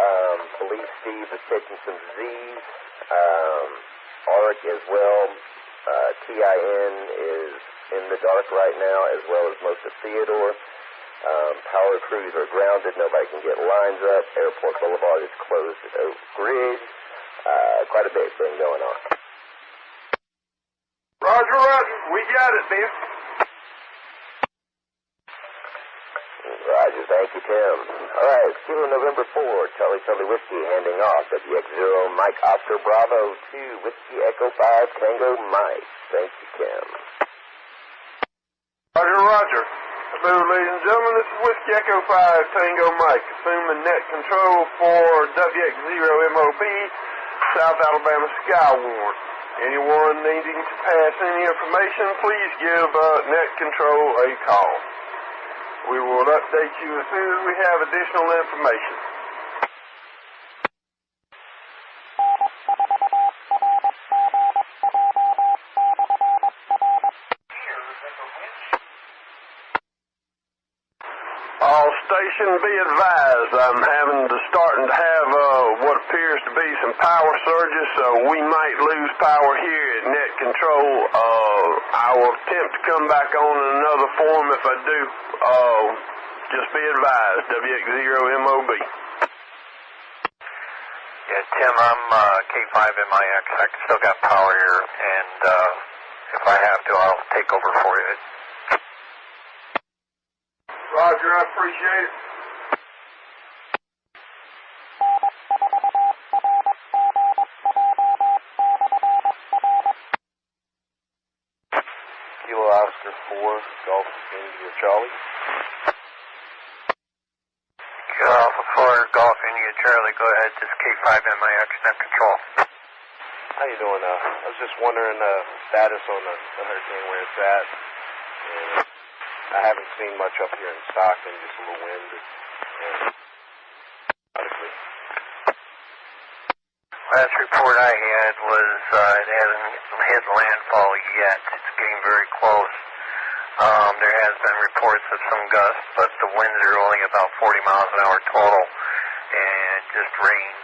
Believe Steve is taking some Z's. ARC as well. TIN is in the dark right now, as well as most of Theodore. Power crews are grounded. Nobody can get lines up. Airport Boulevard is closed at Oak Ridge. Quite a bit thing going on. Roger, roger. We got it, Ben. Roger, thank you, Tim. All right, Kilo November 4, Charlie Whiskey, handing off WX0 Mike Oscar Bravo 2, Whiskey Echo 5 Tango Mike. Thank you, Tim. Roger, roger. Hello, ladies and gentlemen, this is Whiskey Echo 5 Tango Mike. Assume the net control for WX0 MOB, South Alabama Skywarn. Anyone needing to pass any information, please give net control a call. We will update you as soon as we have additional information. All station be advised, I'm starting to have what appears to be some power surges, so we might lose power here at net control. I will attempt to come back on in another form if I do. Just be advised, WX0MOB. Yeah, Tim, I'm K5MIX. I still got power here, and if I have to, I'll take over for you. Roger, I appreciate it. Kilo Oscar 4, Golf India Charlie. Alpha 4, Golf India Charlie, go ahead. This is K5MIX, net control. How you doing? I was just wondering status on the hurricane, where it's at. And I haven't seen much up here in Stockton, just a little wind. Last report I had was it hasn't hit landfall yet. It's getting very close. There has been reports of some gusts, but the winds are only about 40 miles an hour total, and just rain.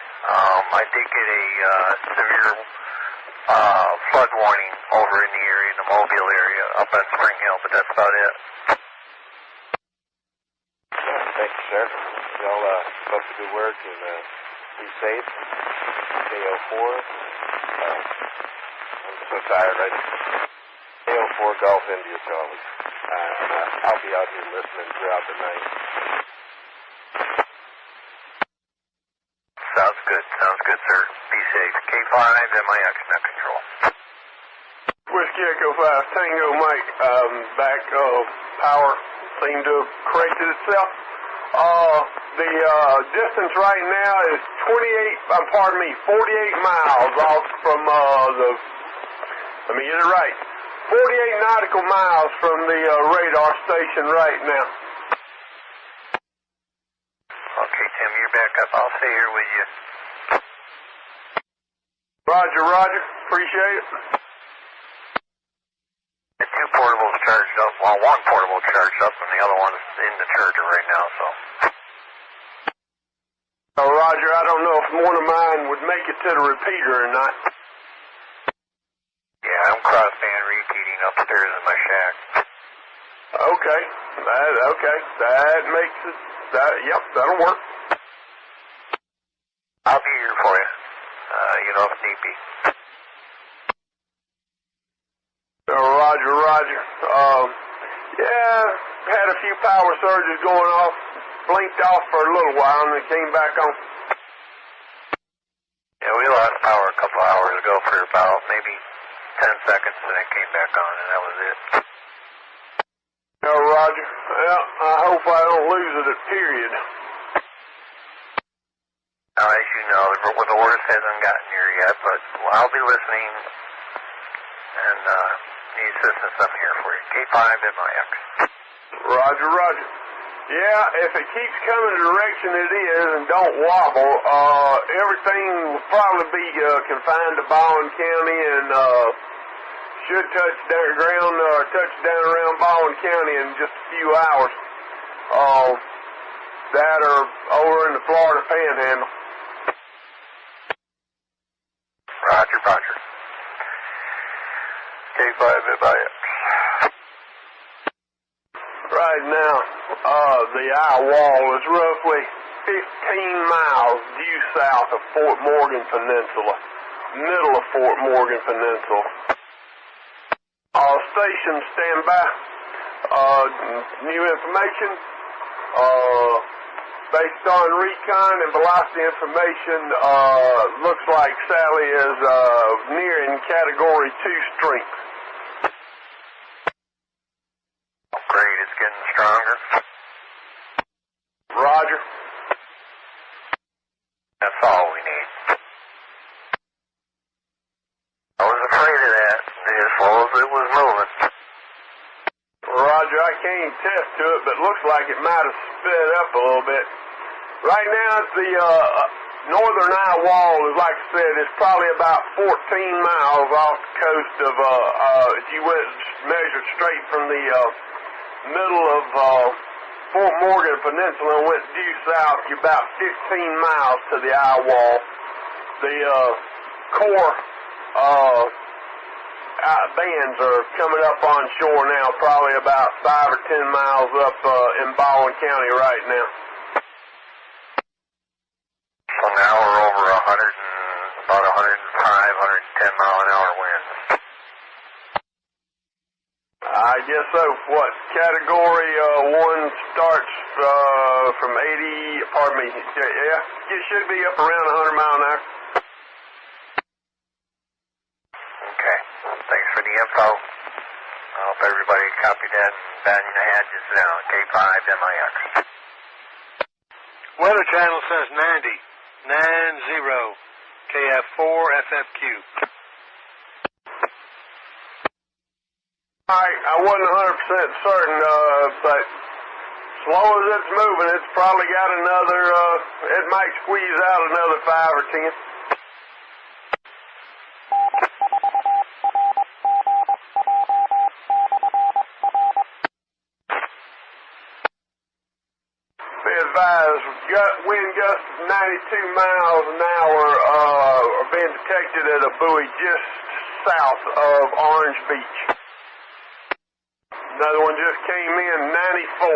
I did get a severe flood warning over in the area, in the Mobile area, up on Spring Hill, but that's about it. Thank you, sir. Y'all keep up the good work and be safe. KO4. I'm so tired right now. KO4 Golf India Charlie. I'll be out here listening throughout the night. Sounds good, sir. Be safe. K5MIX, net control. Whiskey Echo 5 Tango Mike, back power seemed to have corrected itself. The distance right now is 48 miles off from let me get it right, 48 nautical miles from the radar station right now. Okay, Tim, you're back up. I'll stay here with you. Roger, appreciate it. The two portables charged up. Well, one portable charged up, and the other one's in the charger right now, so. Roger, I don't know if one of mine would make it to the repeater or not. Yeah, I'm crossband repeating upstairs in my shack. Okay, that makes it, yep, that'll work. I'll be here for you, if need be. Roger. Yeah, had a few power surges going off, blinked off for a little while, and then came back on. Yeah, we lost power a couple hours ago for about maybe 10 seconds, and it came back on, and that was it. Roger. Well, I hope I don't lose it at period. Now, as you know, the worst hasn't gotten here yet, but I'll be listening, and need assistance, I'm here for you. K5MIX. Roger. Yeah, if it keeps coming the direction it is and don't wobble, everything will probably be confined to Baldwin County and should touch down around Baldwin County in just a few hours. That or over in the Florida Panhandle. Roger. K5MIX. Right now, the eye wall is roughly 15 miles due south of Fort Morgan Peninsula, middle of Fort Morgan Peninsula. Station, stand by. New information. Based on recon and velocity information, looks like Sally is nearing Category 2 strength. Great, it's getting stronger. Roger. That's all we need. I was afraid of that, as slow as it was moving. Roger, I can't attest to it, but it looks like it might have sped up a little bit. Right now, the northern eye wall is, like I said, it's probably about 14 miles off the coast of, if you went measured straight from the middle of Fort Morgan Peninsula and went due south, you're about 15 miles to the eye wall. The core bands are coming up on shore now, probably about 5 or 10 miles up in Baldwin County right now. So now we're over about 105, 110 mile an hour winds. I guess so. What, Category 1 starts from 80, pardon me, yeah, it should be up around 100 mile an hour. Okay, thanks for the info. I hope everybody copied that and banged the hatches down. K5MIX. Weather Channel says 90 KF4FFQ. I wasn't 100% certain, but slow as it's moving, it's probably got another, it might squeeze out another 5 or 10. Be advised, wind gusts of 92 miles an hour are being detected at a buoy just south of Orange Beach. Another one just came in, 94.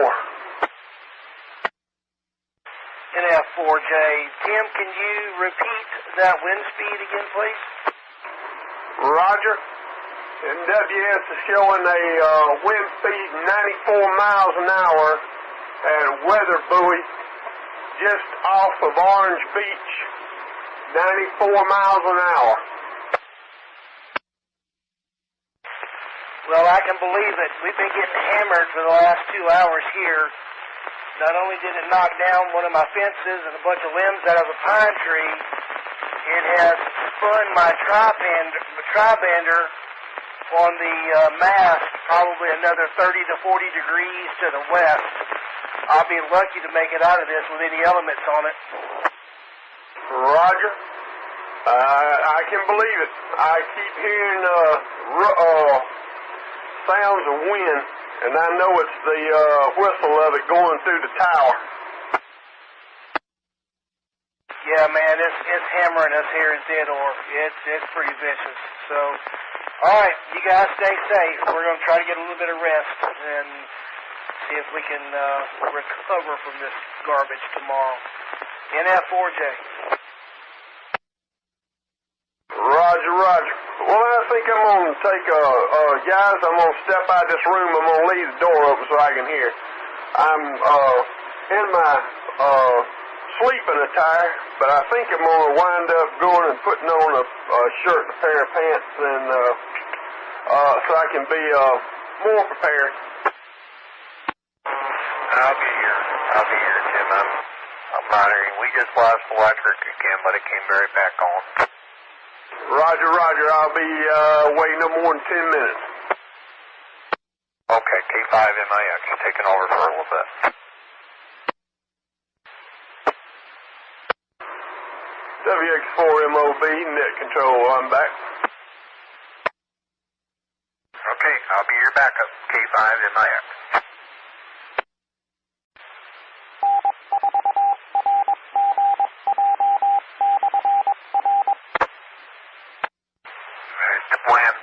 N4RGJ. Tim, can you repeat that wind speed again, please? Roger. NWS is showing a wind speed 94 miles an hour at weather buoy just off of Orange Beach, 94 miles an hour. Well, I can believe it. We've been getting hammered for the last 2 hours here. Not only did it knock down one of my fences and a bunch of limbs out of a pine tree, it has spun my tri-bander on the mast probably another 30 to 40 degrees to the west. I'll be lucky to make it out of this with any elements on it. Roger. I can believe it. I keep hearing sounds of wind, and I know it's the whistle of it going through the tower. Yeah, man, it's hammering us here in Theodore. It's pretty vicious. So, all right, you guys stay safe. We're going to try to get a little bit of rest and see if we can recover from this garbage tomorrow. N4RGJ. Roger, roger. Well, I think I'm going to take guys, I'm going to step out of this room. I'm going to leave the door open so I can hear. I'm in my sleeping attire, but I think I'm going to wind up going and putting on a shirt and a pair of pants and so I can be more prepared. I'll be here, Tim. I'm monitoring. We just lost electric again, but it came right back on. Roger, roger. I'll be waiting no more than 10 minutes. Okay, K5MIX taking over for a little bit. WX4MOB, net control, I'm back. Okay, I'll be your backup, K5MIX.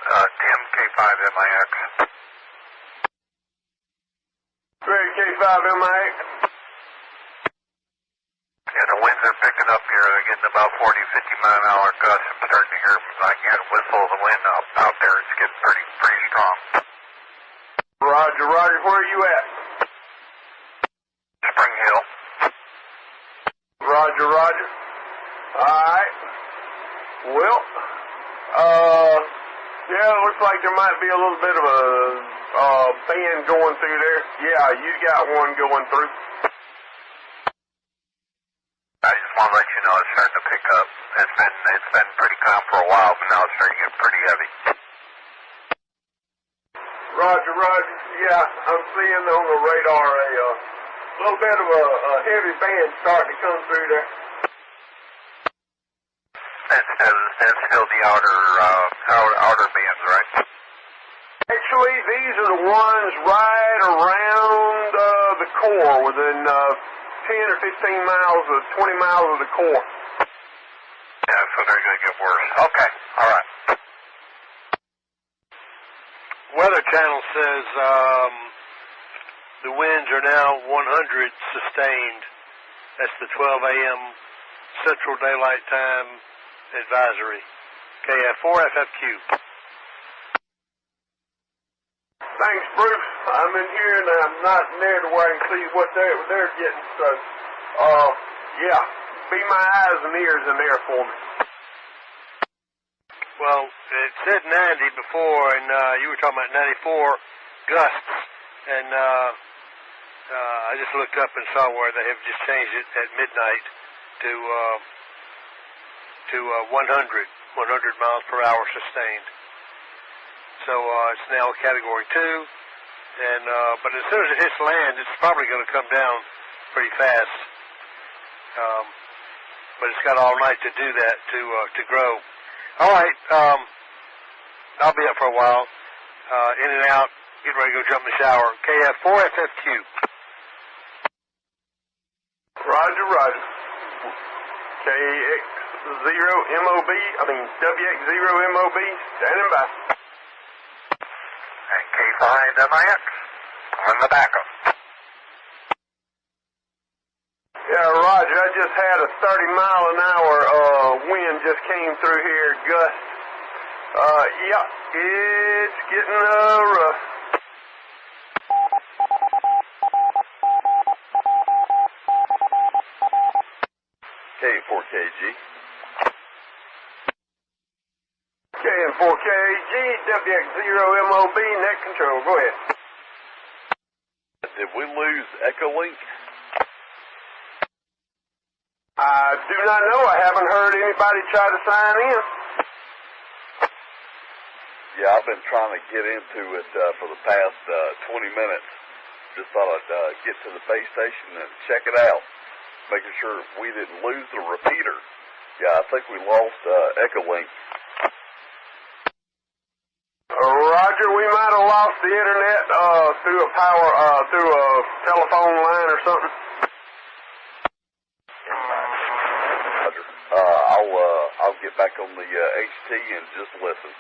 Tim, K5MIX. Great, K5MIX. Yeah, the winds are picking up here. They're getting about 40, 50 mile an hour gusts. I'm starting to hear, I can hear the whistle of the wind out there. It's getting pretty strong. Roger, roger. Where are you at? Spring Hill. Roger, roger. All right. Well, yeah, it looks like there might be a little bit of a band going through there. Yeah, you got one going through. I just want to let you know it's starting to pick up. It's been pretty calm for a while, but now it's starting to get pretty heavy. Roger, roger. Yeah, I'm seeing on the radar a little bit of a heavy band starting to come through there. That's still the outer bands, right? Actually, these are the ones right around the core, within 10 or 15 miles or 20 miles of the core. Yeah, so they're going to get worse. Okay, all right. Weather Channel says the winds are now 100 sustained. That's the 12 a.m. Central Daylight Time advisory. KF4FFQ. Thanks, Bruce. I'm in here and I'm not near to where I can see what they're getting. So, yeah, be my eyes and ears in there for me. Well, it said 90 before, and you were talking about 94 gusts, and I just looked up and saw where they have just changed it at midnight to 100 miles per hour sustained. So it's now Category 2, and but as soon as it hits land, it's probably going to come down pretty fast. But it's got all night to do that to grow. All right, I'll be up for a while, in and out, getting ready to go jump in the shower. KF4FFQ. Roger, roger. KX0MOB, WX0MOB, standing by. And K5MIX on the backup. Yeah, Roger, I just had a 30-mile-an-hour wind just came through here, gust. Yeah, it's getting rough. K4KG. KN4KG, WX0MOB, net control. Go ahead. Did we lose Echolink? I do not know. I haven't heard anybody try to sign in. Yeah, I've been trying to get into it for the past 20 minutes. Just thought I'd get to the base station and check it out, making sure we didn't lose the repeater. Yeah, I think we lost Echolink. Roger, we might have lost the internet through a telephone line or something. I'll get back on the HT and just listen.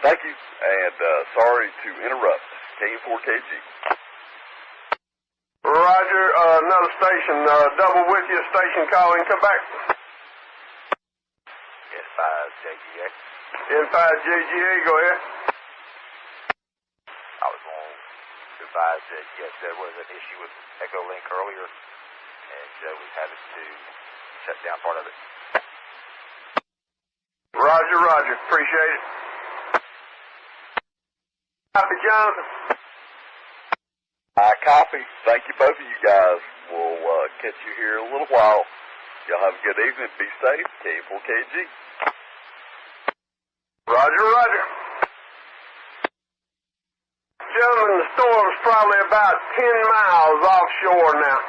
Thank you, and sorry to interrupt. KN4KG. Roger, another station, double with you, station calling, come back. N5JGA. N5JGA, go ahead. I was going to advise that, yes, there was an issue with Echolink earlier, and we had to shut down part of it. Roger, roger. Appreciate it. Copy, Jonathan. I copy. Thank you, both of you guys. We'll catch you here in a little while. Y'all have a good evening. Be safe. K4KG. Roger, roger. Gentlemen, the storm's probably about 10 miles offshore now.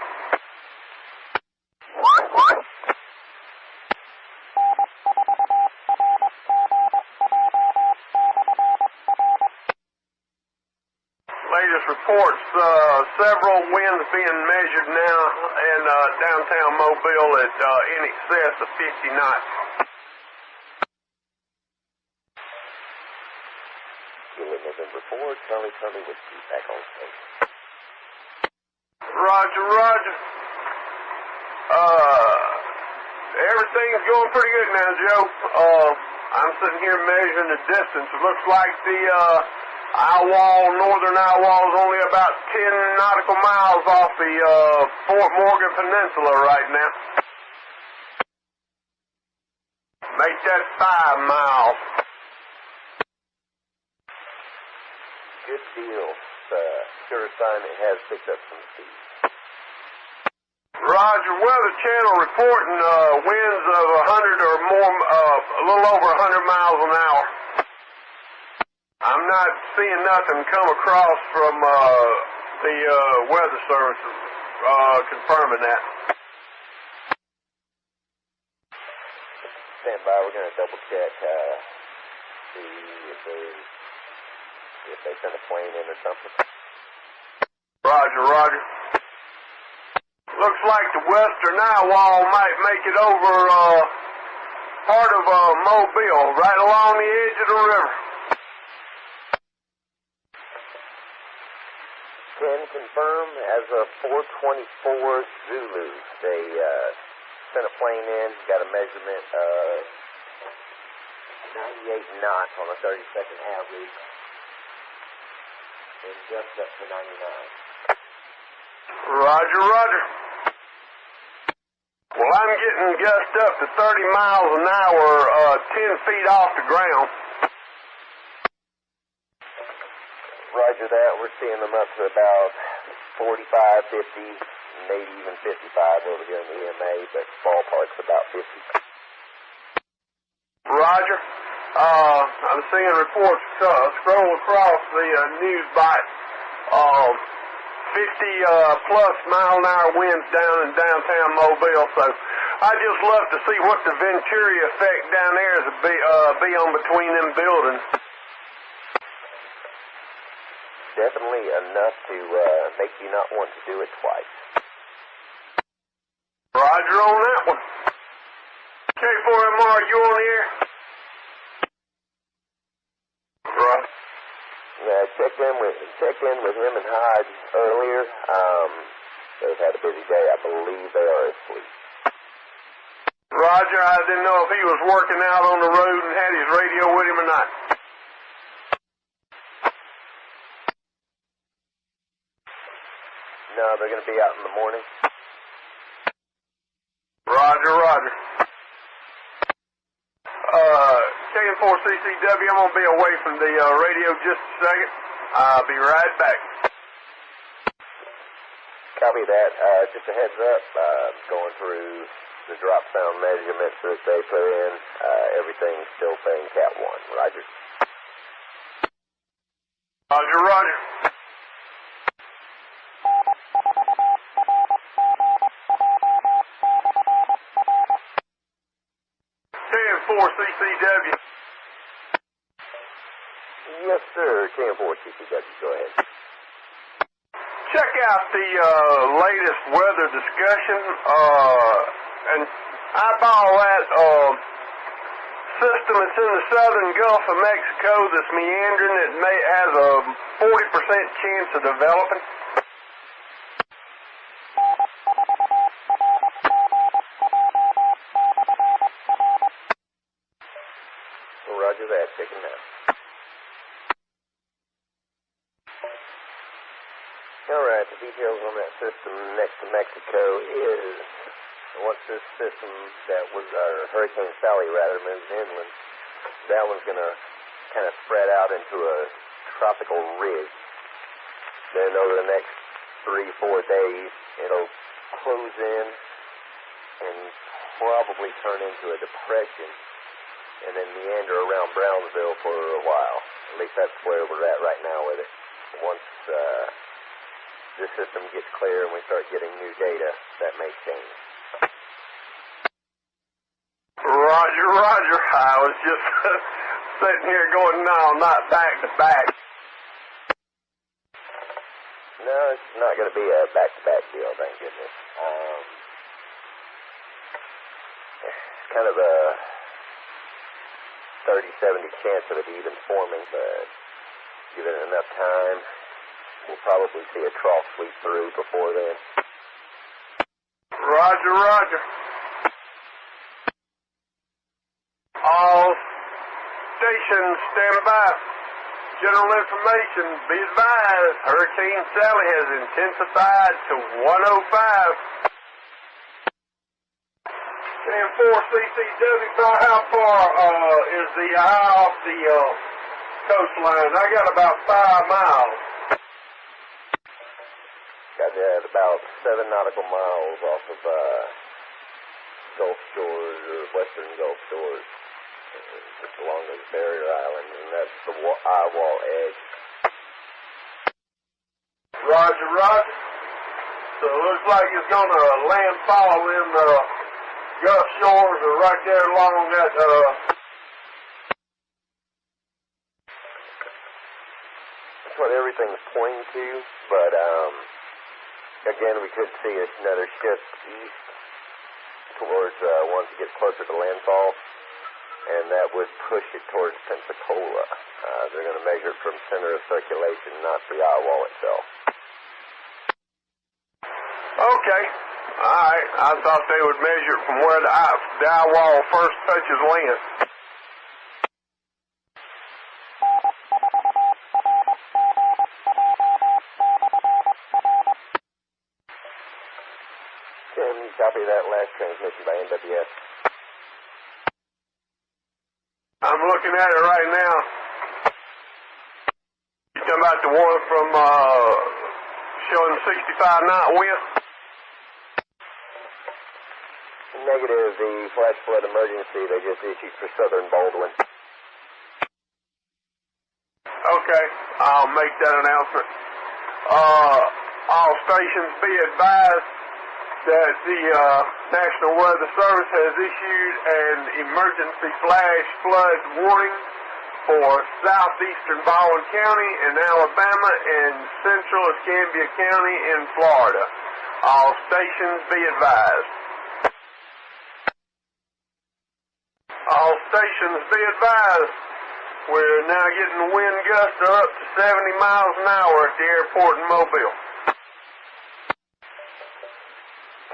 Latest reports, several winds being measured now in downtown Mobile at in excess of 50 knots. November 4, Charlie Whiskey, back on station. Roger, roger. Everything's going pretty good now, Joe. I'm sitting here measuring the distance. It looks like the northern eye wall is only about 10 nautical miles off the Fort Morgan Peninsula right now. Make that 5 miles. Good deal. Sure sign it has picked up some speed. Roger, Weather Channel reporting winds of 100 or more, a little over 100 miles an hour. I'm not seeing nothing come across from the Weather Service confirming that. Stand by. We're going to double check, see if they sent a plane in or something. Roger, roger. Looks like the western eye wall might make it over part of Mobile, right along the edge of the river. Can confirm as of 424 Zulu. They sent a plane in, got a measurement of 98 knots on a 30-second average, and jumped up to 99. Roger, roger. Well, I'm getting gust up to 30 miles an hour, 10 feet off the ground. Roger that. We're seeing them up to about 45, 50, maybe even 55 over here in the EMA, but ballpark's about 50. Roger. I'm seeing reports scroll across the news bite. 50 plus mile an hour winds down in downtown Mobile, so I'd just love to see what the Venturi effect down there is be on between them buildings. Definitely enough to make you not want to do it twice. Roger on that one. K4MR, you on here? Right. Yeah, I checked in with him and Hyde earlier. They've had a busy day. I believe they are asleep. Roger, I didn't know if he was working out on the road and had his radio with him or not. No, they're going to be out in the morning. Roger, roger. K4CCW, I'm going to be away from the radio just a second. I'll be right back. Copy that. Just a heads up, going through the drop sound measurements that they put in, everything's still saying Cat 1. Roger. Roger, roger. K4CCW. Yes, sir. K4CCW, go ahead. Check out the latest weather discussion, and eyeball that system that's in the southern Gulf of Mexico that's meandering that has a 40% chance of developing. Roger that, taking that. Alright, the details on that system next to Mexico is, once this system that was, Hurricane Sally rather, moves inland, that one's going to kind of spread out into a tropical ridge. Then over the next 3-4 days, it'll close in and probably turn into a depression and then meander around Brownsville for a while. At least that's where we're at right now with it. Once this system gets clear and we start getting new data, that may change. Roger, roger. I was just sitting here going, no, not back to back. No, it's not going to be a back-to-back deal, thank goodness. It's kind of a 30-70 chance of it even forming, but given it enough time, we'll probably see a trough sweep through before then. Roger, roger. All stations stand by. General information, be advised, Hurricane Sally has intensified to 105. N4CCW, about how far is the eye off the coastline? I got about 5 miles. Got about 7 nautical miles off of Gulf Shores or Western Gulf Shores, just along those barrier islands, and that's the eye wall edge. Roger, roger. So it looks like it's going to landfall in the Gulf Shores or right there along that That's what everything's pointing to, but again, we could see another shift east towards once it gets closer to landfall, and that would push it towards Pensacola. They're going to measure it from center of circulation, not the eye wall itself. Okay. All right. I thought they would measure it from where the eye wall first touches land. Can you copy that last transmission by NWS? I'm looking at it right now. You talking about the one from showing 65 knot wind. Negative, the flash flood emergency they just issued for Southern Baldwin. Okay, I'll make that announcement. All stations be advised that the National Weather Service has issued an emergency flash flood warning for southeastern Baldwin County in Alabama and central Escambia County in Florida. All stations be advised. All stations be advised. We're now getting wind gusts up to 70 miles an hour at the airport in Mobile.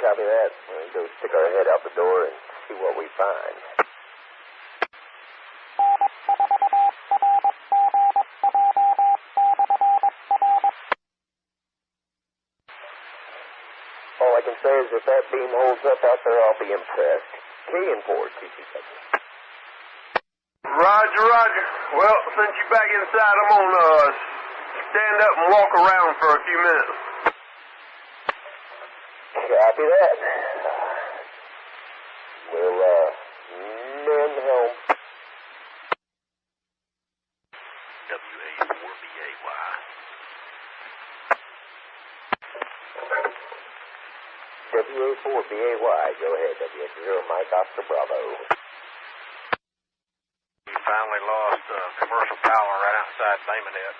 Copy that. We'll go stick our head out the door and see what we find. All I can say is if that beam holds up out there, I'll be impressed. N4RGJ. Roger, roger. Well, since you're back inside, I'm gonna stand up and walk around for a few minutes. Copy that. We'll, mend home. WA4BAY. WA4BAY. Go ahead, WX0 Mike Oscar Bravo. We finally lost commercial power right outside Baymanet.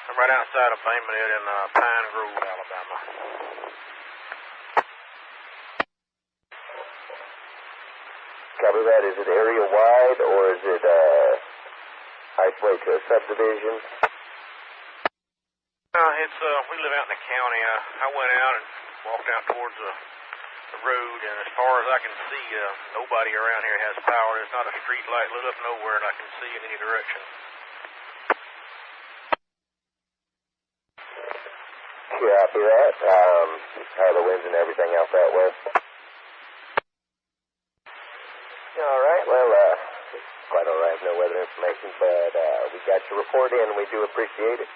I'm right outside of Baymanet in Pine Grove, Alabama. Copy that. Is it area wide or is it isolated to a subdivision? It's we live out in the county. I went out and walked out towards the road, and as far as I can see, nobody around here has power. There's not a street light lit up nowhere that I can see in any direction. Copy that. How are the winds and everything out that way? All right. Well, quite all right. No weather information, but we got your report in, and we do appreciate it.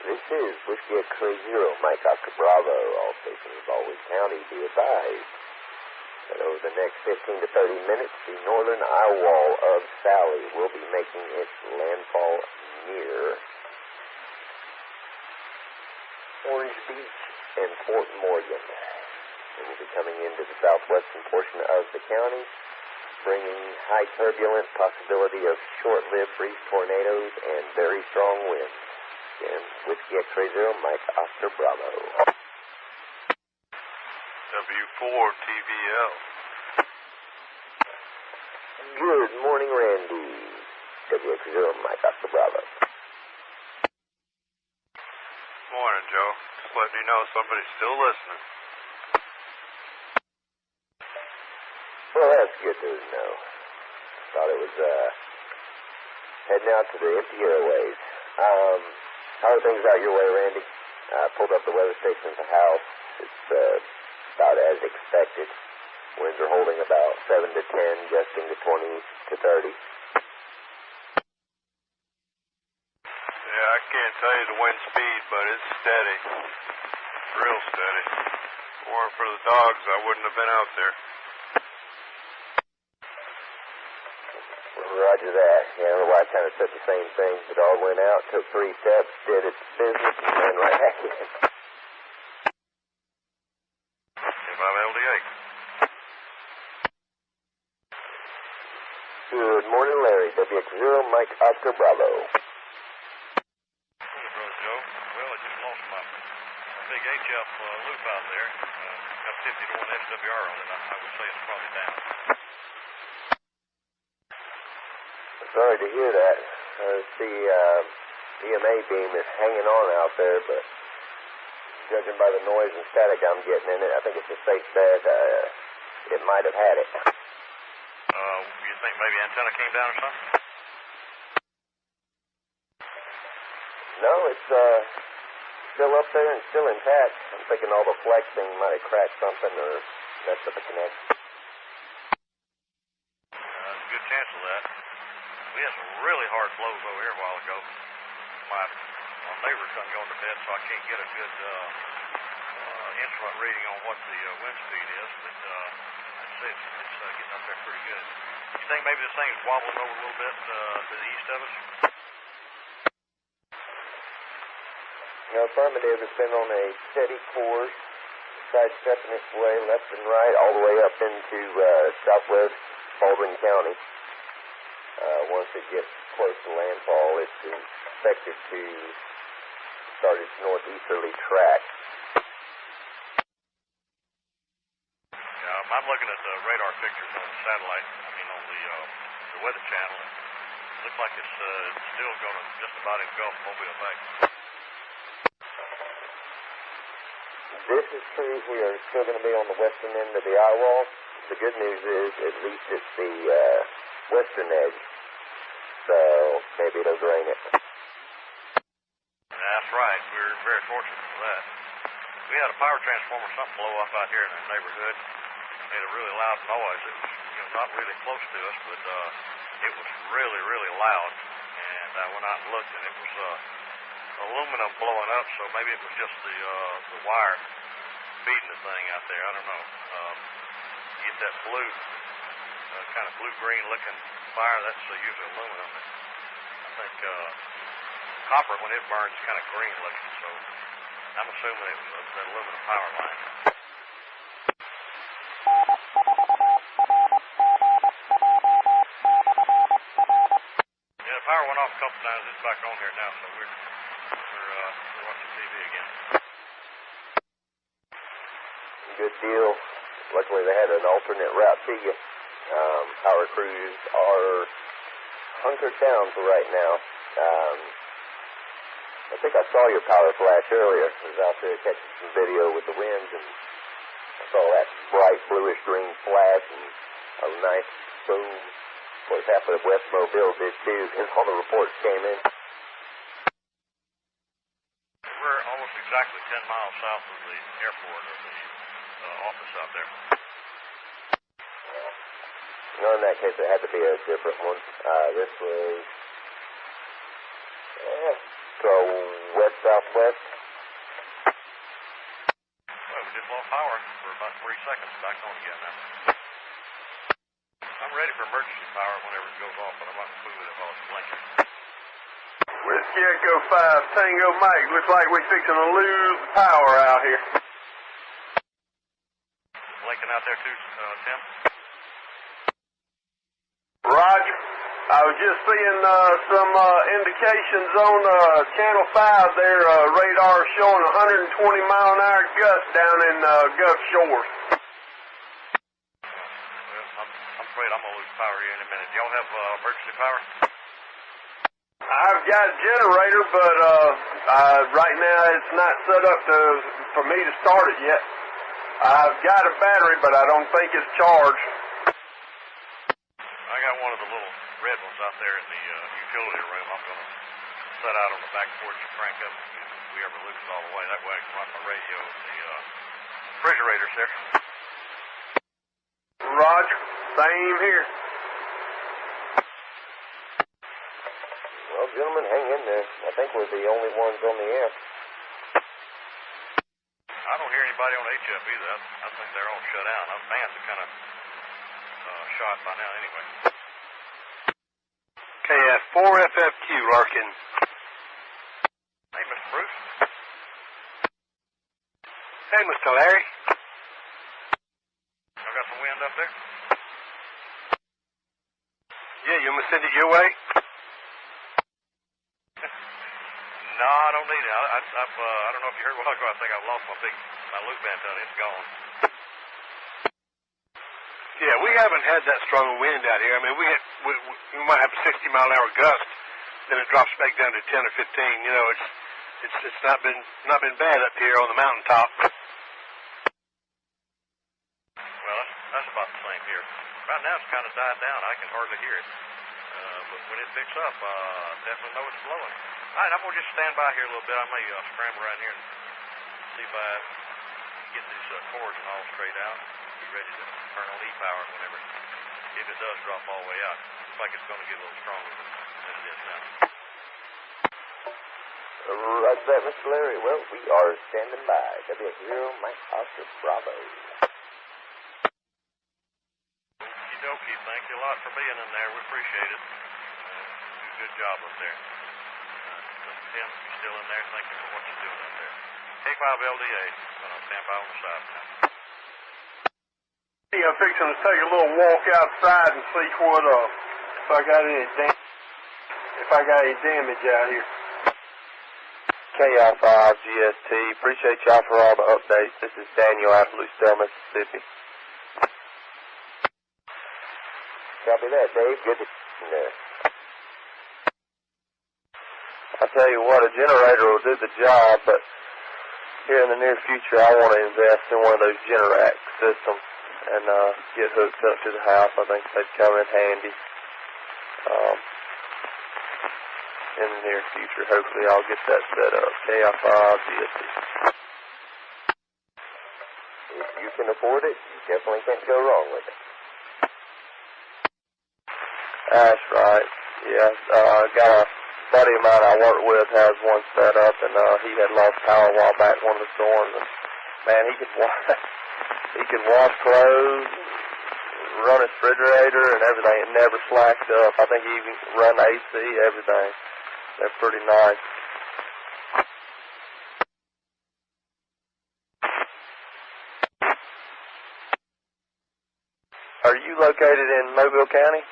This is Whiskey X-Ray 0, Mike Oscar Bravo. All stations of Baldwin County be advised that over the next 15 to 30 minutes, the northern eye wall of Sally will be making its landfall near Orange Beach and Fort Morgan. It will be coming into the southwestern portion of the county, bringing high turbulent, possibility of short-lived brief tornadoes and very strong winds. Again, Whiskey X-Ray 0, Mike Oscar Bravo. W4TVL. Good morning, Randy. WX0, Mike Oscar Bravo. Morning, Joe. Just letting you know somebody's still listening. Well, that's good to know. Thought it was heading out to the empty airways. How are things out your way, Randy? Pulled up the weather station at the house. It's about as expected. Winds are holding about 7 to 10, gusting to 20 to 30. Yeah, I can't tell you the wind speed, but it's steady. Real steady. If it weren't for the dogs, I wouldn't have been out there. Roger that. Yeah, the wife kind of said the same thing. The dog went out, took 3 steps, did its business, and then right back in. About LDA. Good morning, Larry. WX0, Mike Oscar Bravo. Hey, Brother Joe. Well, I just lost my big HF loop out there. Got 50 to 1 SWR on it. I would say it's probably down. Sorry to hear that. The EMA beam is hanging on out there, but judging by the noise and static I'm getting in it, I think it's a safe bet it might have had it. You think maybe antenna came down or something? No, it's still up there and still intact. I'm thinking all the flexing might have cracked something or messed up a connection. of that. We had some really hard blows over here a while ago. My neighbors done gone to bed, so I can't get a good instrument reading on what the wind speed is, but I'd say it's getting up there pretty good. You think maybe this thing's wobbling over a little bit to the east of us? No, affirmative. It's been on a steady course, sidestepping its way left and right, all the way up into southwest Baldwin County. Once it gets close to landfall, it's expected to start its northeasterly track. I'm looking at the radar pictures on the satellite, on the weather channel, and it looks like it's still going to just about engulf Mobile Bay. This is true. We are still going to be on the western end of the eye wall. The good news is at least it's the western edge, so maybe it'll drain it. That's right. We're very fortunate for that. We had a power transformer, something blow up out here in the neighborhood. Made a really loud noise. It was not really close to us, but it was really, really loud. And I went out and looked, and it was aluminum blowing up, so maybe it was just the wire feeding the thing out there. I don't know. You get that blue, kind of blue-green looking fire, that's usually aluminum. I think copper, when it burns, is kind of green looking, so I'm assuming it was that aluminum power line. Yeah, the power went off a couple times. It's back on here now, so we're watching TV again. Good deal. Luckily, they had an alternate route to you. Power crews are hunkered down for right now. I think I saw your power flash earlier. I was out there catching some video with the winds, and I saw that bright bluish-green flash and a nice boom. Of course, half of West Mobile did too, and all the reports came in. We're almost exactly 10 miles south of the airport, of the office out there. No, in that case, it had to be a different one. This was west-southwest. Well, we just lost power for about 3 seconds. Back on again now. I'm ready for emergency power whenever it goes off, but I'm not going to move it if I was blinking. Whiskey Echo 5, Tango Mike. Looks like we're fixing to lose power out here. Blinking out there too, Tim? Roger. I was just seeing some indications on Channel 5 there. Radar showing 120-mile-an-hour gust down in Gulf Shores. Well, I'm afraid I'm going to lose power here in a minute. Do y'all have emergency power? I've got a generator, but right now it's not set up for me to start it yet. I've got a battery, but I don't think it's charged. I got one of the little red ones out there in the utility room. I'm going to set out on the back porch and crank up if we ever lose it all the way. That way I can run my radio and the refrigerators there. Roger. Same here. Well, gentlemen, hang in there. I think we're the only ones on the air. I don't hear anybody on HF either. I think they're all shut down. Our fans are kind of shot by now anyway. KF4FFQ, Larkin. Hey, Mr. Bruce. Hey, Mr. Larry. Y'all got some wind up there? Yeah, you want me to send it your way? No, I don't need it. I don't know if you heard a while ago. I think I've lost my loop antenna. It's gone. Yeah, we haven't had that strong wind out here. I mean, we might have a 60-mile-an-hour gust, then it drops back down to 10 or 15. You know, it's not been bad up here on the mountaintop. Well, that's about the same here. Right now it's kind of died down. I can hardly hear it. But when it picks up, definitely know it's blowing. All right, I'm going to just stand by here a little bit. I may scramble around here and see if I get these cords and all straight out. Be ready to turn on E-power whenever if it does drop all the way out. Looks like it's going to get a little stronger than it is now. Roger that, Mr. Larry. Well, we are standing by. W0 Mike Oscar Bravo. Okie dokie. Thank you a lot for being in there. We appreciate it. You do a good job up there. Tim, you're still in there. Thank you for what you're doing up there. K5LDA. Stand by on the side now. Yeah, I'm fixing to take a little walk outside and see what if I got any damage out here. KI5GST, appreciate y'all for all the updates. This is Daniel out of Lucedale, Mississippi. Copy that, Dave. Good to see you there. I tell you what, a generator will do the job, but here in the near future, I want to invest in one of those Generac systems and get hooked up to the house. I think they'd come in handy. In the near future, hopefully I'll get that set up. KI5GST. If you can afford it, you definitely can't go wrong with it. That's right. Yeah, got a buddy of mine I work with has one set up, and he had lost power a while back, one of the storms, and man, he could wash clothes, run his refrigerator, and everything. It never slacked up. I think he even run AC, everything. They're pretty nice. Are you located in Mobile County?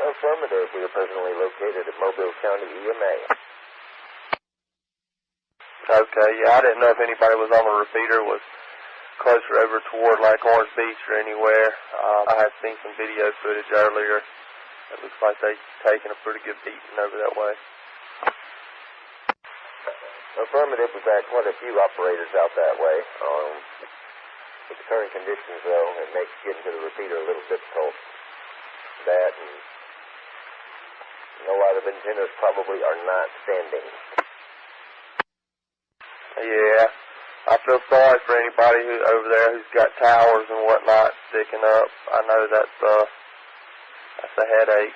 Affirmative. We are presently located at Mobile County EMA. Okay, yeah, I didn't know if anybody was on the repeater, was closer over toward like Orange Beach or anywhere. I had seen some video footage earlier. It looks like they've taken a pretty good beating over that way. Affirmative. We've had quite a few operators out that way. With the current conditions, though, it makes getting to the repeater a little difficult. That and a lot of antennas probably are not standing. Yeah, I feel sorry for anybody over there who's got towers and whatnot sticking up. I know that's a headache.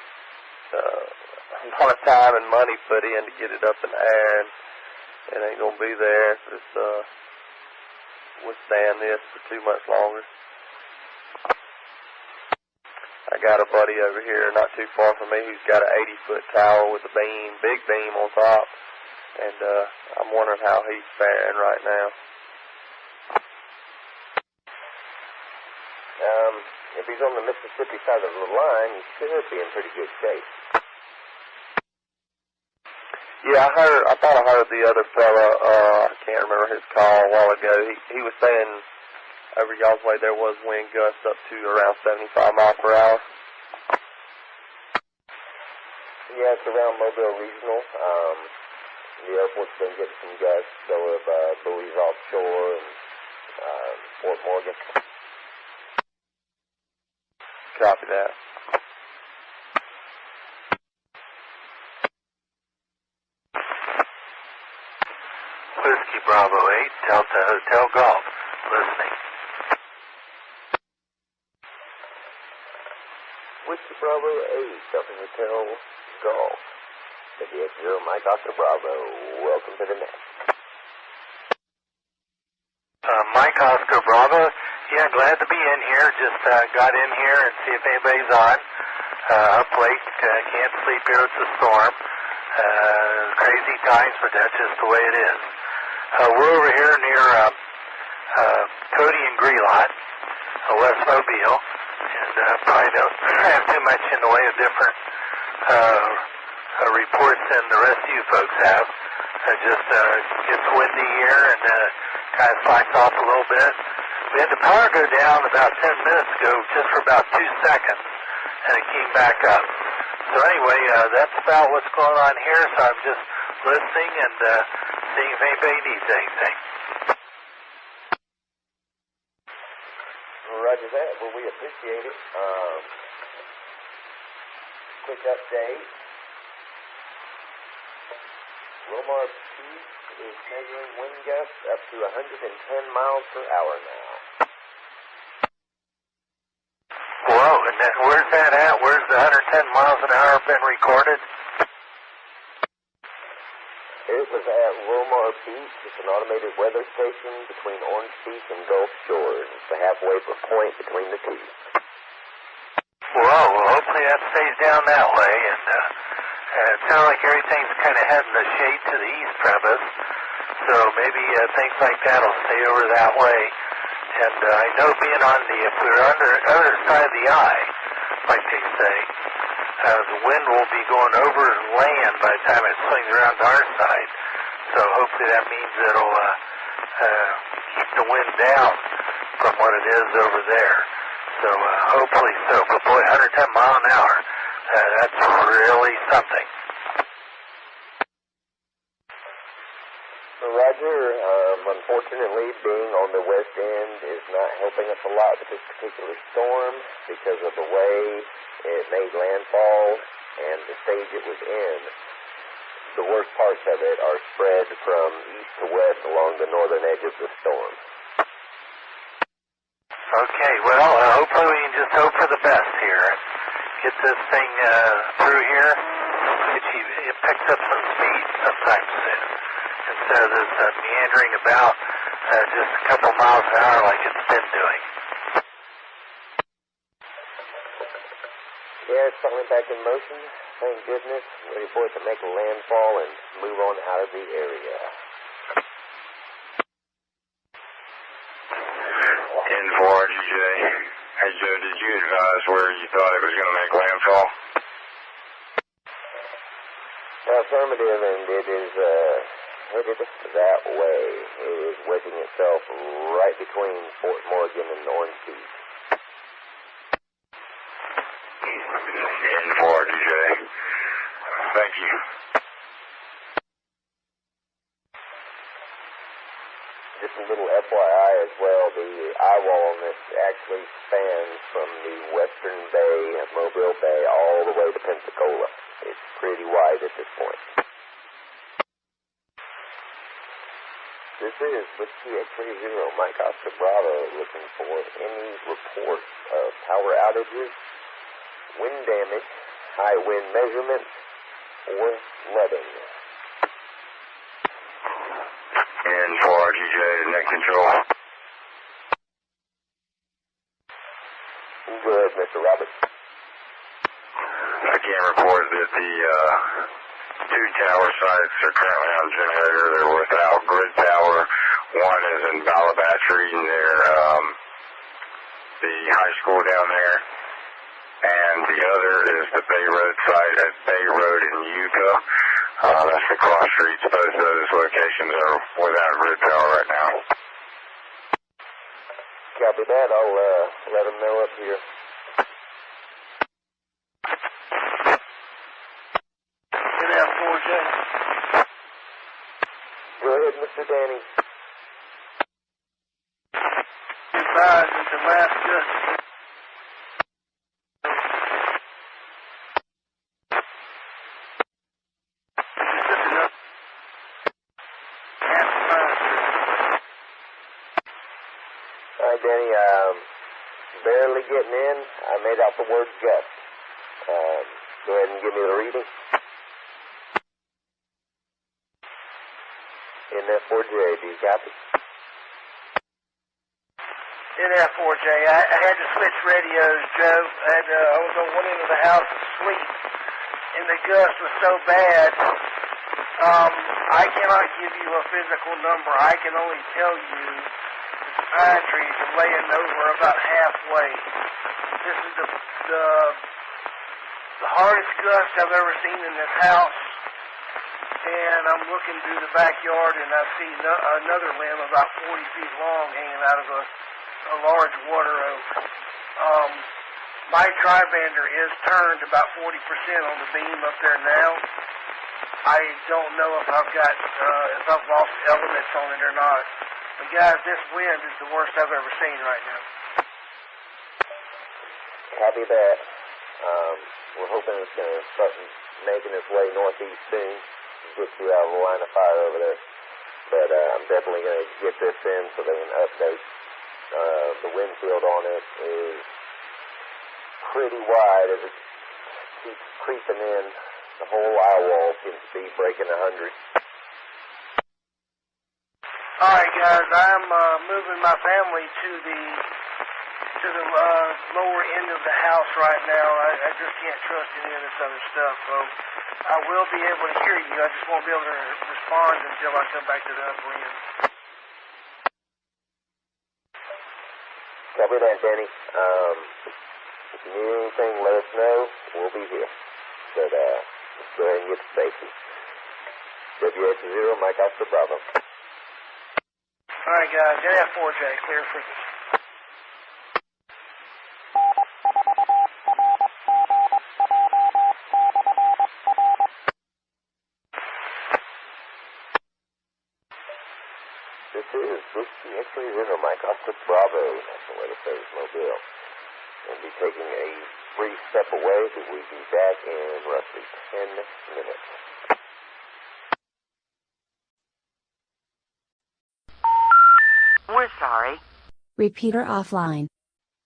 A lot of time and money put in to get it up in the air, and it ain't gonna be there if it's withstand this for too much longer. I got a buddy over here not too far from me who's got an 80-foot tower with a beam, big beam on top, and I'm wondering how he's faring right now. If he's on the Mississippi side of the line, he should be in pretty good shape. Yeah, I thought I heard the other fella, I can't remember his call a while ago. He was saying over y'all's way there was wind gusts up to around 75 miles per hour. Yeah, it's around Mobile Regional. The airport's been getting some gusts, so have buoys offshore and Fort Morgan. Copy that. Whiskey Bravo 8, Delta Hotel Golf. Listening. Whiskey Bravo 8, Delta Hotel Golf. WX0 Mike Oscar Bravo. Welcome to the net. Mike Oscar Bravo. Yeah, glad to be in here. Just got in here and see if anybody's on. Up late, can't sleep here. It's a storm. Crazy times, but that's just the way it is. We're over here near Cody and Grelot, West Mobile, and probably don't have too much in the way of different reports than the rest of you folks have. It just gets windy here and kind of slacks off a little bit. We had the power go down about 10 minutes ago, just for about 2 seconds, and it came back up. So anyway, that's about what's going on here, so I'm just listening and seeing if anybody needs anything. Roger that. Well, we appreciate it. Quick update. Wilmar Peak is measuring wind gusts up to 110 miles per hour now. Where's that at? Where's the 110 miles an hour been recorded? It was at Romar Beach. It's an automated weather station between Orange Beach and Gulf Shores. It's the halfway point between the two. Well, hopefully that stays down that way, and it sounds like everything's kind of heading the shade to the east from us, so maybe things like that will stay over that way. And I know being on if we're on the other side of the eye, like they say, the wind will be going over land by the time it swings around to our side. So hopefully that means it'll keep the wind down from what it is over there. So hopefully so. But boy, 110 mile an hour, that's really something. Roger, unfortunately, being on the west end is not helping us a lot with this particular storm because of the way it made landfall and the stage it was in. The worst parts of it are spread from east to west along the northern edge of the storm. Okay, well, hopefully we can just hope for the best here. Get this thing through here. It picks up some speed sometime soon. Instead of this meandering about just a couple miles an hour like it's been doing. Yeah, it's finally back in motion. Thank goodness. Ready for it to make a landfall and move on out of the area. N4RGJ. Hey, Joe, did you advise where you thought it was going to make landfall? Affirmative, and it is headed that way. It is wedging itself right between Fort Morgan and Orange Beach. N4RGJ. Thank you. Just a little FYI as well, the eye wall on this actually spans from the western bay of Mobile Bay all the way to Pensacola. It's pretty wide at this point. This is Whiskey X-Ray Zero, Mike Oscar Bravo, looking for any reports of power outages, wind damage, high wind measurements, or flooding. N4RGJ, net control. Good, Mr. Roberts. I can report that the two tower sites are currently on generator. They're without grid power. One is in Balabatry near the high school down there, and the other is the Bay Road site at Bay Road in Yucca. That's the cross streets. Both of those locations are without grid power right now. Copy that. I'll let them know up here. N4RGJ. Go ahead, Mr. Danny. Advised that the last gust Danny, barely getting in. I made out the word gust. Go ahead and give me the reading. N4RGJ, do you copy? N4RGJ, I had to switch radios, Joe. I was on one end of the house asleep, and the gust was so bad. I cannot give you a physical number. I can only tell you the pine trees are laying over about halfway. This is the hardest gust I've ever seen in this house. And I'm looking through the backyard, and I see another limb about 40 feet long hanging out of a large water oak. My tri-bander is turned about 40% on the beam up there now. I don't know if I've lost elements on it or not. But guys, this wind is the worst I've ever seen right now. Copy that. We're hoping it's going to start making its way northeast soon. Get you out of the line of fire over there. But I'm definitely going to get this in so they can update. The wind field on it is pretty wide as it keeps creeping in. The whole eye wall seems to be breaking 100. All right, guys, I'm moving my family to the lower end of the house right now. I just can't trust any of this other stuff, folks. I will be able to hear you. I just won't be able to respond until I come back to the upper end. Copy that, Danny. If you need anything, let us know. We'll be here. But let's go ahead and get to safety. WH0, Mike Oscar Bravo. All right, guys, N4RGJ, clear frequency. This is Whiskey X-Ray Zero, Mike Oscar Bravo, National Weather Service Mobile. We'll be taking a brief step away, but we'll be back in roughly 10 minutes. We're sorry. Repeater offline.